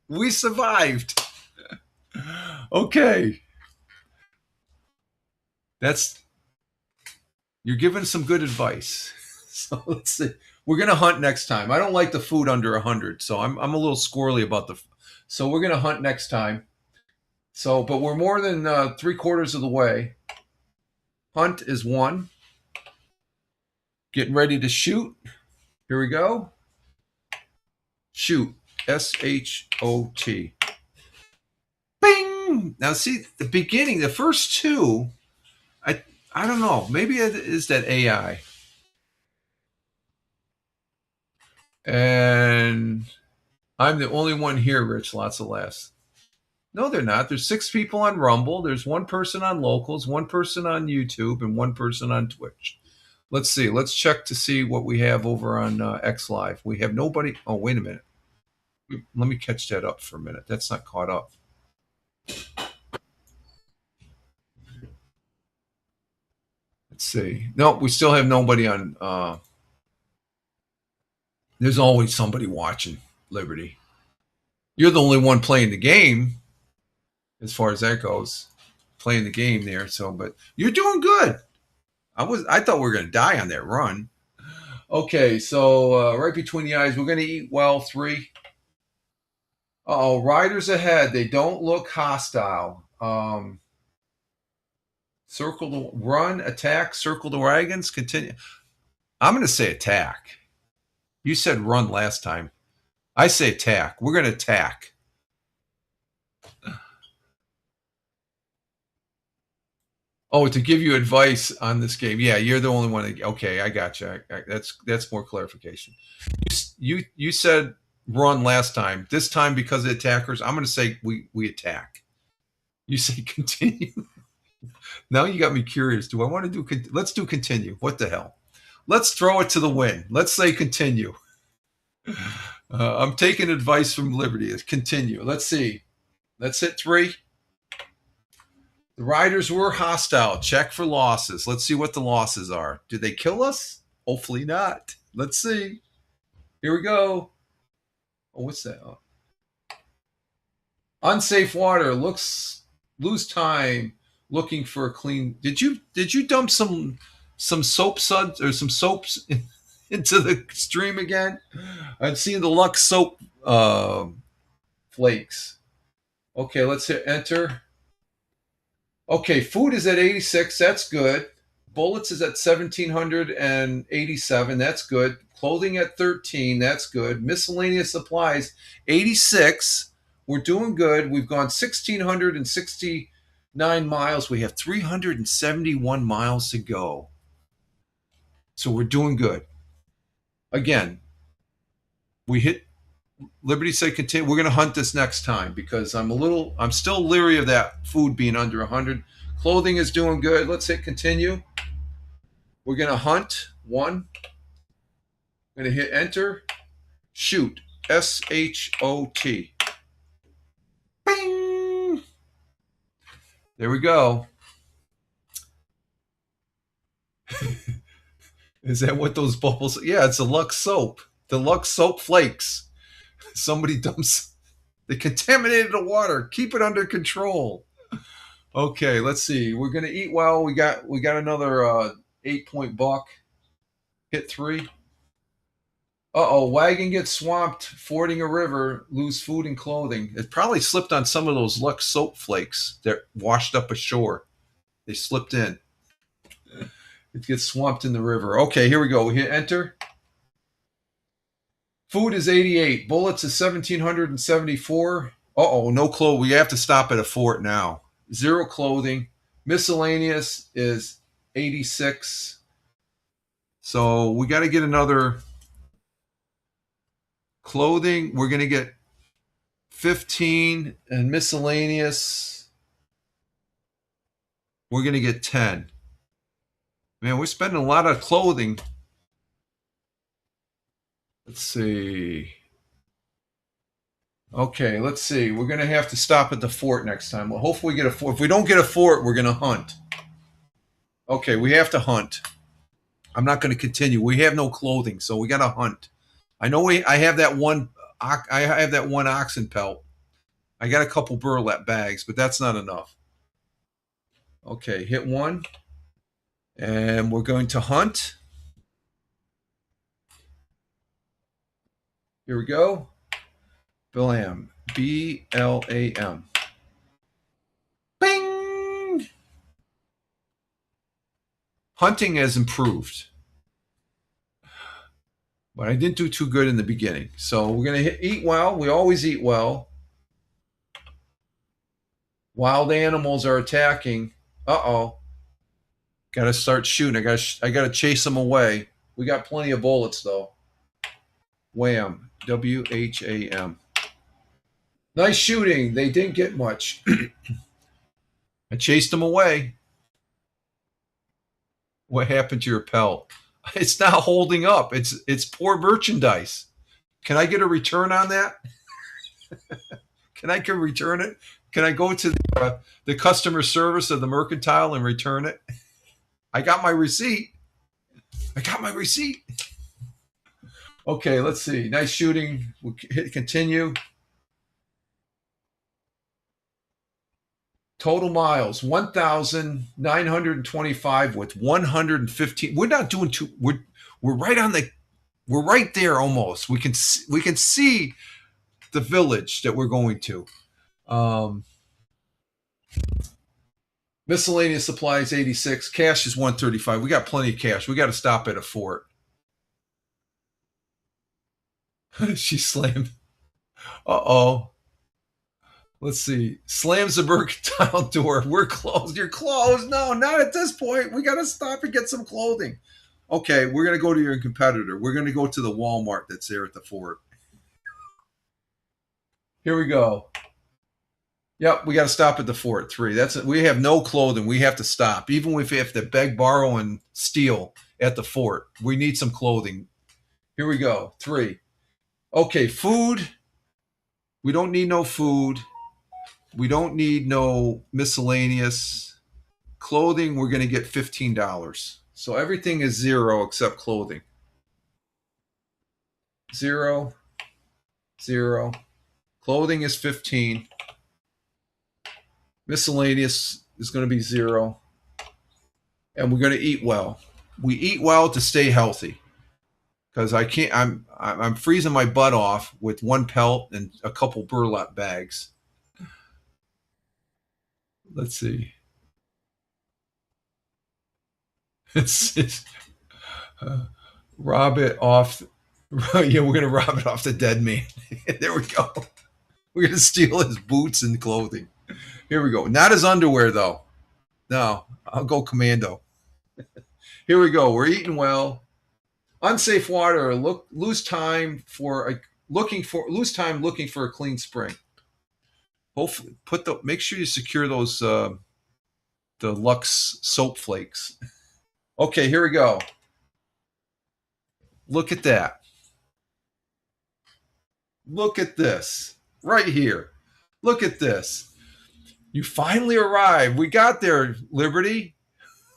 We survived. Okay. You're giving some good advice. So let's see. We're going to hunt next time. I don't like the food under 100, so I'm a little squirrely about so we're going to hunt next time. So, but we're more than 3/4 of the way. Hunt is 1. Getting ready to shoot. Here we go. Shoot. SHOT. Bing! Now see, the beginning, the first 2, I don't know. Maybe it is that AI. And I'm the only one here, Rich. Lots of laughs. No, they're not. There's 6 people on Rumble. There's 1 person on Locals, 1 person on YouTube, and 1 person on Twitch. Let's see. Let's check to see what we have over on X Live. We have nobody. Oh, wait a minute. Let me catch that up for a minute. That's not caught up. Let's see. No, we still have nobody on. There's always somebody watching, Liberty. You're the only one playing the game, as far as that goes. Playing the game there. So, but you're doing good. I thought we were going to die on that run. Okay, so right between the eyes, we're going to eat well. 3. Riders ahead. They don't look hostile. Circle the run, attack, circle the wagons, continue. I'm going to say attack. You said run last time. I say attack. We're going to attack. Oh, to give you advice on this game. Yeah, you're the only one. Okay, I got you. That's more clarification. You said run last time. This time, because of the attackers, I'm going to say we attack. You say continue. Now you got me curious. Do I want to do? Let's do continue. What the hell? Let's throw it to the wind. Let's say continue. I'm taking advice from Liberty. It's continue. Let's see. Let's hit 3. The riders were hostile. Check for losses. Let's see what the losses are. Did they kill us? Hopefully not. Let's see. Here we go. Oh, what's that? Oh. Unsafe water. Lose time looking for a clean. Did you dump some soap suds or some soaps into the stream again? I'm seeing the Lux soap flakes. Okay, let's hit enter. Okay, food is at 86. That's good. Bullets is at 1,787. That's good. Clothing at 13. That's good. Miscellaneous supplies, 86. We're doing good. We've gone 1,669 miles. We have 371 miles to go. So we're doing good. Again, we hit Liberty say continue. We're going to hunt this next time because I'm still leery of that food being under 100. Clothing is doing good. Let's hit continue. We're going to hunt 1. I'm going to hit enter. Shoot. SHOT. Bing! There we go. Is that what those bubbles? Yeah, it's a Lux soap. The Lux soap flakes. Somebody dumps. They contaminated the water. Keep it under control. Okay, let's see. We're gonna eat well. We got another 8-point buck. Hit 3. Wagon gets swamped fording a river. Lose food and clothing. It probably slipped on some of those Lux soap flakes that washed up ashore. They slipped in. It gets swamped in the river. Okay, here we go. We hit enter. Food is 88. Bullets is 1,774. No clothes. We have to stop at a fort now. 0 clothing. Miscellaneous is 86. So we got to get another clothing. We're going to get 15, and miscellaneous, we're going to get 10. Man, we're spending a lot of clothing. Let's see. Okay, let's see. We're going to have to stop at the fort next time. Well, hopefully we get a fort. If we don't get a fort, we're going to hunt. Okay, we have to hunt. I'm not going to continue. We have no clothing, so we got to hunt. I know I have that one. I have that one oxen pelt. I got a couple burlap bags, but that's not enough. Okay, hit 1. And we're going to hunt. Here we go. Blam. BLAM. Bing! Hunting has improved. But I didn't do too good in the beginning. So we're going to eat well. We always eat well. Wild animals are attacking. Uh-oh. Got to start shooting. I got to chase them away. We got plenty of bullets, though. Wham. WHAM. Nice shooting. They didn't get much. I chased them away. What happened to your pelt? It's not holding up. It's poor merchandise. Can I get a return on that? Can I return it? Can I go to the customer service of the mercantile and return it? I got my receipt. Okay, let's see. Nice shooting. We'll hit continue. Total miles 1,925 with 115. We're not doing too. We're right on the. We're right there almost. We can see the village that we're going to. Miscellaneous supplies 86. Cash is 135. We got plenty of cash. We got to stop at a fort. She slammed. Uh-oh. Let's see. Slams the mercantile door. We're closed. You're closed. No, not at this point. We got to stop and get some clothing. Okay, we're going to go to your competitor. We're going to go to the Walmart that's there at the fort. Here we go. Yep, we got to stop at the fort. 3. That's it. We have no clothing. We have to stop. Even if we have to beg, borrow, and steal at the fort, we need some clothing. Here we go. 3. Okay, food. We don't need no food. We don't need no miscellaneous. Clothing, we're going to get $15. So everything is 0 except clothing. 0, 0. Clothing is 15. Miscellaneous is going to be 0. And we're going to eat well. We eat well to stay healthy. Because I can't. I'm freezing my butt off with 1 pelt and a couple burlap bags. Let's see. It's rob it off. Yeah, we're gonna rob it off the dead man. There we go. We're gonna steal his boots and clothing. Here we go. Not his underwear though. No, I'll go commando. Here we go. We're eating well. Unsafe water. Lose time looking for a clean spring. Hopefully, make sure you secure those the Lux soap flakes. Okay, here we go. Look at that. Look at this right here. Look at this. You finally arrived. We got there, Liberty.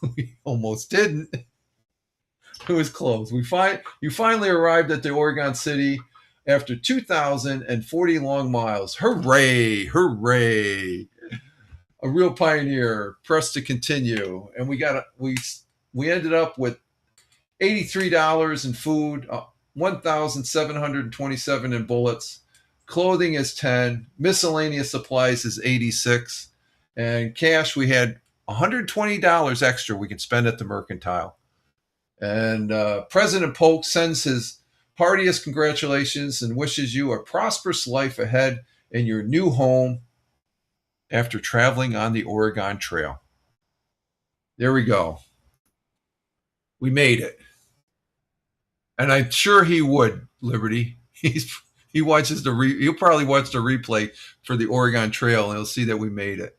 We almost didn't. It was close. You finally arrived at the Oregon City after 2,040 long miles. Hooray! Hooray! A real pioneer. Press to continue. And we ended up with $83 in food, 1,727 in bullets. Clothing is 10. Miscellaneous supplies is 86. And cash, we had $120 extra we could spend at the mercantile. And President Polk sends his heartiest congratulations and wishes you a prosperous life ahead in your new home after traveling on the Oregon Trail. There we go. We made it. And I'm sure he would, Liberty. He'll probably watch the replay for the Oregon Trail and he'll see that we made it.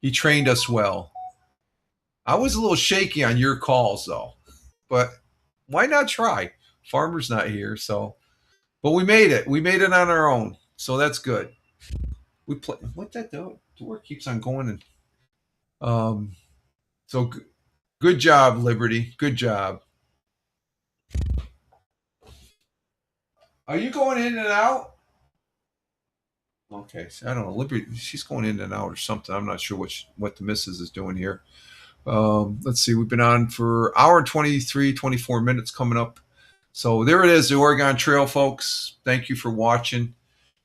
He trained us well. I was a little shaky on your calls, though. But why not try? Farmer's not here, so But we made it. We made it on our own, so that's good. We play. What that door keeps on going and so good job, Liberty. Good job. Are you going in and out? Okay, so I don't know. Liberty, she's going in and out or something. I'm not sure what the missus is doing here. Let's see. We've been on for hour and 23, 24 minutes coming up. So there it is, the Oregon Trail, folks. Thank you for watching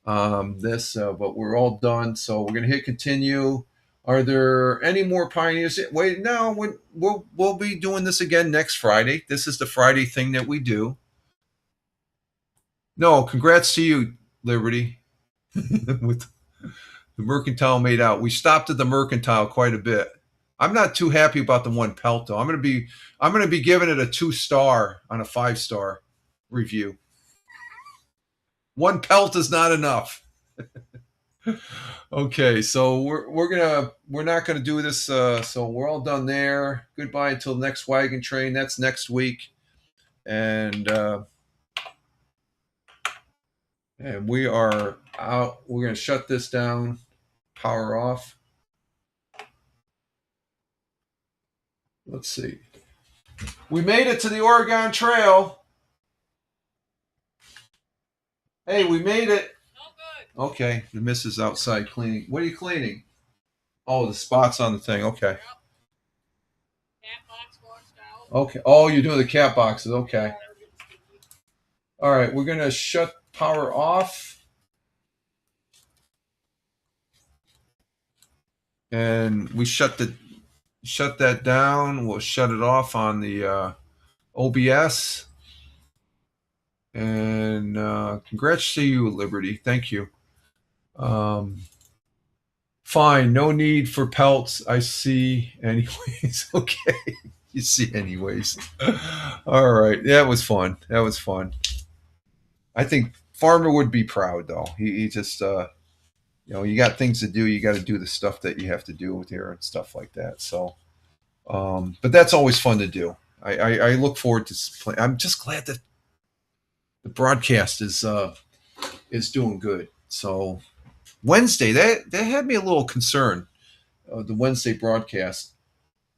this, but we're all done. So we're going to hit continue. Are there any more pioneers? Wait, no, we'll be doing this again next Friday. This is the Friday thing that we do. No, congrats to you, Liberty, with the Mercantile made out. We stopped at the Mercantile quite a bit. I'm not too happy about the one pelt though. I'm gonna be giving it a 2-star on a 5-star review. One pelt is not enough. Okay, so we're not gonna do this. So we're all done there. Goodbye until next wagon train. That's next week, and we are out. We're gonna shut this down. Power off. Let's see. We made it to the Oregon Trail. Hey, we made it. Oh, good. Okay, the missus outside cleaning. What are you cleaning? Oh, the spots on the thing. Okay. Cat box washed out. Okay. Oh, you're doing the cat boxes. Okay. All right, we're gonna shut power off, and we shut that down. We'll shut it off on the OBS. And congrats to you, Liberty. Thank you. Fine. No need for pelts. I see anyways. Okay. You see anyways. All right. That was fun. I think Farmer would be proud though. He just you got things to do. You got to do the stuff that you have to do with here and stuff like that. So but that's always fun to do. I look forward to play. I'm just glad that the broadcast is doing good. So Wednesday, that had me a little concerned. The Wednesday broadcast,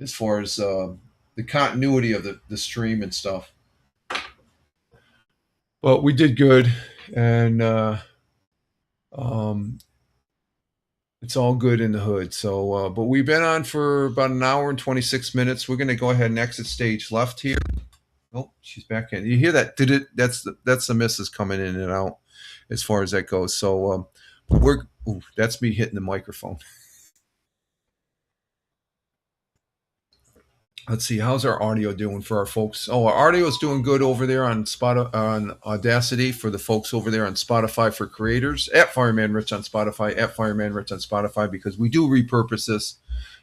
as far as the continuity of the stream and stuff. But we did good, and it's all good in the hood. So, but we've been on for about an hour and 26 minutes. We're going to go ahead and exit stage left here. Oh, she's back in. You hear that? Did it? That's the missus coming in and out, as far as that goes. So that's me hitting the microphone. Let's see, how's our audio doing for our folks? Oh, our audio is doing good over there on Audacity for the folks over there on Spotify for creators, at Fireman Rich on Spotify, at Fireman Rich on Spotify, because we do repurpose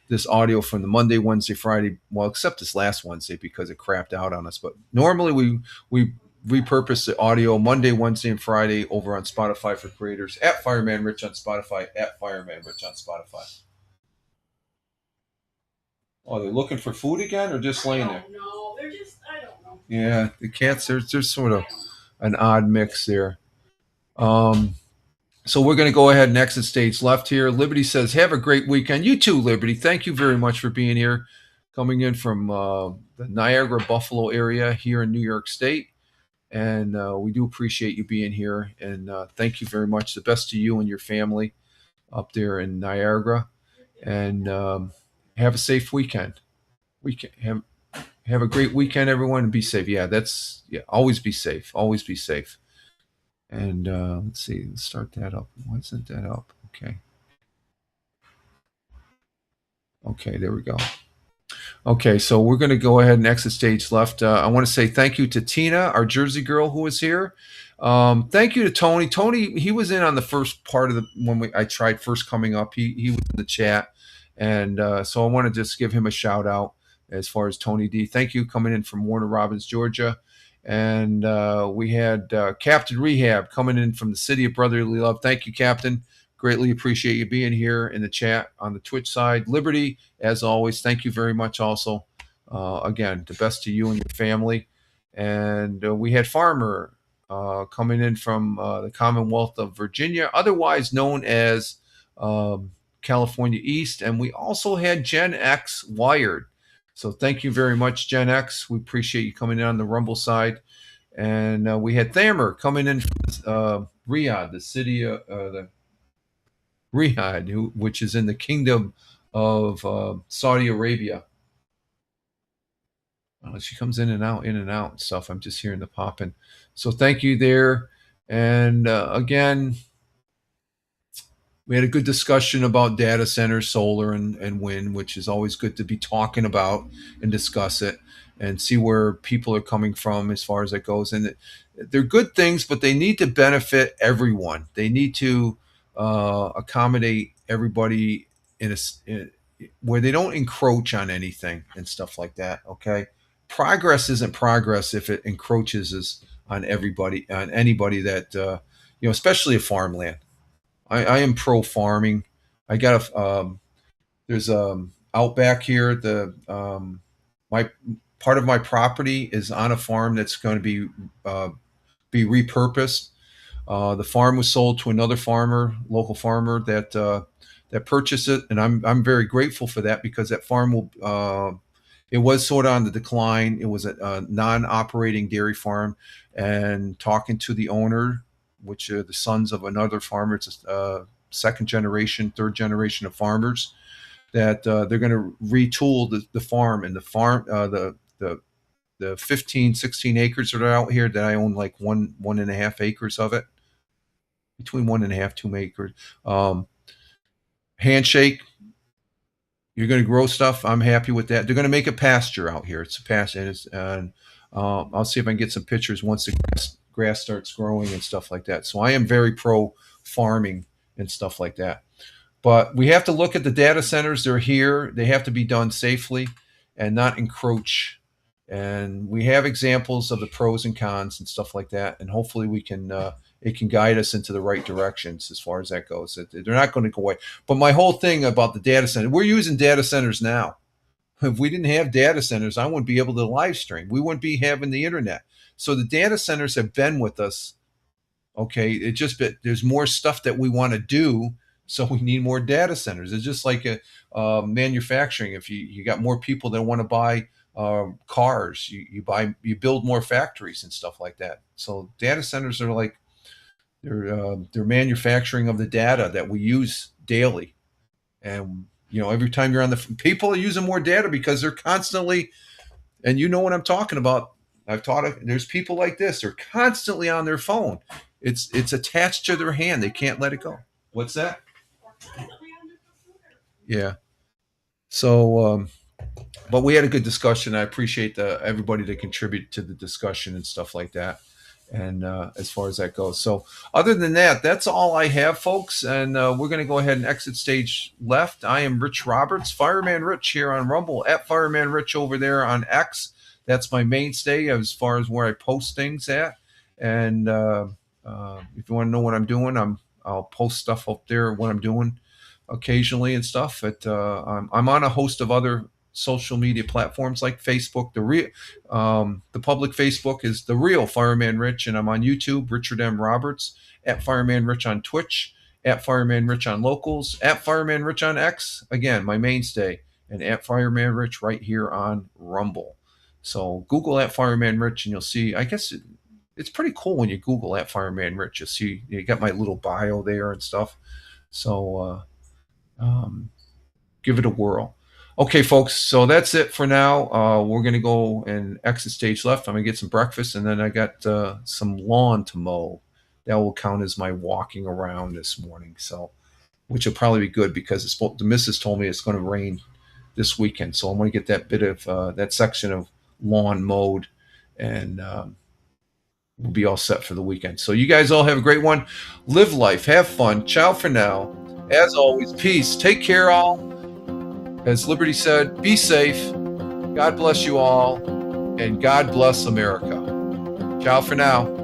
this audio from the Monday, Wednesday, Friday, well, except this last Wednesday because it crapped out on us. But normally we repurpose the audio Monday, Wednesday, and Friday over on Spotify for creators, at Fireman Rich on Spotify, at Fireman Rich on Spotify. Oh, they're looking for food again, or just laying there? No, they're just, I don't know. Yeah, the cats, there's sort of an odd mix there. So we're going to go ahead and exit stage left here. Liberty says, have a great weekend. You too, Liberty. Thank you very much for being here, coming in from the Niagara, Buffalo area here in New York State. And we do appreciate you being here. And thank you very much. The best to you and your family up there in Niagara. And have a safe weekend. Have a great weekend, everyone, and be safe. Always be safe. Always be safe. And let's see, let's start that up. Why isn't that up? Okay, there we go. Okay, so we're going to go ahead and exit stage left. I want to say thank you to Tina, our Jersey girl who was here. Thank you to Tony. Tony, he was in on the first part of I tried first coming up. He was in the chat. And so I want to just give him a shout out as far as Tony D. Thank you, coming in from Warner Robins, Georgia. And we had Captain Rehab coming in from the city of brotherly love. Thank you, Captain. Greatly appreciate you being here in the chat on the Twitch side. Liberty, as always, thank you very much also. Again, the best to you and your family. And we had Farmer coming in from the Commonwealth of Virginia, otherwise known as California East. And we also had Gen X Wired. So thank you very much, Gen X. We appreciate you coming in on the Rumble side. And we had Thamer coming in from Riyadh, the city of the Riyadh, which is in the Kingdom of Saudi Arabia. She comes in and out and stuff. I'm just hearing the popping. So thank you there. And again, we had a good discussion about data centers, solar and wind, which is always good to be talking about and discuss it and see where people are coming from as far as that goes. And they're good things, but they need to benefit everyone. They need to accommodate everybody where they don't encroach on anything and stuff like that. Okay. Progress isn't progress if it encroaches on everybody, on anybody that, especially a farmland. I am pro farming. I got there's out back here. My part of my property is on a farm that's going to be repurposed. The farm was sold to another farmer, local farmer that purchased it, and I'm very grateful for that because that farm will. It was sort of on the decline. It was a non-operating dairy farm, and talking to the owner, which are the sons of another farmer. It's a second generation, third generation of farmers that they're going to retool the farm, and the farm, the 15, 16 acres that are out here that I own, like 1.5 acres of it, between 1.5, 2 acres. Handshake. You're going to grow stuff. I'm happy with that. They're going to make a pasture out here. It's a pasture, and I'll see if I can get some pictures once the grass starts growing and stuff like that. So I am very pro farming and stuff like that. But we have to look at the data centers. They're here. They have to be done safely and not encroach. And we have examples of the pros and cons and stuff like that. And hopefully we can it can guide us into the right directions as far as that goes. They're not going to go away. But my whole thing about the data center, we're using data centers now. If we didn't have data centers, I wouldn't be able to live stream. We wouldn't be having the internet. So the data centers have been with us. Okay, it just there's more stuff that we want to do, so we need more data centers. It's just like manufacturing. If you got more people that want to buy cars, you build more factories and stuff like that. So data centers are like they're manufacturing of the data that we use daily, and every time you're on people are using more data because they're constantly, and you know what I'm talking about. I've taught it. There's people like this. They're constantly on their phone. It's attached to their hand. They can't let it go. What's that? Yeah. So, but we had a good discussion. I appreciate everybody that contributed to the discussion and stuff like that. And as far as that goes. So other than that, that's all I have, folks. And we're going to go ahead and exit stage left. I am Rich Roberts, Fireman Rich here on Rumble, at Fireman Rich over there on X. That's my mainstay as far as where I post things at. And if you want to know what I'm doing, I'll post stuff up there, what I'm doing occasionally and stuff. But I'm on a host of other social media platforms like Facebook. The public Facebook is The Real Fireman Rich, and I'm on YouTube, Richard M. Roberts, at Fireman Rich on Twitch, at Fireman Rich on Locals, at Fireman Rich on X, again, my mainstay, and at Fireman Rich right here on Rumble. So Google at Fireman Rich, and you'll see, I guess it's pretty cool when you Google at Fireman Rich. You'll see, you got my little bio there and stuff. So give it a whirl. Okay, folks, so that's it for now. We're going to go and exit stage left. I'm going to get some breakfast, and then I got some lawn to mow. That will count as my walking around this morning, so which will probably be good because the missus told me it's going to rain this weekend. So I'm going to get that bit of that section of lawn mowed, and we'll be all set for the weekend. So you guys all have a great one. Live life. Have fun. Ciao for now. As always, peace. Take care, all. As Liberty said, be safe. God bless you all, and God bless America. Ciao for now.